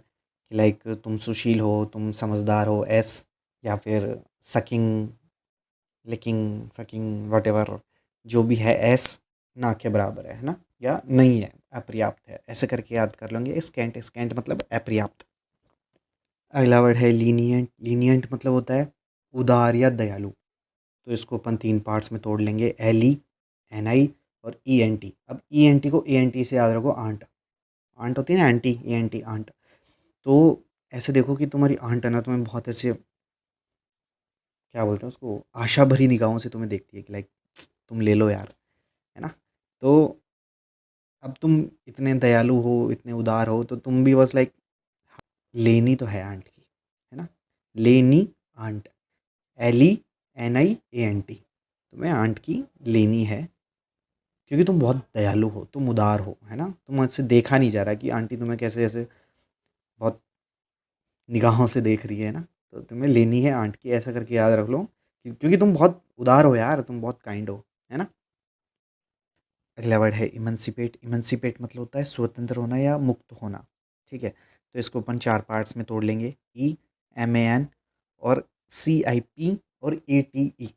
लाइक तुम सुशील हो, तुम समझदार हो, S, या फिर sucking, licking, fucking, whatever, जो भी है S ना के बराबर है ना, या नहीं है, अपर्याप्त है, ऐसे करके याद कर लेंगे। स्कैंट, स्कैंट मतलब अपर्याप्त। अगला वर्ड है लीनियंट। लीनियंट मतलब होता है उदार या दयालु। तो इसको अपन 3 पार्ट्स में तोड़ लेंगे, LENI और ENT। अब ENT को ANT से याद रखो, आंट। आंट होती है ना, एंटी, ANT, आंट। तो ऐसे देखो कि तुम्हारी आंट है ना, तुम्हें बहुत ऐसे क्या बोलते हैं उसको, आशा भरी निगाहों से तुम्हें देखती है कि लाइक तुम ले लो यार, है ना। तो अब तुम इतने दयालु हो, इतने उदार हो, तो तुम भी बस लाइक लेनी तो है आंट की, है ना। लेनी आंट, LENIANT, तुम्हें आंट की लेनी है, क्योंकि तुम बहुत दयालु हो, तुम उदार हो, है ना। तुम मुझसे देखा नहीं जा रहा कि आंटी तुम्हें कैसे ऐसे बहुत निगाहों से देख रही है ना। तो तुम्हें लेनी है आंट की, ऐसा करके याद रख लो क्योंकि तुम बहुत उदार हो यार, तुम बहुत काइंड हो, है ना। अगला वर्ड है इमनसिपेट। इमनसिपेट मतलब होता है स्वतंत्र होना या मुक्त होना, ठीक है। तो इसको अपन 4 पार्ट्स में तोड़ लेंगे, EMAN और CIP और ATE।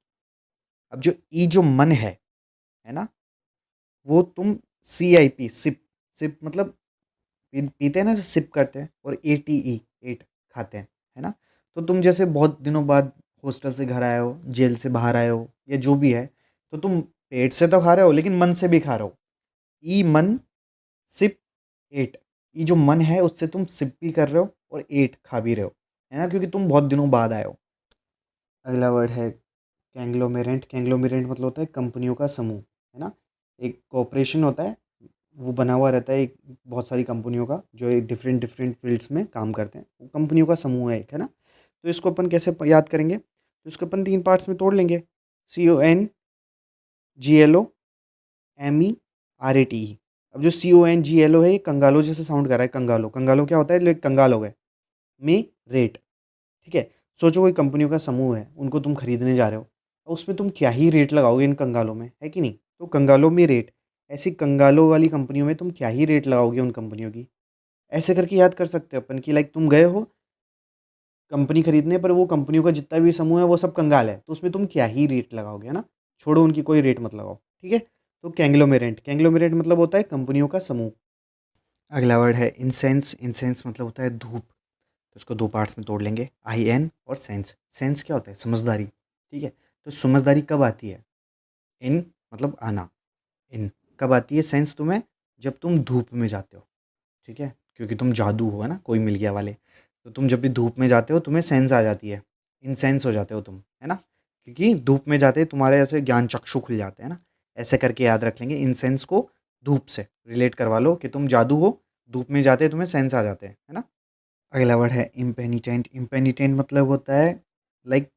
अब जो जो मन है ना, वो तुम CIP, सिप, सिप मतलब पीते हैं ना, सिप करते हैं, और ATE, एट, खाते हैं, है ना। तो तुम जैसे बहुत दिनों बाद हॉस्टल से घर आए हो, जेल से बाहर आए हो, या जो भी है, तो तुम पेट से तो खा रहे हो लेकिन मन से भी खा रहे हो। ई मन, सिप, एट। ये जो मन है उससे तुम सिप भी कर रहे हो और एट खा भी रहे हो, है ना, क्योंकि तुम बहुत दिनों बाद आए हो। अगला वर्ड है कैंग्लोमेरेंट। कैंग्लोमेरेंट मतलब होता है कंपनियों का समूह, है ना। एक कॉरपोरेशन होता है, वो बना हुआ रहता है एक बहुत सारी कंपनियों का, जो एक डिफरेंट डिफरेंट फील्ड्स में काम करते हैं, वो कंपनियों का समूह है एक, है ना। तो इसको अपन कैसे याद करेंगे, तो इसको अपन 3 पार्ट्स में तोड़ लेंगे, CONGLOMERATE। अब जो CONGLO है, ये कंगालो जैसे साउंड कर रहा है, कंगालो। कंगालो क्या होता है, लोग कंगाल हो गए। में रेट, ठीक है। सोचो कोई कंपनियों का समूह है, उनको तुम खरीदने जा रहे हो, और उसमें तुम क्या ही रेट लगाओगे इन कंगालों में, है कि नहीं। तो कंगालों में रेट, ऐसी कंगालों वाली कंपनियों में तुम क्या ही रेट लगाओगे उन कंपनियों की। ऐसे करके याद कर सकते हो अपन कि लाइक तुम गए हो कंपनी खरीदने, पर वो कंपनियों का जितना भी समूह है वो सब कंगाल है, तो उसमें तुम क्या ही रेट लगाओगे, है ना। छोड़ो, उनकी कोई रेट मत लगाओ, ठीक है। तो कैंग्लोमेरेंट, कैंग्लोमेरेंट मतलब होता है कंपनियों का समूह। अगला वर्ड है इंसेंस। इंसेंस मतलब होता है धूप। तो इसको 2 पार्ट्स में तोड़ लेंगे, IN और सेंस। सेंस क्या होता है, समझदारी, ठीक है। तो समझदारी कब आती है, इन मतलब आना, इन कब आती है सेंस तुम्हें, जब तुम धूप में जाते हो, ठीक है। क्योंकि तुम जादू हो, है ना, कोई मिल गया वाले। तो तुम जब भी धूप में जाते हो तुम्हें सेंस आ जाती है, इनसेंस हो जाते हो तुम, है ना। क्योंकि धूप में जाते तुम्हारे ऐसे ज्ञान चक्षु खुल जाते हैं ना। ऐसे करके याद रख लेंगे, इनसेंस को धूप से रिलेट करवा लो कि तुम जादू हो, धूप में जाते तुम्हें सेंस आ जाते हैं, है ना। अगला वर्ड है इम्पेनिटेंट। इम्पेनिटेंट मतलब होता है लाइक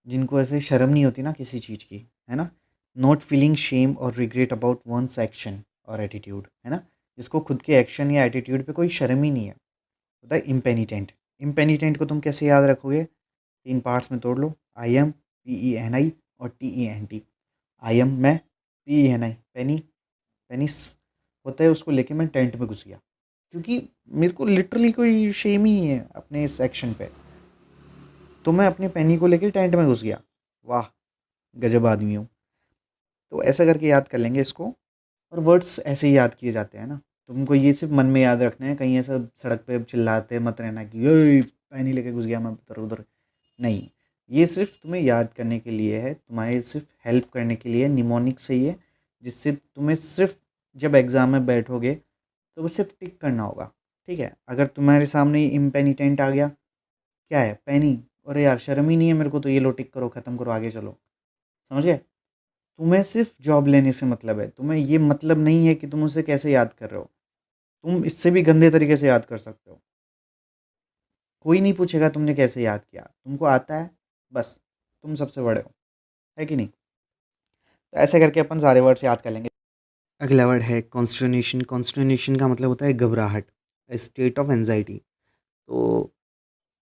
जिनको ऐसे शर्म नहीं होती ना किसी चीज़ की, है ना। नॉट फीलिंग शेम और रिग्रेट अबाउट वंस एक्शन और एटीट्यूड, है ना। जिसको खुद के एक्शन या एटीट्यूड पे कोई शर्म ही नहीं है, होता है इम्पेनिटेंट। इम्पेनिटेंट को तुम कैसे याद रखोगे, 3 पार्ट्स में तोड़ लो, IM, PENI और TENT। IM मैं, PENI पेनी, पेनिस होता है, उसको लेके मैं टेंट में घुस गया, क्योंकि मेरे को लिटरली कोई शेम ही नहीं है अपने इस एक्शन पे, तो मैं अपने पेनी को लेके टेंट में घुस गया। वाह, गजब आदमी हूँ। तो ऐसा करके याद कर लेंगे इसको। और वर्ड्स ऐसे ही याद किए जाते हैं ना, तुमको ये सिर्फ मन में याद रखने हैं, कहीं ऐसा सड़क पे चिल्लाते मत रहना कि ये पैनी लेके घुस गया मैं उधर उधर। नहीं, ये सिर्फ तुम्हें याद करने के लिए है, तुम्हारे सिर्फ हेल्प करने के लिए, निमोनिक से ही है, जिससे तुम्हें सिर्फ जब एग्ज़ाम में बैठोगे तो बस सिर्फ टिक करना होगा, ठीक है। अगर तुम्हारे सामने इम्पेनिटेंट आ गया, क्या है पैनी, अरे यार शर्म ही नहीं है मेरे को, तो ये लो टिक करो, ख़त्म करो, आगे चलो, समझ गए। तुम्हें सिर्फ जॉब लेने से मतलब है, तुम्हें ये मतलब नहीं है कि तुम उसे कैसे याद कर रहे हो, तुम इससे भी गंदे तरीके से याद कर सकते हो। कोई नहीं पूछेगा तुमने कैसे याद किया, तुमको आता है, बस तुम सबसे बड़े हो, है कि नहीं। तो ऐसे करके अपन सारे वर्ड्स याद कर लेंगे। अगला वर्ड है कॉन्स्टर्नेशन। कॉन्स्टर्नेशन का मतलब होता है घबराहट, स्टेट ऑफ एंजाइटी। तो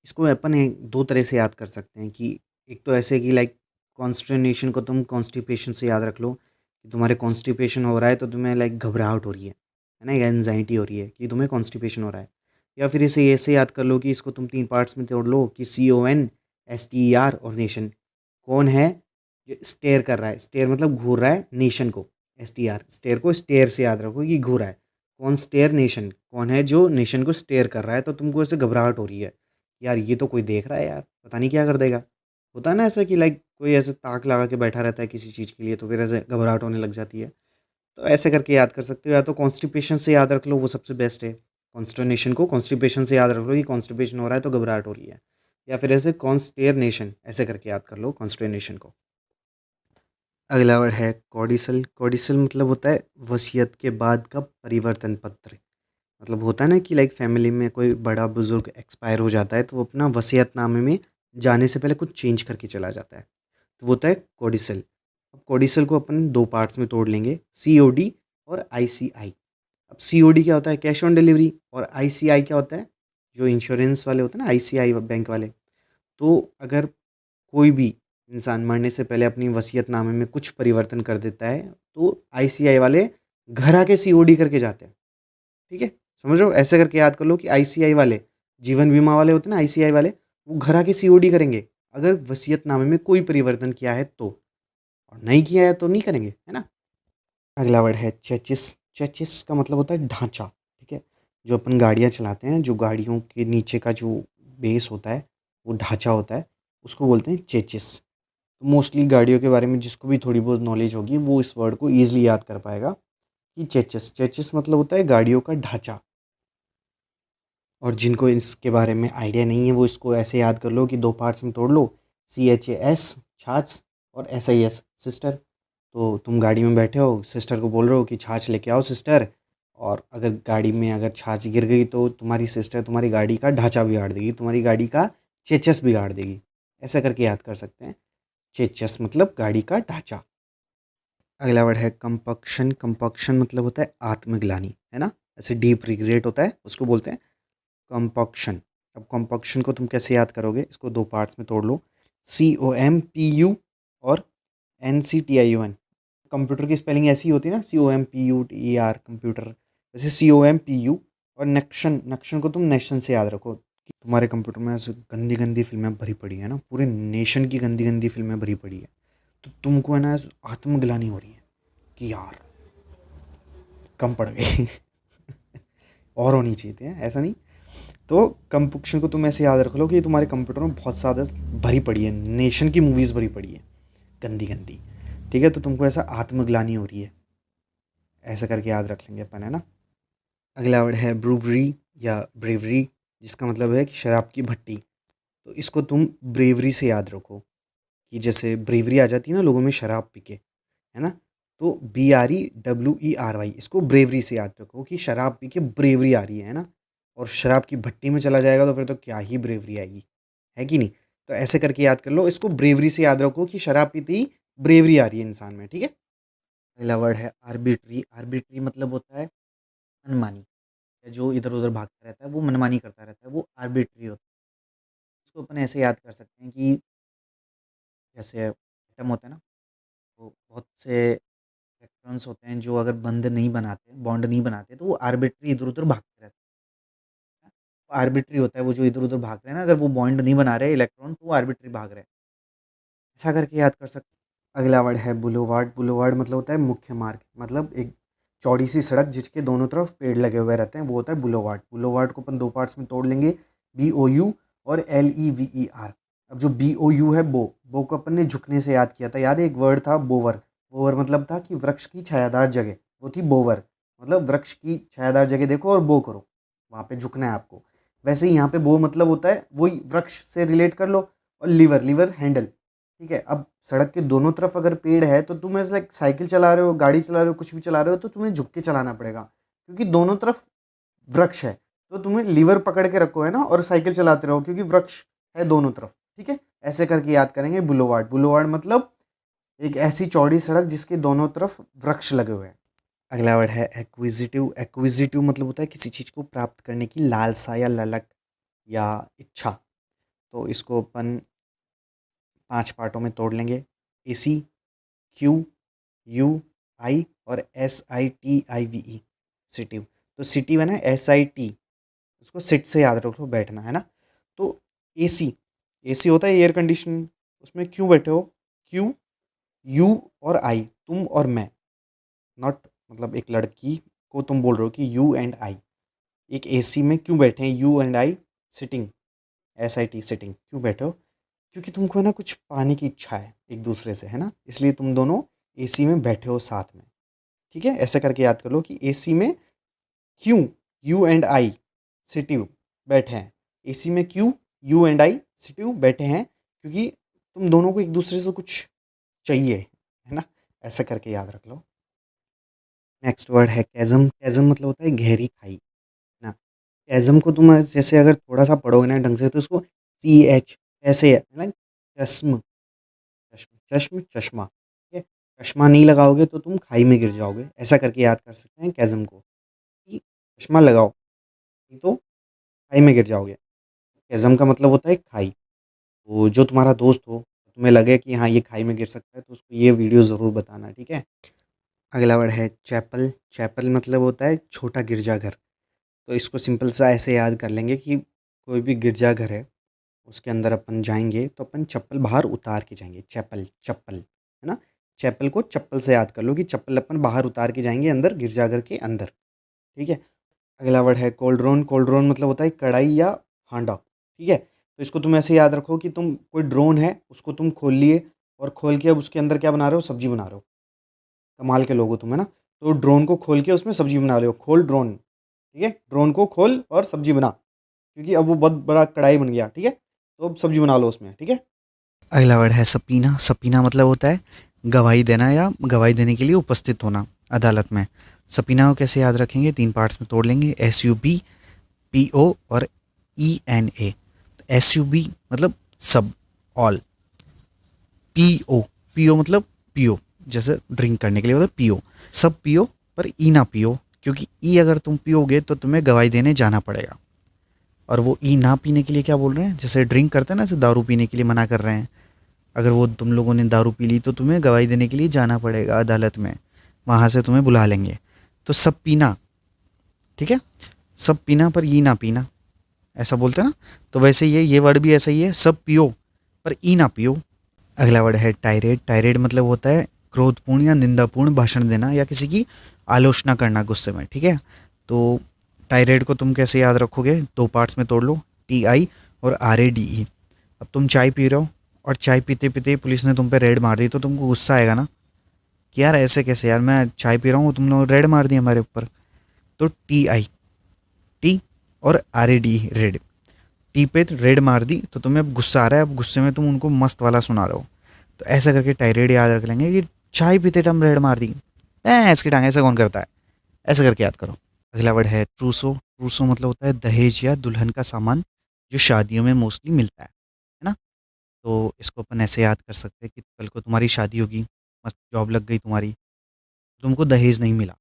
इसको अपन दो तरह से याद कर सकते हैं कि एक तो ऐसे कि लाइक कॉन्स्टर्नेशन को तुम कॉन्स्टिपेशन से याद रख लो कि तुम्हारे कॉन्स्टिपेशन हो रहा है, तो तुम्हें लाइक घबराहट हो रही है ना, या एनजाइटी हो रही है कि तुम्हें कॉन्स्टिपेशन हो रहा है। या फिर इसे ऐसे याद कर लो कि इसको तुम 3 पार्ट्स में तोड़ लो कि CONSTER और नेशन। कौन है जो स्टेयर कर रहा है, स्टेयर मतलब घूर रहा है नेशन को, STR, स्टेयर को स्टेयर से याद रखो कि घूरा है। कौन स्टेयर? नेशन। कौन है जो नेशन को स्टेयर कर रहा है? तो तुमको ऐसे घबराहट हो रही है, यार ये तो कोई देख रहा है यार, पता नहीं क्या कर देगा। होता है ना ऐसा कि लाइक कोई ऐसे ताक लगा के बैठा रहता है किसी चीज़ के लिए, तो फिर ऐसे घबराहट होने लग जाती है। तो ऐसे करके याद कर सकते हो, या तो कॉन्स्टिपेशन से याद रख लो, वो सबसे बेस्ट है। कॉन्स्टिनेशन को कॉन्स्टिपेशन से याद रख लो कि कॉन्स्टिपेशन हो रहा है तो घबराहट हो रही है, या फिर ऐसे कॉन्स्टेरनेशन ऐसे करके याद कर लो कॉन्स्टिनेशन को। अगला वर्ड है कॉडिसल। कॉडिसल मतलब होता है वसीयत के बाद का परिवर्तन पत्र। मतलब होता है ना कि लाइक फैमिली में कोई बड़ा बुजुर्ग एक्सपायर हो जाता है तो वो अपना वसीयतनामे में जाने से पहले कुछ चेंज करके चला जाता है, तो वो होता है कोडिसल। अब कोडिसल को अपन दो पार्ट्स में तोड़ लेंगे, COD और ICI। अब COD क्या होता है? Cash on delivery. और ICI क्या होता है? जो इंश्योरेंस वाले होते हैं ना, ICI बैंक वाले। तो अगर कोई भी इंसान मरने से पहले अपनी वसीयतनामे में कुछ परिवर्तन कर देता है तो ICI वाले घर आके COD करके जाते हैं। ठीक है, समझ रहे हो? ऐसे करके याद कर लो कि ICI वाले, जीवन बीमा वाले होते हैं ना ICI वाले, वो घर आके COD करेंगे अगर वसीयतनामे में कोई परिवर्तन किया है तो, और नहीं किया है तो नहीं करेंगे, है ना। अगला वर्ड है चेचिस। चेचिस का मतलब होता है ढांचा। ठीक है, जो अपन गाड़ियाँ चलाते हैं, जो गाड़ियों के नीचे का जो बेस होता है, वो ढांचा होता है, उसको बोलते हैं चेचिस। तो मोस्टली गाड़ियों के बारे में जिसको भी थोड़ी बहुत नॉलेज होगी वो इस वर्ड को ईजिली याद कर पाएगा कि चेचिस। चेचिस मतलब होता है गाड़ियों का ढांचा। और जिनको इसके बारे में आइडिया नहीं है वो इसको ऐसे याद कर लो कि दो पार्ट्स में तोड़ लो, CHAS छाछ और SIS सिस्टर। तो तुम गाड़ी में बैठे हो, सिस्टर को बोल रहे हो कि छाछ लेके आओ सिस्टर, और अगर गाड़ी में अगर छाछ गिर गई तो तुम्हारी सिस्टर तुम्हारी गाड़ी का ढांचा बिगाड़ देगी, तुम्हारी गाड़ी का चेचस बिगाड़ देगी। ऐसा करके याद कर सकते हैं, चेचस मतलब गाड़ी का ढांचा। अगला वर्ड है कंपक्शन। कंपक्शन मतलब होता है आत्मग्लानि, है ना। ऐसे डीप रिग्रेट होता है, उसको बोलते हैं कंपक्शन। अब कंपक्शन को तुम कैसे याद करोगे? इसको दो पार्ट्स में तोड़ लो, COMPU और NCTION। कंप्यूटर की स्पेलिंग ऐसी होती है ना, COMPUTER कंप्यूटर, जैसे COMPU। और नक्शन, नक्शन को तुम नेशन से याद रखो कि तुम्हारे कंप्यूटर में ऐसे गंदी गंदी फिल्में भरी पड़ी है ना, पूरे नेशन की गंदी गंदी फिल्में भरी पड़ी है, तो तुमको है ना आत्मग्लानि हो रही है कि यार कम पड़ गई और होनी चाहिए थी, ऐसा नहीं। तो कंपक्शन को तुम ऐसे याद रख लो कि तुम्हारे कंप्यूटर में बहुत ज़्यादा भरी पड़ी है, नेशन की मूवीज़ भरी पड़ी है गंदी गंदी। ठीक है, तो तुमको ऐसा आत्मग्लानि हो रही है, ऐसा करके याद रख लेंगे अपन, है ना। अगला वर्ड है ब्रूवरी या ब्रेवरी, जिसका मतलब है कि शराब की भट्टी। तो इसको तुम ब्रेवरी से याद रखो कि जैसे ब्रेवरी आ जाती है ना लोगों में शराब पी के, है ना। तो BREWERY, इसको ब्रेवरी से याद रखो कि शराब पी के ब्रेवरी आ रही है ना। और शराब की भट्टी में चला जाएगा तो फिर तो क्या ही ब्रेवरी आएगी, है कि नहीं। तो ऐसे करके याद कर लो, इसको ब्रेवरी से याद रखो कि शराब पीते ही ब्रेवरी आ रही है इंसान में। ठीक है। अगला वर्ड है आर्बिट्री। आर्बिट्री मतलब होता है मनमानी, या जो इधर उधर भागता रहता है वो मनमानी करता रहता है, वो आर्बिट्री होता है। इसको अपन ऐसे याद कर सकते हैं कि जैसे एटम होता है ना, तो बहुत से इलेक्ट्रॉन्स होते हैं जो अगर बंद नहीं बनाते, बॉन्ड नहीं बनाते, तो वो आर्बिट्री इधर उधर भागते रहते हैं। आर्बिट्री होता है वो जो इधर उधर भाग रहे हैं ना, अगर वो बॉन्ड नहीं बना रहे इलेक्ट्रॉन तो वो आर्बिट्री भाग रहे हैं। ऐसा करके याद कर सकते हैं। अगला वर्ड है बुलोवार्ड। बुलोवार्ड मतलब होता है मुख्य मार्ग, मतलब एक चौड़ी सी सड़क जिसके दोनों तरफ पेड़ लगे हुए रहते हैं, वो होता है बुलोवार्ड। बुलोवार्ड को अपन दो पार्ट्स में तोड़ लेंगे, BOU और LEVER। अब जो BOU है बो को अपन ने झुकने से याद किया था, याद है एक वर्ड था बोवर। बोवर मतलब था कि वृक्ष की छायादार जगह, वो थी बोवर। मतलब वृक्ष की छायादार जगह देखो और बो करो, वहाँ पे झुकना है आपको। वैसे ही यहाँ पे बो मतलब होता है वही वृक्ष से रिलेट कर लो। और लीवर, लीवर हैंडल। ठीक है, अब सड़क के दोनों तरफ अगर पेड़ है तो तुम ऐसे लाइक साइकिल चला रहे हो, गाड़ी चला रहे हो, कुछ भी चला रहे हो, तो तुम्हें झुक के चलाना पड़ेगा क्योंकि दोनों तरफ वृक्ष है। तो तुम्हें लीवर पकड़ के रखो, है ना, और साइकिल चलाते रहो क्योंकि वृक्ष है दोनों तरफ। ठीक है, ऐसे करके याद करेंगे बुलोवार्ड। बुलोवार्ड मतलब एक ऐसी चौड़ी सड़क जिसके दोनों तरफ वृक्ष लगे हुए हैं। अगला वर्ड है एक्विजिटिव। एक्विजिटिव मतलब होता है किसी चीज़ को प्राप्त करने की लालसा या ललक या इच्छा। तो इसको अपन 5 पार्टों में तोड़ लेंगे, AC, QUI और SITIVE, सिटिव। तो सिटिव है ना, SIT, उसको सिट से याद रखो, बैठना, है ना। तो AC, AC होता है एयर कंडीशन, उसमें क्यों बैठे हो, Q, U और I, तुम और मैं। नॉट मतलब एक लड़की को तुम बोल रहे हो कि यू एंड आई एक एसी में क्यों बैठे हैं, you and I sitting, SIT sitting, क्यों बैठे हो? क्योंकि तुमको है ना कुछ पाने की इच्छा है एक दूसरे से, है ना, इसलिए तुम दोनों एसी में बैठे हो साथ में। ठीक है, ऐसे करके याद कर लो कि एसी में क्यों यू एंड आई सिटिव बैठे हैं, एसी में क्यों यू एंड आई सिटिव बैठे हैं, क्योंकि तुम दोनों को एक दूसरे से कुछ चाहिए, है ना, ऐसा करके याद रख लो। नेक्स्ट वर्ड है कैज़म। कैज़म मतलब होता है गहरी खाई, है ना। कैज़म को तुम जैसे अगर थोड़ा सा पढ़ोगे ना ढंग से तो इसको CH ऐसे है ना, चश्म चश्म चश्म चश्मा, ठीक है। चश्मा नहीं लगाओगे तो तुम खाई में गिर जाओगे, ऐसा करके याद कर सकते हैं कैज़म को कि चश्मा लगाओ नहीं तो खाई में गिर जाओगे। कैज़म का मतलब होता है खाई। तो जो तुम्हारा दोस्त हो तुम्हें लगे कि हाँ ये खाई में गिर सकता है तो उसको ये वीडियो ज़रूर बताना, ठीक है। अगला वर्ड है चैपल। चैपल मतलब होता है छोटा गिरजाघर। तो इसको सिंपल सा ऐसे याद कर लेंगे कि कोई भी गिरजाघर है उसके अंदर अपन जाएंगे तो अपन चप्पल बाहर उतार के जाएंगे, चैपल चप्पल, है ना। चैपल को चप्पल से याद कर लो कि चप्पल अपन बाहर उतार के जाएंगे अंदर गिरजाघर के अंदर, ठीक है। अगला वर्ड है कोल्ड्रोन। कोल्ड्रोन मतलब होता है कढ़ाई या हांडा, ठीक है। तो इसको तुम ऐसे याद रखो कि तुम कोई ड्रोन है उसको तुम खोल लिए और खोल के अब उसके अंदर क्या बना रहे हो, सब्जी बना रहे हो। कमाल के लोग हो तुम, है ना। तो ड्रोन को खोल के उसमें सब्जी बना रहे हो, खोल ड्रोन, ठीक है। ड्रोन को खोल और सब्जी बना, क्योंकि अब वो बहुत बड़ा कढ़ाई बन गया, ठीक है। तो अब सब्जी बना लो उसमें, ठीक है। अगला वर्ड है सपीना। सपीना मतलब होता है गवाही देना या गवाही देने के लिए उपस्थित होना अदालत में। सपीना को कैसे याद रखेंगे, 3 पार्ट्स में तोड़ लेंगे, SUB PO और ENA। SUB मतलब सब, ऑल। PO मतलब पियो, जैसे ड्रिंक करने के लिए होता है पियो, सब पियो पर ई ना पियो, क्योंकि ई अगर तुम पियोगे तो तुम्हें गवाही देने जाना पड़ेगा। और वो ई ना पीने के लिए क्या बोल रहे हैं, जैसे ड्रिंक करते हैं ना, जैसे दारू पीने के लिए मना कर रहे हैं। अगर वो तुम लोगों ने दारू पी ली तो तुम्हें गवाही देने के लिए जाना पड़ेगा अदालत में, वहाँ से तुम्हें बुला लेंगे। तो सब पीना, ठीक है, सब पीना पर ई ना पीना, ऐसा बोलते हैं ना। तो वैसे ये वर्ड भी ऐसा ही है, सब पियो पर ई ना पियो। अगला वर्ड है टायरेड। टायरेड मतलब होता है क्रोधपूर्ण या निंदापूर्ण भाषण देना या किसी की आलोचना करना गुस्से में, ठीक है। तो टायरेड को तुम कैसे याद रखोगे, 2 पार्ट्स में तोड़ लो, TI और RADE। अब तुम चाय पी रहे हो और चाय पीते पीते पुलिस ने तुम पे रेड मार दी तो तुमको गुस्सा आएगा ना कि यार ऐसे कैसे, यार मैं चाय पी रहा हूँ तुम लोग रेड मार दी हमारे ऊपर। तो T और RADE रेड, टी पे रेड मार दी तो तुम्हें अब गुस्सा आ रहा है, अब गुस्से में तुम उनको मस्त वाला सुना रहे हो। तो ऐसा करके टायरेड याद रख लेंगे कि चाय पीते टाइम रेड मार दी, ऐसे टांग ऐसा कौन करता है, ऐसा करके याद करो। अगला वर्ड है ट्रूसो। ट्रूसो मतलब होता है दहेज या दुल्हन का सामान जो शादियों में मोस्टली मिलता है ना। तो इसको अपन ऐसे याद कर सकते हैं कि कल को तुम्हारी शादी होगी, मस्त जॉब लग गई तुम्हारी, तुमको दहेज नहीं मिला।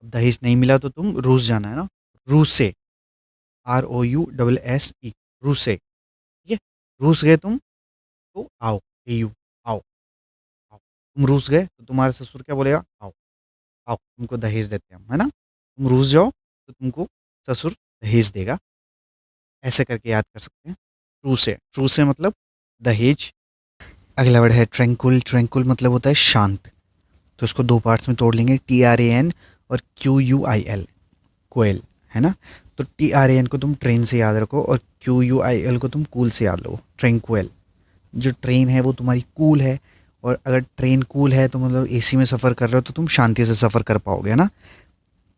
दहेज नहीं मिला तो तुम रूस जाना है ना, रूस से, ROUSSE, रूस से, ठीक है। रूस गए तुम तो आओ, AU, आओ, आओ। तुम रूस गए तो तुम्हारे ससुर क्या बोलेगा, आओ, आओ तुमको दहेज देते हैं हम, है ना। तुम रूस जाओ तो तुमको ससुर दहेज देगा, ऐसे करके याद कर सकते हैं। ट्रू से, ट्रू से मतलब दहेज। अगला वर्ड है ट्रैंकुल। ट्रैंकुल मतलब होता है शांत। तो इसको 2 पार्ट्स में तोड़ लेंगे, TRAN और QUIL, कोयल, है ना। तो TRAN को तुम ट्रेन से याद रखो और QUIL को तुम कूल से याद लो, ट्रैंकुल। जो ट्रेन है वो तुम्हारी कूल है, और अगर ट्रेन कूल है तो मतलब AC में सफ़र कर रहे हो तो तुम शांति से सफ़र कर पाओगे, है ना।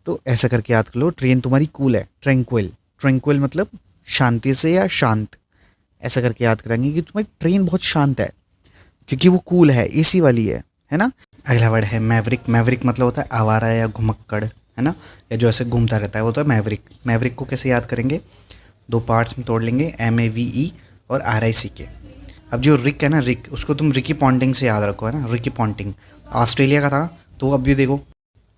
तो ऐसा करके याद कर लो, ट्रेन तुम्हारी कूल है, ट्रैंकुल। ट्रैंकुल मतलब शांति से या शांत, ऐसा करके याद कराएंगे कि तुम्हारी ट्रेन बहुत शांत है क्योंकि वो कूल है, AC वाली है ना। अगला वर्ड है मैवरिक। मैवरिक मतलब होता है आवारा या घुमक्कड़, है ना, या जो ऐसे घूमता रहता है वो तो है मैवरिक। मैवरिक को कैसे याद करेंगे, 2 पार्ट्स में तोड़ लेंगे, MAVE और RICK। अब जो रिक है ना, रिक, उसको तुम रिकी पॉन्टिंग से याद रखो, है ना। रिकी पॉन्टिंग ऑस्ट्रेलिया का था, तो अब भी देखो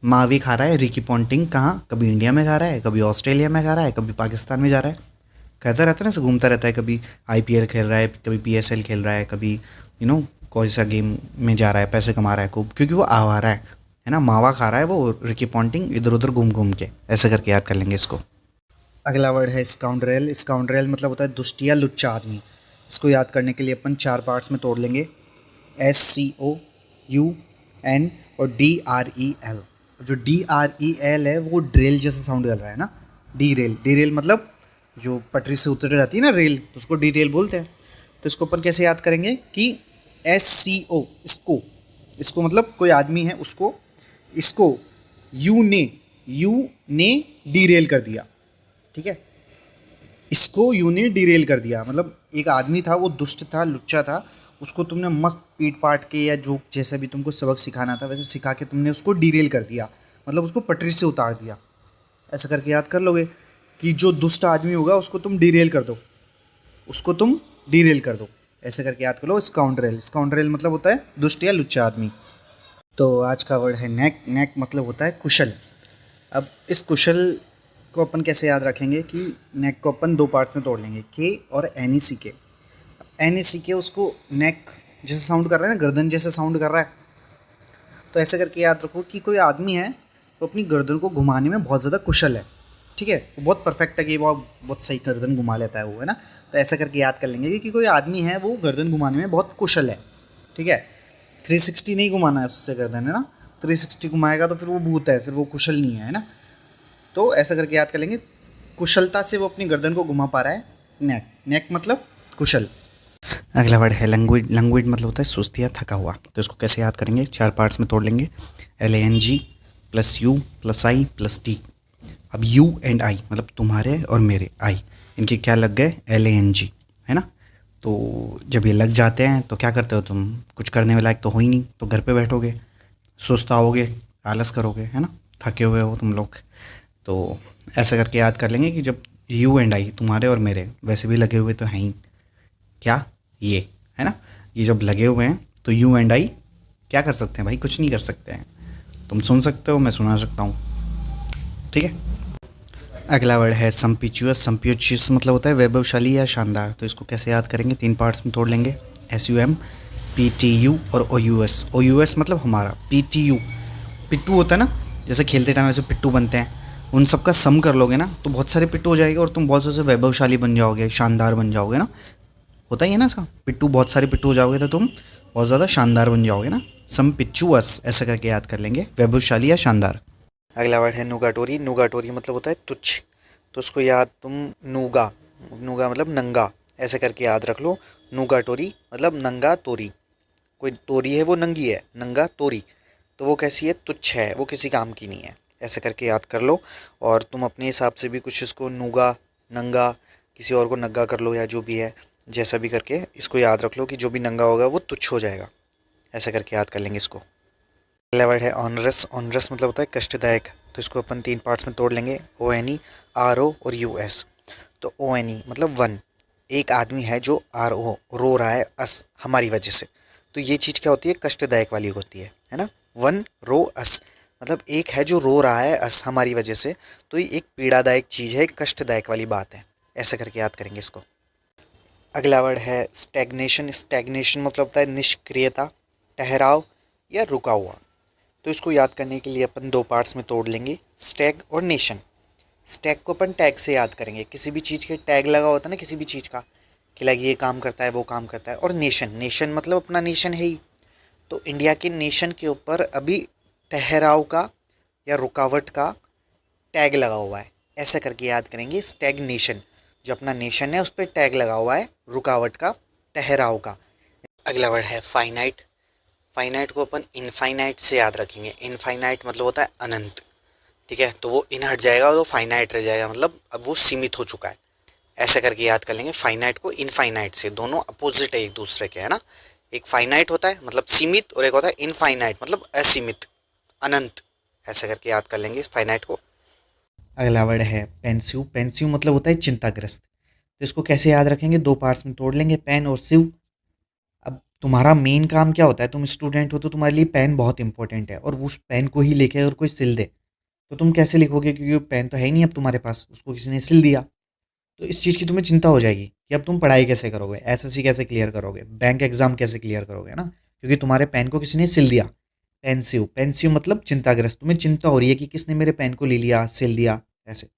मावी खा रहा है, रिकी पॉन्टिंग कहाँ, कभी इंडिया में खा रहा है, कभी ऑस्ट्रेलिया में खा रहा है, कभी पाकिस्तान में जा रहा है, कहता रहता है ना, घूमता रहता है। कभी IPL खेल रहा है, कभी PSL खेल रहा है, कभी कोई सा गेम में जा रहा है, पैसे कमा रहा है खूब, क्योंकि वो आवारा है ना, मावा खा रहा है वो रिकी पॉन्टिंग, इधर उधर घूम घूम के, ऐसे करके याद कर लेंगे इसको। अगला वर्ड है स्काउंड्रेल। स्काउंड्रेल मतलब होता है दुष्ट या लुच्चा आदमी। इसको याद करने के लिए अपन 4 पार्ट्स में तोड़ लेंगे, SCOUN और DREL। जो DREL है वो ड्रेल जैसा साउंड कर रहा है ना, डी रेल। डी रेल मतलब जो पटरी से उतर जाती है ना रेल, तो उसको डी रेल बोलते हैं। तो इसको अपन कैसे याद करेंगे कि SCO, इसको मतलब कोई आदमी है उसको, इसको यू ने डीरेल कर दिया, ठीक है। इसको यू ने डीरेल कर दिया मतलब एक आदमी था, वो दुष्ट था, लुच्चा था, उसको तुमने मस्त पीट पाट के या जो जैसा भी तुमको सबक सिखाना था वैसे सिखा के तुमने उसको डीरेल कर दिया, मतलब उसको पटरी से उतार दिया। ऐसा करके याद कर लोगे कि जो दुष्ट आदमी होगा उसको तुम डीरेल कर दो, उसको तुम डीरेल कर दो। ऐसे करके याद कर लो स्काउंड्रेल। स्काउंड्रेल मतलब होता है दुष्ट या लुच्चा आदमी। तो आज का वर्ड है नेक। नेक मतलब होता है कुशल। अब इस कुशल को अपन कैसे याद रखेंगे कि नेक को अपन दो पार्ट्स में तोड़ लेंगे, के और NECK। NECK उसको नेक जैसे साउंड कर रहा है ना, गर्दन जैसे साउंड कर रहा है। तो ऐसे करके याद रखो कि कोई आदमी है वो अपनी गर्दन को घुमाने में बहुत ज़्यादा कुशल है, ठीक है, वो बहुत परफेक्ट है कि वो बहुत सही गर्दन घुमा लेता है वो, है ना। तो ऐसा करके याद कर लेंगे कि कोई आदमी है वो गर्दन घुमाने में बहुत कुशल है, ठीक है। 360 नहीं घुमाना है उससे गर्दन, है ना। 360 घुमाएगा तो फिर वो भूत है, फिर वो कुशल नहीं है ना। तो ऐसा करके याद कर लेंगे, कुशलता से वो अपनी गर्दन को घुमा पा रहा है। नेक, नेक मतलब कुशल। अगला वर्ड है लैंग्वेज। लैंग्वेज मतलब होता है सुस्ती या थका हुआ। तो इसको कैसे याद करेंगे, चार पार्ट्स में तोड़ लेंगे। LANG plus U plus I plus D। अब U एंड I मतलब तुम्हारे और मेरे, I इनके क्या लग गए, LANG, है ना। तो जब ये लग जाते हैं तो क्या करते हो तुम, कुछ करने में लायक तो हो ही नहीं, तो घर पे बैठोगे, सुस्त आओगे, आलस करोगे, है ना, थके हुए हो तुम लोग। तो ऐसा करके याद कर लेंगे कि जब U एंड I तुम्हारे और मेरे वैसे भी लगे हुए तो हैं ही, क्या ये, है ना, ये जब लगे हुए हैं तो U एंड I क्या कर सकते हैं भाई, कुछ नहीं कर सकते हैं। तुम सुन सकते हो, मैं सुना सकता हूँ, ठीक है। अगला वर्ड है सम्पिचुअस। सम्पिचुअस मतलब होता है वैभवशाली या शानदार। तो इसको कैसे याद करेंगे, तीन पार्ट्स में तोड़ लेंगे। SUM, PTU और OUS। OUS मतलब हमारा, PTU पिट्टू होता है ना, जैसे खेलते टाइम ऐसे पिट्टू बनते हैं, उन सब का सम कर लोगे ना तो बहुत सारे पिट्टू हो जाएंगे और तुम बहुत से वैभवशाली बन जाओगे, शानदार बन जाओगे ना। होता ही है ना इसका, पिट्टू बहुत सारे पिट्टू हो जाओगे तो तुम बहुत ज़्यादा शानदार बन जाओगे ना। सम्पिचुअस ऐसा करके याद कर लेंगे, वैभवशाली या शानदार। अगला वर्ड है नुगाटोरी। नुगाटोरी मतलब होता है तुच्छ। तो उसको याद तुम नूगा, नूगा मतलब नंगा, ऐसे करके याद रख लो। नुगाटोरी मतलब नंगा तोरी। कोई तोरी है वो नंगी है, नंगा तोरी, तो वो कैसी है, तुच्छ है, वो किसी काम की नहीं है। ऐसे करके याद कर लो। और तुम अपने हिसाब से भी कुछ इसको नूगा, नंगा, किसी और को नंगा कर लो या जो भी है, जैसा भी करके इसको याद रख लो कि जो भी नंगा होगा वो तुच्छ हो जाएगा। ऐसा करके याद कर लेंगे इसको। अगला वर्ड है ऑनरस। ऑनरस मतलब होता है कष्टदायक। तो इसको अपन तीन पार्ट्स में तोड़ लेंगे, ONE, RO और US। तो ONE मतलब वन, एक आदमी है जो RO रो रहा है, अस हमारी वजह से। तो ये चीज़ क्या होती है, कष्टदायक वाली होती है ना। वन रो अस मतलब एक है जो रो रहा है अस हमारी वजह से, तो ये एक पीड़ादायक चीज़ है, कष्टदायक वाली बात है। ऐसा करके याद करेंगे इसको। अगला वर्ड है स्टैग्नेशन। स्टैग्नेशन मतलब होता है निष्क्रियता, ठहराव या रुका हुआ। तो इसको याद करने के लिए अपन दो पार्ट्स में तोड़ लेंगे, स्टैग और नेशन। स्टैग को अपन टैग से याद करेंगे, किसी भी चीज़ के टैग लगा होता है ना किसी भी चीज़ का, कि लाइक ये काम करता है वो काम करता है। और नेशन, नेशन मतलब अपना नेशन है ही। तो इंडिया के नेशन के ऊपर अभी ठहराव का या रुकावट का टैग लगा हुआ है। ऐसा करके याद करेंगे, स्टैग्नेशन, जो अपना नेशन है उस पर टैग लगा हुआ है रुकावट का, ठहराव का। अगला वर्ड है फाइनाइट। फाइनाइट को अपन इनफाइनाइट से याद रखेंगे। इनफाइनाइट मतलब होता है अनंत, ठीक है। तो वो इन हट जाएगा तो फाइनाइट रह जाएगा, मतलब अब वो सीमित हो चुका है। ऐसा करके याद कर लेंगे फाइनाइट को इनफाइनाइट से, दोनों अपोजिट है एक दूसरे के, है ना। एक फाइनाइट होता है मतलब सीमित और एक होता है इनफाइनाइट मतलब असीमित, अनंत। ऐसा करके याद कर लेंगे फाइनाइट को। अगला वर्ड है पेंसिव। पेंसिव मतलब होता है चिंताग्रस्त। तो इसको कैसे याद रखेंगे, दो पार्ट्स में तोड़ लेंगे, पेन और सिव। अब तुम्हारा मेन काम क्या होता है, तुम स्टूडेंट हो तो तुम्हारे लिए पेन बहुत इंपॉर्टेंट है, और उस पेन को ही लेके अगर कोई सिल दे तो तुम कैसे लिखोगे, क्योंकि पेन तो है ही नहीं अब तुम्हारे पास, उसको किसी ने सिल दिया। तो इस चीज़ की तुम्हें चिंता हो जाएगी कि अब तुम पढ़ाई कैसे करोगे, SSC कैसे क्लियर करोगे, बैंक एग्जाम कैसे क्लियर करोगे, है ना, क्योंकि तुम्हारे पेन को किसी ने सिल दिया। पेंसिव, पेंसिव मतलब चिंताग्रस्त, तुम्हें चिंता हो रही है कि किसने मेरे पेन को ले लिया, सिल दिया, ऐसे।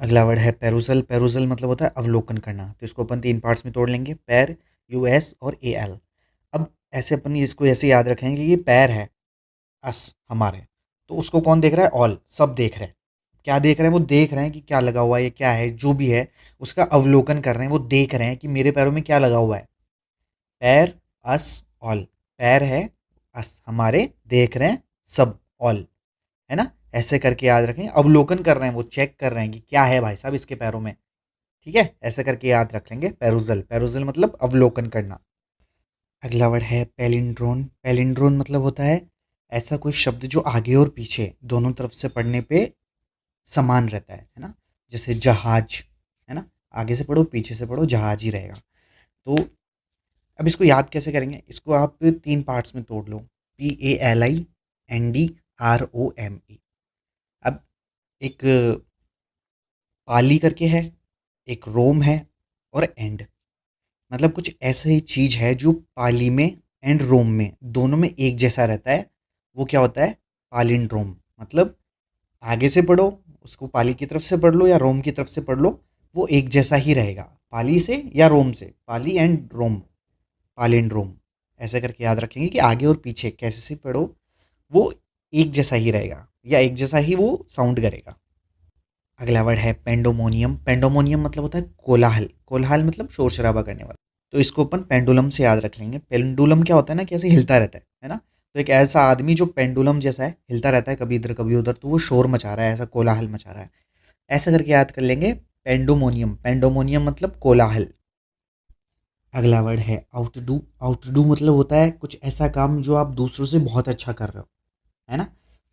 अगला वर्ड है पेरुजल। पेरुजल मतलब होता है अवलोकन करना। तो इसको अपन तीन पार्ट्स में तोड़ लेंगे, पैर, US और AL। अब ऐसे अपन इसको ऐसे याद रखेंगे कि ये पैर है, अस हमारे, तो उसको कौन देख रहा है? ऑल, सब देख रहे हैं। क्या देख रहे हैं? वो देख रहे हैं कि क्या लगा हुआ है, ये क्या है, जो भी है उसका अवलोकन कर रहे हैं। वो देख रहे हैं कि मेरे पैरों में क्या लगा हुआ है। पैर, अस, ऑल। पैर है, अस हमारे, देख रहे हैं सब, ऑल, है ना। ऐसे करके याद रखें, अवलोकन कर रहे हैं, वो चेक कर रहे हैं कि क्या है भाई साहब इसके पैरों में। ठीक है, ऐसे करके याद रख लेंगे। पेरुजल, पेरुजल मतलब अवलोकन करना। अगला वर्ड है पैलिंड्रोन। पैलिंड्रोन मतलब होता है ऐसा कोई शब्द जो आगे और पीछे दोनों तरफ से पढ़ने पे समान रहता है ना। जैसे जहाज, है ना, आगे से पढ़ो पीछे से पढ़ो जहाज ही रहेगा। तो अब इसको याद कैसे करेंगे? इसको आप 3 पार्ट्स में तोड़ लो। PALINDROME। अब एक पाली करके है, एक रोम है, और एंड। मतलब कुछ ऐसा ही चीज़ है जो पाली में एंड रोम में दोनों में एक जैसा रहता है। वो क्या होता है? पालिंड्रोम। मतलब आगे से पढ़ो उसको, पाली की तरफ से पढ़ लो या रोम की तरफ से पढ़ लो, वो एक जैसा ही रहेगा। पाली से या रोम से, पाली एंड रोम, पालिंड्रोम। ऐसे करके याद रखेंगे कि आगे और पीछे कैसे से पढ़ो वो एक जैसा ही रहेगा या एक जैसा ही वो साउंड करेगा। अगला वर्ड है पेंडोमोनियम। पेंडोमोनियम मतलब होता है कोलाहल। कोलाहल मतलब शोर शराबा करने वाला। तो इसको अपन पेंडुलम से याद रख लेंगे। पेंडुलम क्या होता है ना, कैसे हिलता रहता है ना। तो एक ऐसा आदमी जो पेंडुलम जैसा है, हिलता रहता है कभी इधर कभी उधर, तो वो शोर मचा रहा है, ऐसा कोलाहल मचा रहा है। ऐसा करके याद कर लेंगे पेंडोमोनियम। पेंडोमोनियम मतलब कोलाहल। अगला वर्ड है आउटडू। आउटडू मतलब होता है कुछ ऐसा काम जो आप दूसरों से बहुत अच्छा कर रहे हो, है ना।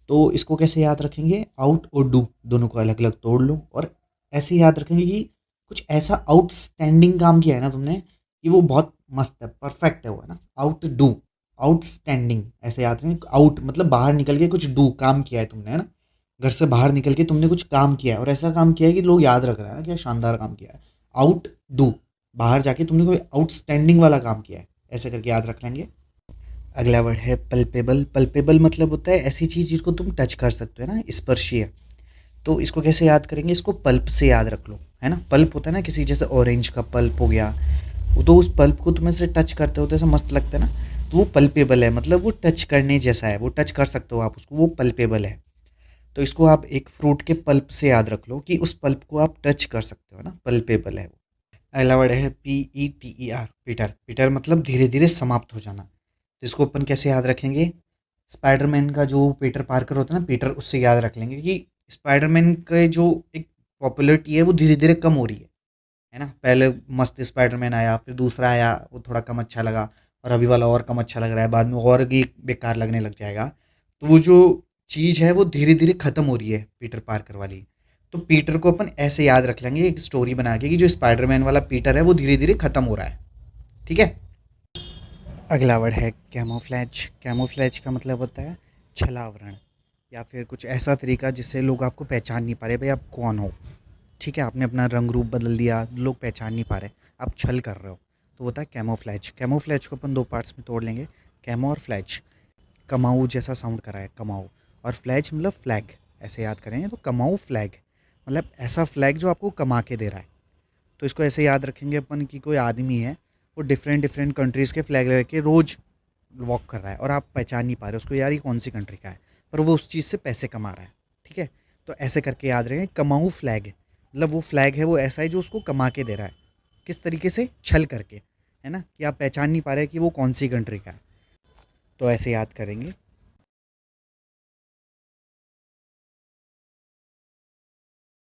तो इसको कैसे याद रखेंगे? आउट और डू दोनों को अलग अलग तोड़ लो और ऐसे याद रखेंगे कि कुछ ऐसा आउटस्टैंडिंग काम किया है ना तुमने कि वो बहुत मस्त है, परफेक्ट है वो, है ना। आउट डू, आउटस्टैंडिंग, ऐसे याद रखेंगे। आउट मतलब बाहर निकल के कुछ डू काम किया है तुमने, है ना। घर से बाहर निकल के तुमने कुछ काम किया है और ऐसा काम किया है कि लोग याद रख रहे हैं ना, क्या शानदार काम किया है। आउट डू, बाहर जाके तुमने कोई आउटस्टैंडिंग वाला काम किया है, ऐसे करके याद रख लेंगे। अगला वर्ड है पल्पेबल। पल्पेबल मतलब होता है ऐसी चीज़ जिसको तुम टच कर सकते हो ना, स्पर्शीय। तो इसको कैसे याद करेंगे? इसको पल्प से याद रख लो, है ना। पल्प होता है ना किसी, जैसे ऑरेंज का पल्प हो गया, वो तो उस पल्प को तुम ऐसे टच करते हो तो ऐसा मस्त लगता है ना। तो वो पल्पेबल है, मतलब वो टच करने जैसा है, वो टच कर सकते हो आप उसको, वो पल्पेबल है। तो इसको आप एक फ्रूट के पल्प से याद रख लो कि उस पल्प को आप टच कर सकते हो ना, पल्पेबल है वो। अगला वर्ड है PETER, पीटर। पीटर मतलब धीरे धीरे समाप्त हो जाना। तो इसको अपन कैसे याद रखेंगे? स्पाइडरमैन का जो पीटर पार्कर होता है ना, पीटर, उससे याद रख लेंगे कि स्पाइडरमैन का जो एक पॉपुलरिटी है वो धीरे धीरे कम हो रही है ना। पहले मस्त स्पाइडरमैन आया, फिर दूसरा आया, वो थोड़ा कम अच्छा लगा, और अभी वाला और कम अच्छा लग रहा है, बाद में और भी बेकार लगने लग जाएगा। तो वो जो चीज़ है वो धीरे धीरे ख़त्म हो रही है पीटर पार्कर वाली। तो पीटर को अपन ऐसे याद रख लेंगे एक स्टोरी बना के कि जो स्पाइडरमैन वाला पीटर है वो धीरे धीरे ख़त्म हो रहा है। ठीक है। अगला वर्ड है कैमोफ्लेज। कैमोफ्लेज का मतलब होता है छलावरण, या फिर कुछ ऐसा तरीका जिससे लोग आपको पहचान नहीं पा रहे भाई आप कौन हो। ठीक है, आपने अपना रंग रूप बदल दिया, लोग पहचान नहीं पा रहे, आप छल कर रहे हो, तो होता है कैमोफ्लेज। कैमोफ्लेज को अपन 2 पार्ट्स में तोड़ लेंगे, कैमो और फ्लैज। कमाऊ जैसा साउंड करा है, कमाऊ, और फ्लैज मतलब फ्लैग। ऐसे याद करेंगे तो कमाऊ फ्लैग मतलब ऐसा फ्लैग जो आपको कमा के दे रहा है। तो इसको ऐसे याद रखेंगे अपन कि कोई आदमी है, वो डिफरेंट डिफरेंट कंट्रीज़ के फ्लैग लेके रोज़ वॉक कर रहा है और आप पहचान नहीं पा रहे उसको, यार ये कौन सी कंट्री का है, पर वो उस चीज़ से पैसे कमा रहा है। ठीक है, तो ऐसे करके याद रखें, कमाऊ फ्लैग मतलब वो फ्लैग है वो ऐसा है जो उसको कमा के दे रहा है, किस तरीके से? छल करके, है ना, कि आप पहचान नहीं पा रहे कि वो कौन सी कंट्री का है। तो ऐसे याद करेंगे।